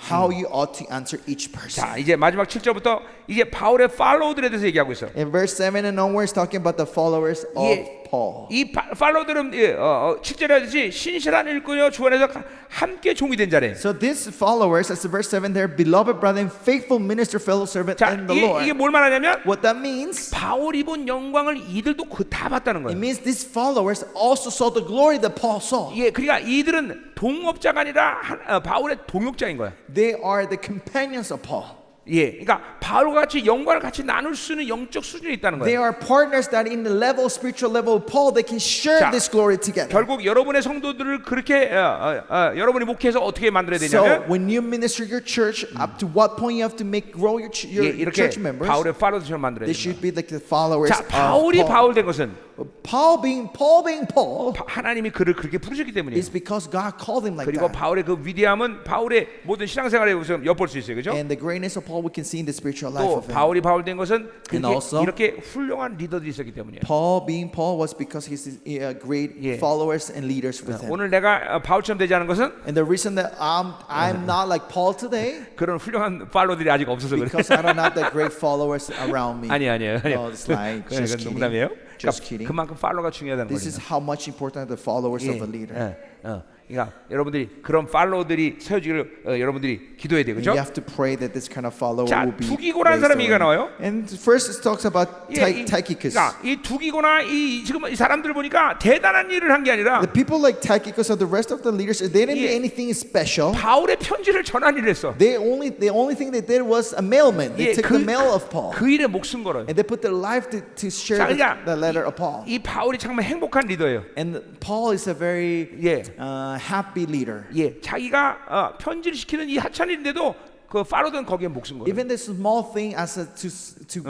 how you ought to answer each person. 자, 이제 마지막 7절부터 이제 바울의 팔로우들에 대해서 얘기하고 있어. In verse 7 and onwards, talking about the followers of Paul. 이 팔로우들은 7절에 하듯이 신실한 일꾼이요 주 안에서 함께 종이 된 자래. So these followers, as verse 7 there, beloved brother and faithful minister, fellow servant 자, in the Lord. 이게 뭘 말하냐면 What that means, 바울이 본 영광을 이들도 다 봤다는 it 거예요. means these followers also saw the glory that Paul saw. 그러니까 이들은 동업자가 아니라 바울의 동역자인 거야. They are the companions of Paul. 그러니까 바울과 같이 영광을 같이 나눌 수 있는 영적 수준에 있다는 They 거예요. are partners that in the level, spiritual level of Paul, they can share 자, this glory together. 결국 여러분의 성도들을 그렇게 여러분이 목회해서 어떻게 만들어야 So 되냐면 when you minister your church, up to what point you have to make grow your 이렇게 church members, 바울의 팔로우처럼 만들어야 they 돼요. should be like the followers 자, of 바울이 Paul. 바울 된 것은 Paul being Paul 하나님이 그를 그렇게 부르셨기 때문이에요. is because God called him like 그리고 that. 바울의 그 위대함은 바울의 모든 신앙생활에 우선 엿볼 수 있어요, 그렇죠? And the greatness of Paul we can see in the spiritual life 또 of him. 바울이 바울 된 것은 And also, 이렇게 훌륭한 리더들이 있었기 때문이에요. Paul being Paul was because he's great followers and leaders with him. 오늘 내가 바울처럼 되지 않은 것은 And the reason that I'm not like Paul today, 그런 훌륭한 팔로들이 아직 없어서 그래. because I don't have the great followers around me. 아니에요. No, it's like just 그건 kidding. 농담이에요. Just kidding. 그만큼 팔로가 중요하다는 This is 거죠. how much important the followers of a leader. 그러니까 여러분들이 그런 팔로들이 세워지기를 여러분들이 기도해야 돼요, And 그렇죠? you have to pray that this kind of follower 자, will be 두기고라는 raised 사람이 얘기가 already. 나와요. And first it talks about Tychicus. 그러니까 이 두기고나 지금 이 사람들 보니까 대단한 일을 한 게 아니라 The people like Tychicus or the rest of the leaders, they didn't do anything special. 바울의 편지를 전한 일을 했어. The only thing they did was a mailman. They took the mail of Paul. 그 일에 목숨 걸어요. And they put their life to share 자, 그러니까 the letter of Paul. 이 바울이 정말 행복한 리더예요. And Paul is a very happy leader. 자기가 편지를 시키는 이 하찮은 일인데도 그 파로든 거기에 목숨 걸어요. Even this small thing as to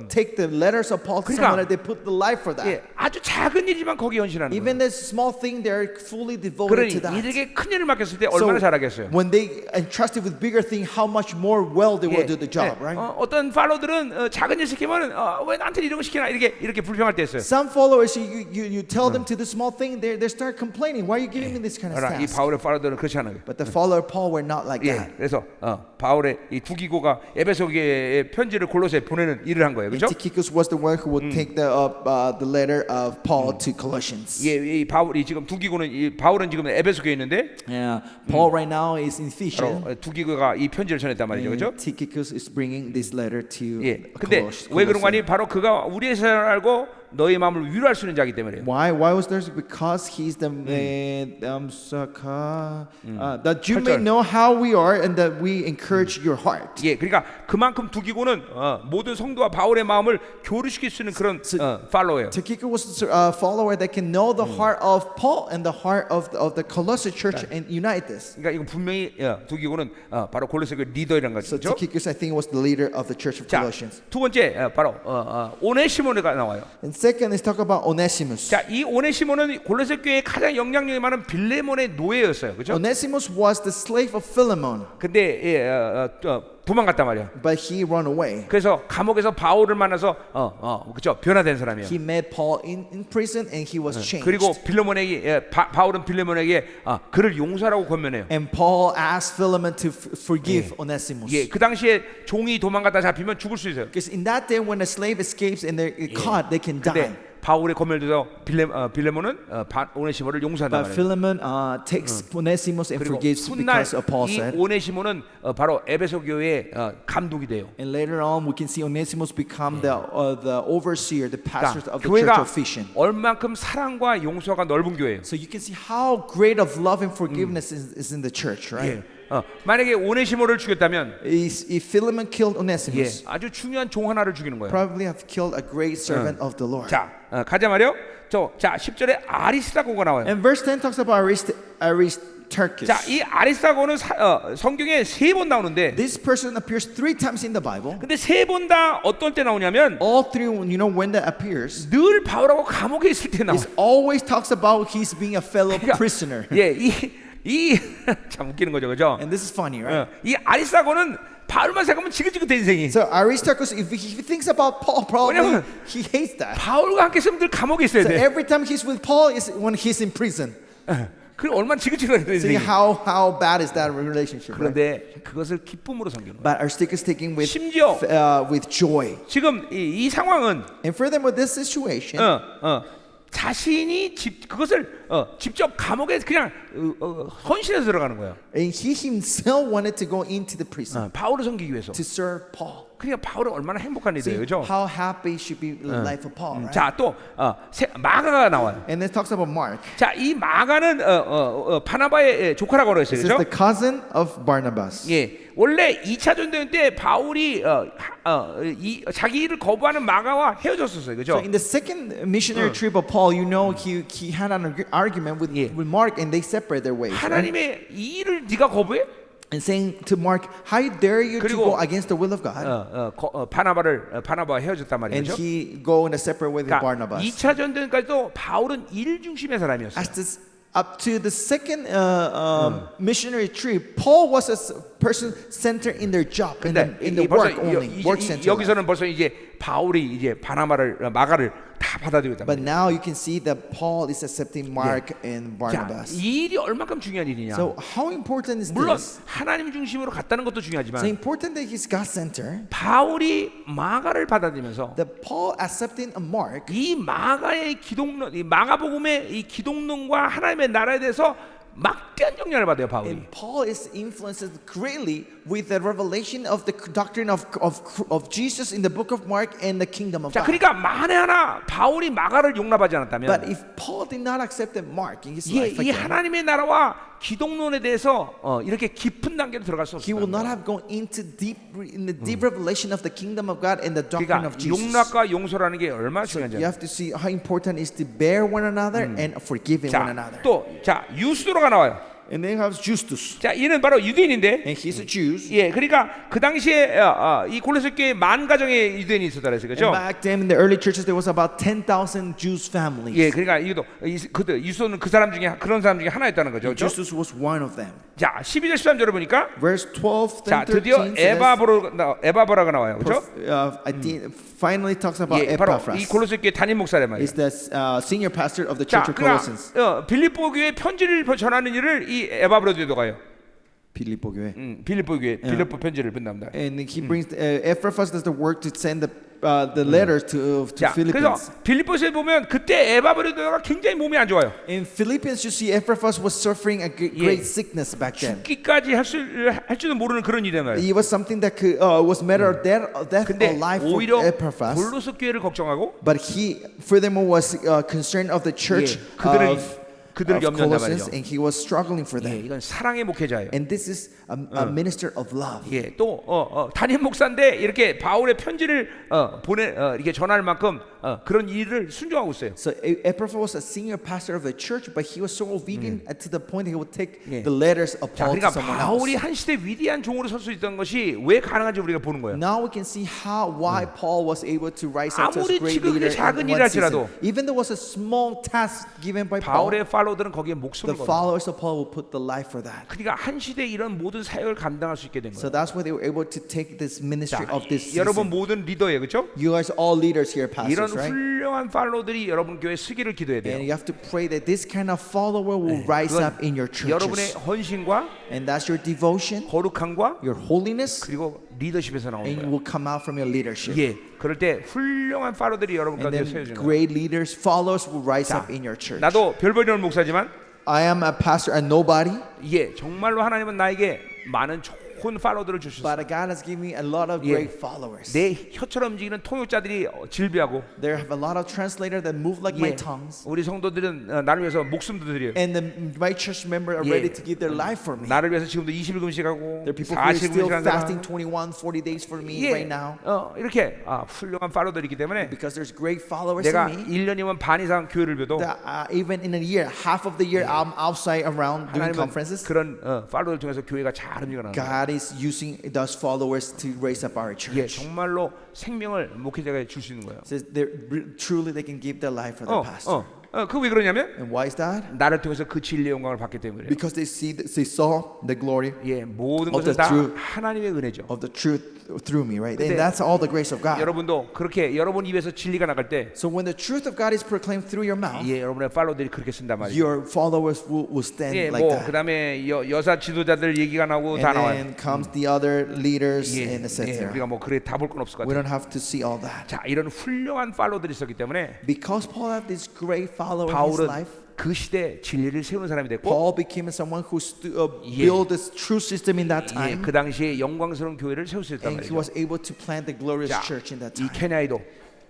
take the letters of Paul to someone, they put the life for that. 아주 작은 일이지만 거기에 헌신하는 거예요. Even this small thing, they're fully devoted 그러니 to that. 이들에게 큰 일을 맡겼을 때 얼마나 잘하겠어요. When they entrusted with bigger thing, how much more well they will do the job, right? 어떤 팔로들은 작은 일 시키면 왜 나한테 이런 거 시키나 이렇게 불평할 때 있어요. Some followers, you tell them to do small thing, they start complaining. Why are you giving me this kind of 이 task? 바울의 팔로들은 그렇지 않아요. But the follower of Paul were not like that. 그래서 바울의 이 두기고가 에베소교회에 편지를 골로새에 보내는 일을 한 거예요, 그렇죠? Tychicus was the one who would take the letter of Paul to Colossians. 이 바울이 지금 두기고는 바울은 지금 에베소교회에 있는데 Paul right now is in Ephesians. 바로 두기고가 이 편지를 전했단 말이죠, 그렇죠? Tychicus is bringing this letter to 근데 Colossians. 왜 그런 거 아니? 바로 그가 우리의 사랑을 알고 너의 마음을 위로할 수 있는 자이기 때문에. Why was there? Because he's the that you may know how we are and that we encourage your heart. 예, 그러니까 그만큼 두기고는 모든 성도와 바울의 마음을 교류시킬 수 있는 그런 팔로워예요. Tychicus was a follower that can know the heart of Paul and the heart of the Colossian church and unite this. 그러니까 이거 분명히 두기고는 바로 골로새 교회 리더이라는 So 거죠. Tychicus, I think, was the leader of the church of 자, Colossians. 두 번째 바로 오네시모네가 나와요. And second is talk about Onesimus. 자, 이 오네시모는 골로새 교회의 가장 영향력이 많은 빌레몬의 노예였어요. 그렇죠? Onesimus was the slave of Philemon, 근데 도망갔단 말이야. but he ran away. 그래서 감옥에서 바울을 만나서 그렇죠? 변화된 사람이에요. He met Paul in prison and he was changed. 그리고 빌레몬에게 바울은 빌레몬에게 그를 용서하라고 권면해요. And Paul asked Philemon to forgive Onesimus. 예, 그 당시에 종이 도망갔다 잡히면 죽을 수 있어요. Because in that day when a slave escapes and they're caught, they can die. 근데 바울의 권면에서 빌레몬은 오네시모를 용서한단 But 말이에요. Philemon takes Onesimus and 그리고 forgives 훗날 because of Paul 이 said. 오네시모는 바로 에베소 교회의 감독이 돼요. And later on, we can see Onesimus become the overseer, the pastor 그러니까 of the church 교회가 of Ephesians. 얼만큼 사랑과 용서가 넓은 교회예요. So you can see how great of love and forgiveness is in the church, right? 만약에 오네시모를 죽였다면 If Philemon killed Onesimus, 아주 중요한 종 하나를 죽이는 거예요. probably have killed a great servant of the Lord. 자, 가자 말이요. 자, 10절에 아리스다고가 나와요. And verse 10 talks about Aristarchus. 자, 이 아리스다고는 성경에 3번 나오는데 This person appears 3 times in the Bible. 근데 3번 다 어떤 때 나오냐면 All three, you know, when that appears, 늘 바울하고 감옥에 있을 때 나와요. it always talks about his being a fellow prisoner. 예, 이 참 웃기는 거죠, 그죠? And this is funny, right? 이 아리스다고는 바울만 생각하면 지긋지긋해 인생이. So Aristarchus, if he thinks about Paul, probably 왜냐면 he hates that. 바울과 함께 있으면 늘 감옥에 있어야 So 돼. every time he's with Paul is when he's in prison. 그럼 얼마나 지긋지긋해 See 인생이. how bad is that relationship? Right? 그런데 그것을 기쁨으로 섬기는 거예요. But Aristarchus taking 심지어 with joy. 지금 이 상황은 And furthermore, this situation, 자신이 그것을 직접 감옥에 그냥 헌신해서 들어가는 거예요. and he himself wanted to go into the prison 바울을 섬기기 위해서. to serve Paul. 그러니까 바울은 얼마나 행복한 See 일이에요, 그렇죠? how happy should be the life of Paul, right? 자, 또 마가가 나와요. And then it talks about Mark. 자, 이 마가는 바나바의 조카라고 그랬어요, This is 그렇죠? the cousin of Barnabas. 예, 원래 2차 전도연 때 바울이 자기 일을 거부하는 마가와 헤어졌었어요, So 그렇죠? in the second missionary trip of Paul, you know, he had an argument with Mark, and they separate their ways. Right? 하나님의 이 일을 네가 거부해? And saying to Mark, how dare you to 그리고 go against the will of God? 바나바와 헤어졌단 And 말이죠. he go in a separate way with 그러니까 Barnabas. 2차 전도연까지도 바울은 일 중심의 사람이었어요. As this, up to the second missionary trip, Paul was a person centered in their job, in the work only, work center. 여기서는 벌써 이제 바울이 이제 마가를 다 받아들였단 But 말이에요. now you can see that Paul is accepting Mark and 자, Barnabas. 이 일이 얼마큼 중요한 일이냐? So how important is 물론 this? 하나님 중심으로 갔다는 것도 So 중요하지만 important that he's God centered. 바울이 마가를 받아들이면서 That Paul accepting a Mark, 이 마가의 기독론, 이 마가복음의 이 기독론과 하나님의 나라에 대해서 막대한 영향을 받아요, 바울이. and Paul is influenced greatly with the revelation of the doctrine of Jesus in the book of Mark and the kingdom of 자, God. 그러니까 만에 하나 바울이 마가를 용납하지 But 않았다면 if Paul did not accept the Mark in his 이 life again, 하나님의 나라와 기독론에 대해서 이렇게 깊은 단계로 들어갈 수 he will not 없어요. have gone into the deep revelation of the kingdom of God and the doctrine 그러니까 of Jesus. 용납과 용서라는 게 얼마나 중요한지. You have to see how important it is to bear one another and forgiving one 자, another. 자 유스도로가 나와요. And then you have Justus, 자, 이는 바로 유대인인데, and he's a Jew. 예, 그러니까 그 당시에 이 골로새 교회에 10,000 가정의 유대인이 있었다 그랬어요, And 그렇죠? back then in the early churches there was about 10,000 Jews families. 예, 그러니까 이것도 유스도는 그 사람 중에 그런 사람 중에 하나였다는 거죠, 그렇죠? Justus was one of them. 자, 12절 13절을 보니까 Verse 12 자, and 드디어 13 says, 에바브라가 나와요, 그렇죠? I think finally talks about 예, 바로 이 Epaphras. 골로새 교회 담임 목사란 말이에요. Is the senior pastor of the 자, church of 그러니까 Colossians. 빌립보 교회 편지를 전하는 일을 이 에바브라도 가요. 빌립보 교회. 빌립보 교회 빌립보 편지를 분담다. And he brings Epaphras does the work to send the the letters to 자, 그래서 Philippines. 빌립보서에 보면 그때 에바브로도가 굉장히 몸이 안 좋아요. In Philippians, you see Epaphras was suffering a great sickness back then. 죽기까지 할 줄도 모르는 그런 일이란 말이에요. It was something that could, was matter of death or 근데 life for 오히려 Epaphras. 골로새 교회를 걱정하고 But he, furthermore, was concerned of the church 그들을 of 염려한단 Colossians, 말이죠. and he was struggling for 예, them. 이건 사랑의 목회자예요. And this is a minister of love. 예, 또 담임 목사인데 이렇게 바울의 편지를 이렇게 전할 만큼 그런 일을 순종하고 있어요. So Epaphras was a senior pastor of the church, but he was so obedient to the point that he would take 예. the letters of 자, Paul to 그러니까 someone 바울이 else. 한 시대 위대한 종으로 설 수 있던 것이 왜 가능한지 우리가 보는 거예요. Now we can see why Paul was able to rise up as 아무리 a great 지극히 leader 작은 in one 일할지라도 season. Even though it was a small task given by Paul, 바울의 팔로들은 거기에 the 목숨을 걸어. followers of Paul will put the life for that. 그러니까 한 시대 이런 모든 사역을 감당할 수 있게 된 So 거예요. that's why they were able to take this ministry 자, of this 여러분 season. 모든 리더예요, 그렇죠? You guys are all leaders here, 이런 pastors, right? 훌륭한 팔로들이 여러분 교회 쓰기를 기도해야 And 돼요. you have to pray that this kind of follower will rise 그건 up in your 여러분의 churches. 헌신과 And that's your devotion, 거룩함과 your holiness, 그리고 리더십에서 나오는 and it 거예요. will come out from your leadership. 예, 그럴 때 훌륭한 팔로들이 여러분 And 가운데 then 세워지는 거예요. great leaders, followers will rise 자, up in your church. 나도 별벌이는 목사지만 I am a pastor and nobody, 예, 정말로 하나님은 나에게 많은 좋은 팔로들을 주셨어요. but God has given me a lot of 예. great followers. 내 혀처럼 움직이는 통역자들이 질비하고 There have a lot of translators that move like my 예, tongues. 우리 성도들은 나를 위해서 목숨도 드려요. And my church members are 예. ready to give their life for me. 나를 위해서 지금도 20일 금식하고 There are people who are 40일 still 금식하는 fasting 사람 21, 40 days for me 예, right now. 이렇게 훌륭한 팔로들이 있기 때문에 Because there's great followers 내가 in me. 1년이면 반 이상 교회를 벼도 That, even in a year, half of the year, I'm outside around doing 하나님은 conferences. 그런 팔로들 통해서 교회가 잘 움직여나가는 거예요. God is using those followers to raise up our 예, church. 정말로 생명을 목회자가 줄 수 있는 거예요. Says truly they can give their life for their pastor. 그 왜 그러냐면 And why is that? 나를 통해서 그 진리의 영광을 받기 때문에. Because they saw the glory 예, 모든 of 것은 the 다 truth. 하나님의 은혜죠. of the truth through me, right? 근데 And that's all the grace of God. 여러분도 그렇게 여러분 입에서 진리가 나갈 때, So when the truth of God is proclaimed through your mouth, 예, 여러분의 팔로들이 그렇게 쓴단 말이죠. your followers will stand 예, like 뭐 that. 그다음에 여사 지도자들 얘기가 나오고 다 And 나와요. then comes the other leaders 예, and etc. 우리가 뭐 그래 다 볼 건 없을 것 We 같아요. don't have to see all that. 자, 이런 훌륭한 팔로들이 있었기 때문에 Because Paul had this great follower in his 바울은 life, 그 시대 진리를 세우는 사람이 됐고, Paul became someone who 예. built this true system in that 예, time. 그 당시에 영광스러운 교회를 세울 수 있단 And he 말이죠. was able to plant the glorious 자, church in that 이 time. 케냐에도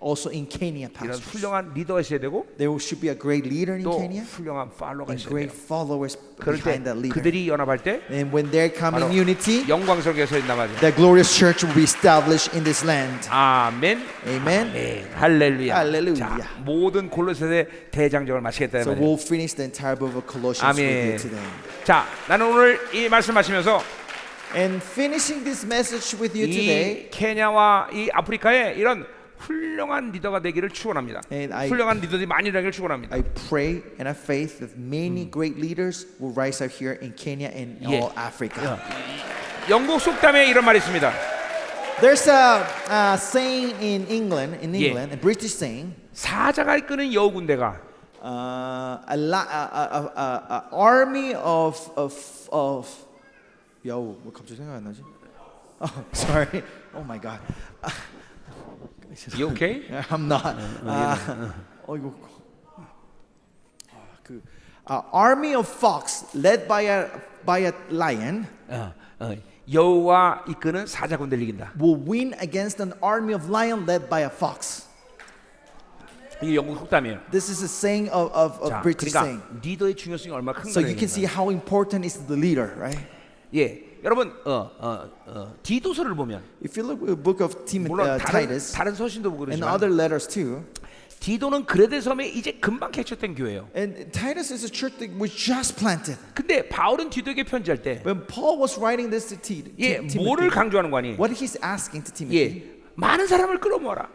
Also in Kenya, 이런 pastors. 훌륭한 리더가 있어야 되고 There should be a great leader in 또 Kenya 훌륭한 팔로가 and 있어야 great 돼요. followers 그럴 때 behind that leader. 그들이 연합할 때 And when they come in 바로 unity, 영광스럽게 서 있단 말이죠. the glorious church will be established in this land. 아멘. Amen. 네, 할렐루야. 할렐루야. 자, 모든 골로새의 대장정을 마치겠다 이 So 말이에요. we'll finish the entire book of Colossians with 아멘. you today. 자, 나는 오늘 이 말씀 마치면서 And finishing this message with you today, 이 케냐와 이 아프리카에 이런 훌륭한 리더가 되기를 축원합니다. And I- 훌륭한 리더들이 많이 일하기를 축원합니다. I pray and I faith that many great leaders will rise up here in Kenya and Yeah. all Africa. 영국 속담에 이런 말이 있습니다. There's a saying in England, Yeah. a British saying, 사자가 이끄는 여우 군대가 a army of 뭐 갑자기 생각 안 나지? Oh, sorry. Oh my God. You okay? I'm not. 이거 army of fox led by a lion 여우와 이끄는 사자 군대를 이긴다. will win against an army of lion led by a fox. 이게 영국 속담이에요. This is a saying of 자, British saying. 그러니까 리더의 중요성이 얼마나 큰 So you can 거예요. see how important is the leader, right? 예, 여러분 디도서를 보면 If you look at the book of 물론 Titus 다른 서신도 보고 and 그러지만 other letters too, 디도는 그레데 섬에 이제 금방 개척된 교회예요. and Titus is a church that was just planted. 근데 바울은 디도에게 편지할 때 When Paul was writing this to 예, 뭐를 Timothy, 강조하는 거 아니? what he's asking to Timothy, 예, 많은 사람을 끌어모아라.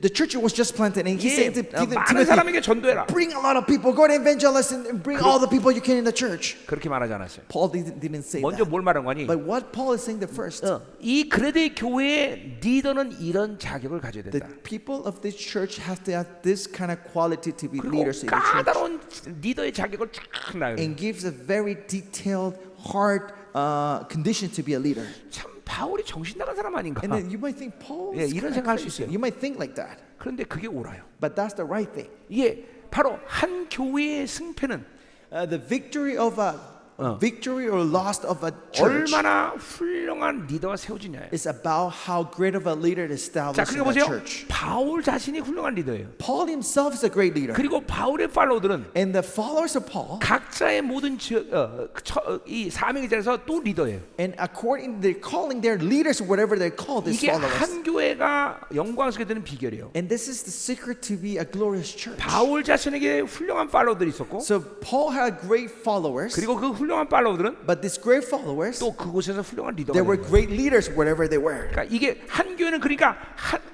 the church was just planted, and he 예, said to 많은 Timothy, 사람에게 전도해라. bring a lot of people, go and evangelize and bring all the people you can in the church. 그렇게 말하지 않았어요. Paul didn't say 먼저 that. 뭘 말한 거니? But what Paul is saying the first, 이 그레데 교회의 리더는 이런 자격을 가져야 the 된다. people of this church have to have this kind of quality to be 그리고 leaders in the church, 까다로운 리더의 자격을 쫙 나요. and gives a very detailed, hard condition to be a leader. 참 바울이 정신 나간 사람 아닌가? And then you might think Paul 예, is 이런 kind of 생각할 수 crazy. 있어요. You might think like that. 그런데 그게 옳아요. But that's the right thing. 이게 바로 한 교회의 승패는 The victory of a victory or loss of a church 얼마나 훌륭한 리더가 세워지냐예요. is about how great of a leader is 자, established 그리고 in that 보세요. church. 바울 자신이 훌륭한 리더예요. Paul himself is a great leader. 그리고 바울의 팔로우들은 And the followers of Paul, 각자의 모든 이 사명에 대해서 또 리더예요. and according they're calling their leaders whatever they call these 이게 followers. 한 교회가 영광스럽게 되는 비결이에요. And this is the secret to be a glorious church. 바울 자신에게 훌륭한 팔로우들이 있었고, So Paul had great followers, 그리고 그 훌륭한 팔로우들은 but these great followers, 또 그곳에서 훌륭한 리더가 they 되는 were 거예요. great leaders wherever they were. 그러니까 이게 한 교회는 그러니까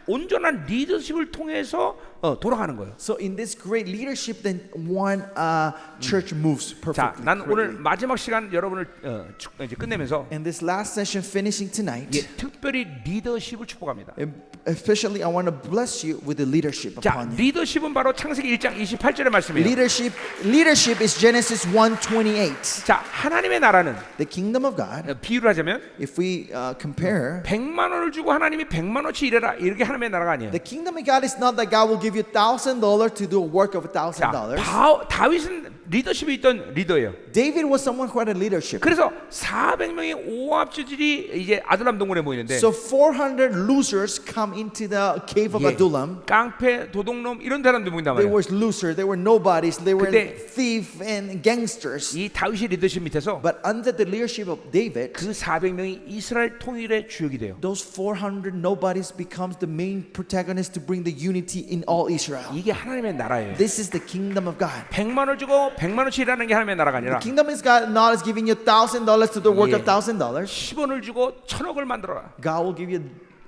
온전한 리더십을 통해서 돌아가는 거예요. So in this great leadership, then one church moves 자, perfectly. 난 오늘 correctly. 마지막 시간 여러분을 이제 끝내면서 And this last session finishing tonight, 특별히 리더십을 축복합니다. especially I want to bless you with the leadership 자, upon you. 리더십은 바로 창세기 1장 28절의 말씀이에요. Leadership is Genesis 1:28. 자, 하나님의 나라는 The kingdom of God, 비유를 하자면 if we compare, 100만 원을 주고 하나님이 100만 원치 일해라 이렇게 하나님의 나라가 아니에요. the kingdom of God is not that God will give you $1,000 to do a work of 자, $1,000. 다윗은 리더십이 있던 리더예요. David was someone who had a leadership. 그래서 400명의 오합지들이 이제 아둘람 동굴에 모이는데 So 400 losers come into the cave of 예, Adullam. 깡패, 도둑놈 이런 사람들 모인단 They 말이에요. were losers, they were nobodies, they were 근데 thief and gangsters. 이 다윗의 리더십 밑에서 But under the leadership of David, 그 400명이 이스라엘 통일의 주역이 돼요. those 400 nobodies becomes the main protagonist to bring the unity in all Israel. 이게 하나님의 나라예요. This is the kingdom of God. 100만 원을 주고 100만 원치 일하는 게 하나님의 나라가 아니라 Kingdom is God not is giving you $1,000 to the work 예. of $1,000. 10원을 주고 1000억을 만들어라. God will give you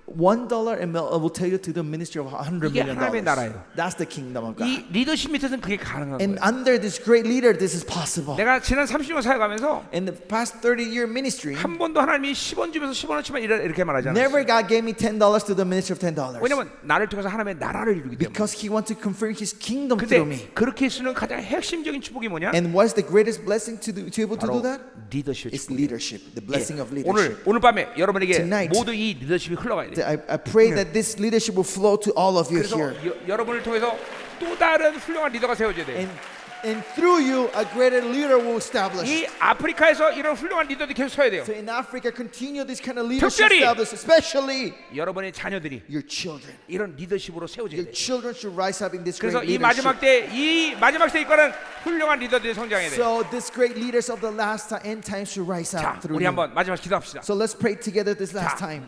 $1 and will tell you to the ministry of $100 이게 million. 하나님의 나라예요. That's the kingdom of God. 이 리더십 밑에서는 그게 가능한 And 거예요. under this great leader, this is possible. 내가 지난 30년 사역하면서 In the past 30-year ministry, 한 번도 하나님이 10원 주면서 10원어치만 일하라 이렇게 말하지 never 않았어요. God gave me $10 to the ministry of $10. 왜냐면 나를 통해서 하나님의 나라를 이루기 때문에. Because He wants to confirm His kingdom through me. 근데 그렇게 쓰는 가장 핵심적인 축복이 뭐냐? And what is the greatest blessing to be able to do 바로 that? 리더십 It's 축복이에요. leadership, the blessing of 오늘 leadership. 오늘 밤에 여러분에게 Tonight. 모두 이 리더십이 흘러가야 돼요. I pray that this leadership will flow to all of you 그래서 here. 여러분을 통해서 또 다른 훌륭한 리더가 세워져야 돼요. And through you, a greater leader will establish. 이 아프리카에서 이런 훌륭한 리더들이 계속 서야 돼요. So in Africa, continue this kind of leadership 특별히 establish, especially 여러분의 자녀들이 your children. 이런 리더십으로 세워져야 Your 돼요. children should rise up in this great 그래서 이 leadership. 마지막 때 이거는 훌륭한 리더들이 성장해야 돼요. So these great leaders of the last end times should rise 자, up through 우리 you. 한번 마지막 기도합시다. So let's pray together this last 자, time.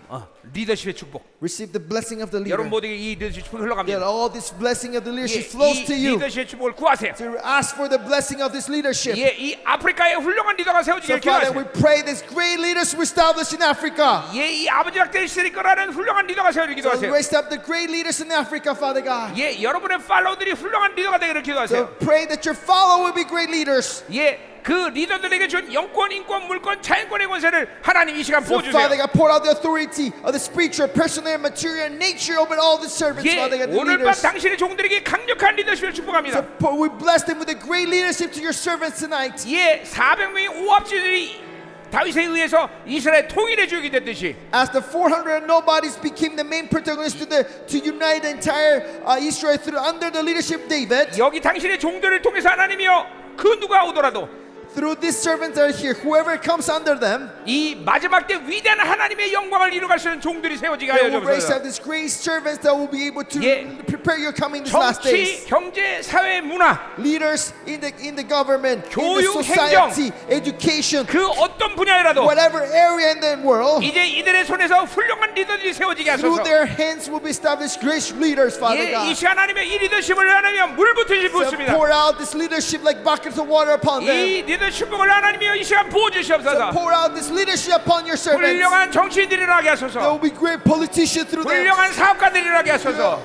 리더십의 축복. Receive the blessing of the leader. 여러분 모두에게 이 리더십 축복이 That 흘러갑니다. all this blessing of the 예, leadership flows to 이 you. 리더십의 축복을 구하세요. To ask for the blessing of this leadership. 예, 이 아프리카의 훌륭한 리더가 So 세워지길 Father, we 기도하세요. pray this great leaders we establish in Africa. 예, 이 아버지가 되실 거라는 훌륭한 리더가 세워지길 So 기도하세요. raise up the great leaders in Africa, Father God. 예, 여러분의 팔로우들이 훌륭한 리더가 되기를 So 기도하세요. pray that your follower will be great leaders. 예, 그 리더들에게 준 영권, 인권, 물권, 자연권의 권세를 하나님 이 시간 So Father 부어주세요. God, pour out the authority of the spiritual, personal, and material nature over all the servants, 예, Father God, the 오늘 밤 leaders. 당신의 종들에게 강력한 리더십을 So 축복합니다. we bless them with a great leadership to your servants tonight. 예, 400명의 오합지들이 다윗에 의해서 이스라엘 통일의 주역이 됐듯이 As the 400 nobodies became the main protagonists to unite the entire Israel through under the leadership of David, 여기 당신의 종들을 통해서 하나님이여 그 누가 오더라도 through these servants that are here, whoever comes under them, 이 마지막 때 위대한 하나님의 영광을 이루어갈 수 있는 종들이 세워지게 they 하여 will raise 주옵소서. up these great servants that will be able to 예. prepare your coming these last 정치, days. 경제, 사회, 문화 Leaders in the government, in the 교육, society, education, 그 어떤 분야에라도 whatever area in the world, 이제 이들의 손에서 훌륭한 리더들이 세워지게 through 하소서. their hands will be established great leaders, Father 예, 이 God. 시간 하나님의 이 리더십을 하나님 물부터 So 붓습니다. pour out this leadership like buckets of water upon them. 이 리더십을 하나님이여 이 시간 So 부어주시옵소서. pour out this leadership upon your servants. 훌륭한 정치인들이 일어나게 There 하소서. will be great politicians through them. 훌륭한 사업가들이 일어나게 하소서.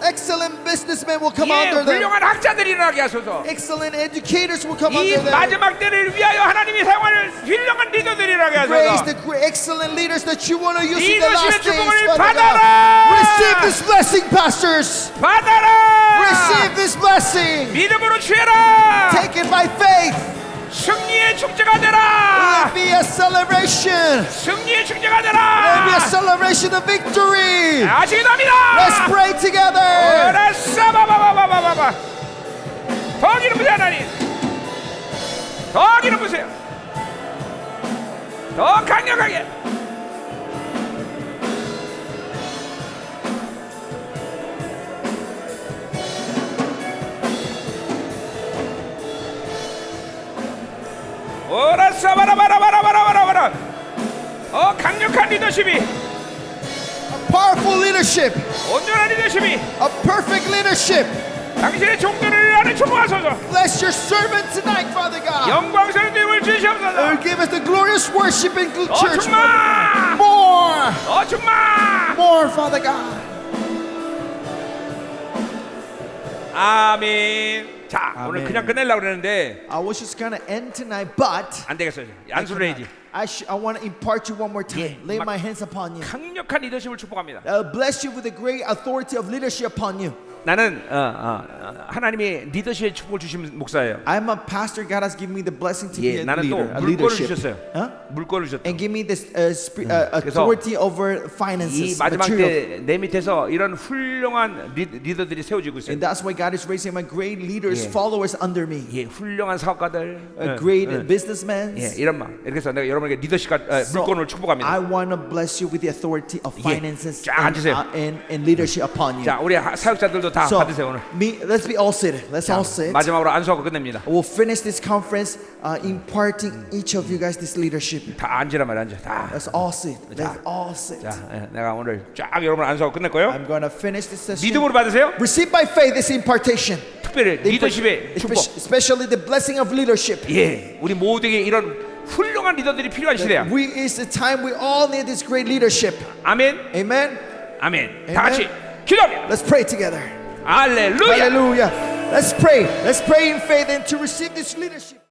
Excellent businessmen will come 예, under them. 훌륭한 학자들이 일어나게 하소서. Excellent educators will come 이 under them. 마지막 때를 위하여 하나님이 사용할 훌륭한 리더들이 일어나게 Raise 하소서. the great, excellent leaders that you want to use in the 리더십의 last days, 축복을 Father God. 받아라. Receive this blessing, pastors. 받아라. Receive this blessing. 믿음으로 취해라. Take it by faith. 승리의 축제가 되라. Let it be a celebration. 승리의 축제가 Let it be a 되라. celebration of victory. 아시기 Let's 합니다. pray together. 라싸바바바바바바. 더 기름 부으세요 하나님. 더 기름 부으세요. 더 강력하게. 오라싸바라바라바라바라바라. 강력한 리더십이, Powerful leadership. 온전한 리더십이 A perfect leadership. 당신의 종들을 안에 충만하소서. Bless your servant tonight, Father God. 영광스러운 님을 주시옵소서. Lord, give us the glorious worship in good 더 church. 충만, More. 더 충만. More, Father God. 아멘. 자, 오늘 아멘. 그냥 끝내려고 그랬는데 I was just gonna end tonight, but 안 되겠어요. 안수를 해야지. I want to impart you one more time. Yeah. Lay my hands upon you. 강력한 리더십을 축복합니다. I'll bless you with the great authority of leadership upon you. 나는 하나님이 리더십의 축복을 주신 목사예요. I'm a pastor. God has given me the blessing to be 예, a 나는 또 leader, a 물권을 leadership. 주셨어요. Huh? 물권을 주셨다. And give me this authority over 이 finances, 마지막 material. 때 내 밑에서 이런 훌륭한 리더들이 세워지고 있어요. And that's why God is raising my great leaders, Yeah. followers under me. 예, 훌륭한 사업가들, Great businessmen. 예, 이런 막 이렇게 해서 내가 여러분에게 리더십과 So, 물권을 축복합니다. I want to bless you with the authority of finances 쫙 앉으세요. and leadership upon you. 자, 우리 사역자들도 다 So, 받으세요 오늘. let's be all seated. Let's all sit. 마지막으로 안수하고 끝냅니다. We'll finish this conference imparting each of you guys this leadership. 다 앉으란 말이야, 앉아. 다. Let's all sit. Let's all sit. 자, 내가 오늘 쫙 여러분 안수하고 끝낼 거예요. I'm going to finish this session. 믿음으로 받으세요. Receive by faith this impartation. 특별히 리더십의 축복. Especially the blessing of leadership. 예, 우리 모두에게 이런 훌륭한 리더들이 필요한 시대야. It's the time we all need this great leadership. 아멘, Amen. 아멘. 다 같이 기도합니다. Let's pray together. 할렐루야. Hallelujah. Let's pray. Let's pray in faith and to receive this leadership.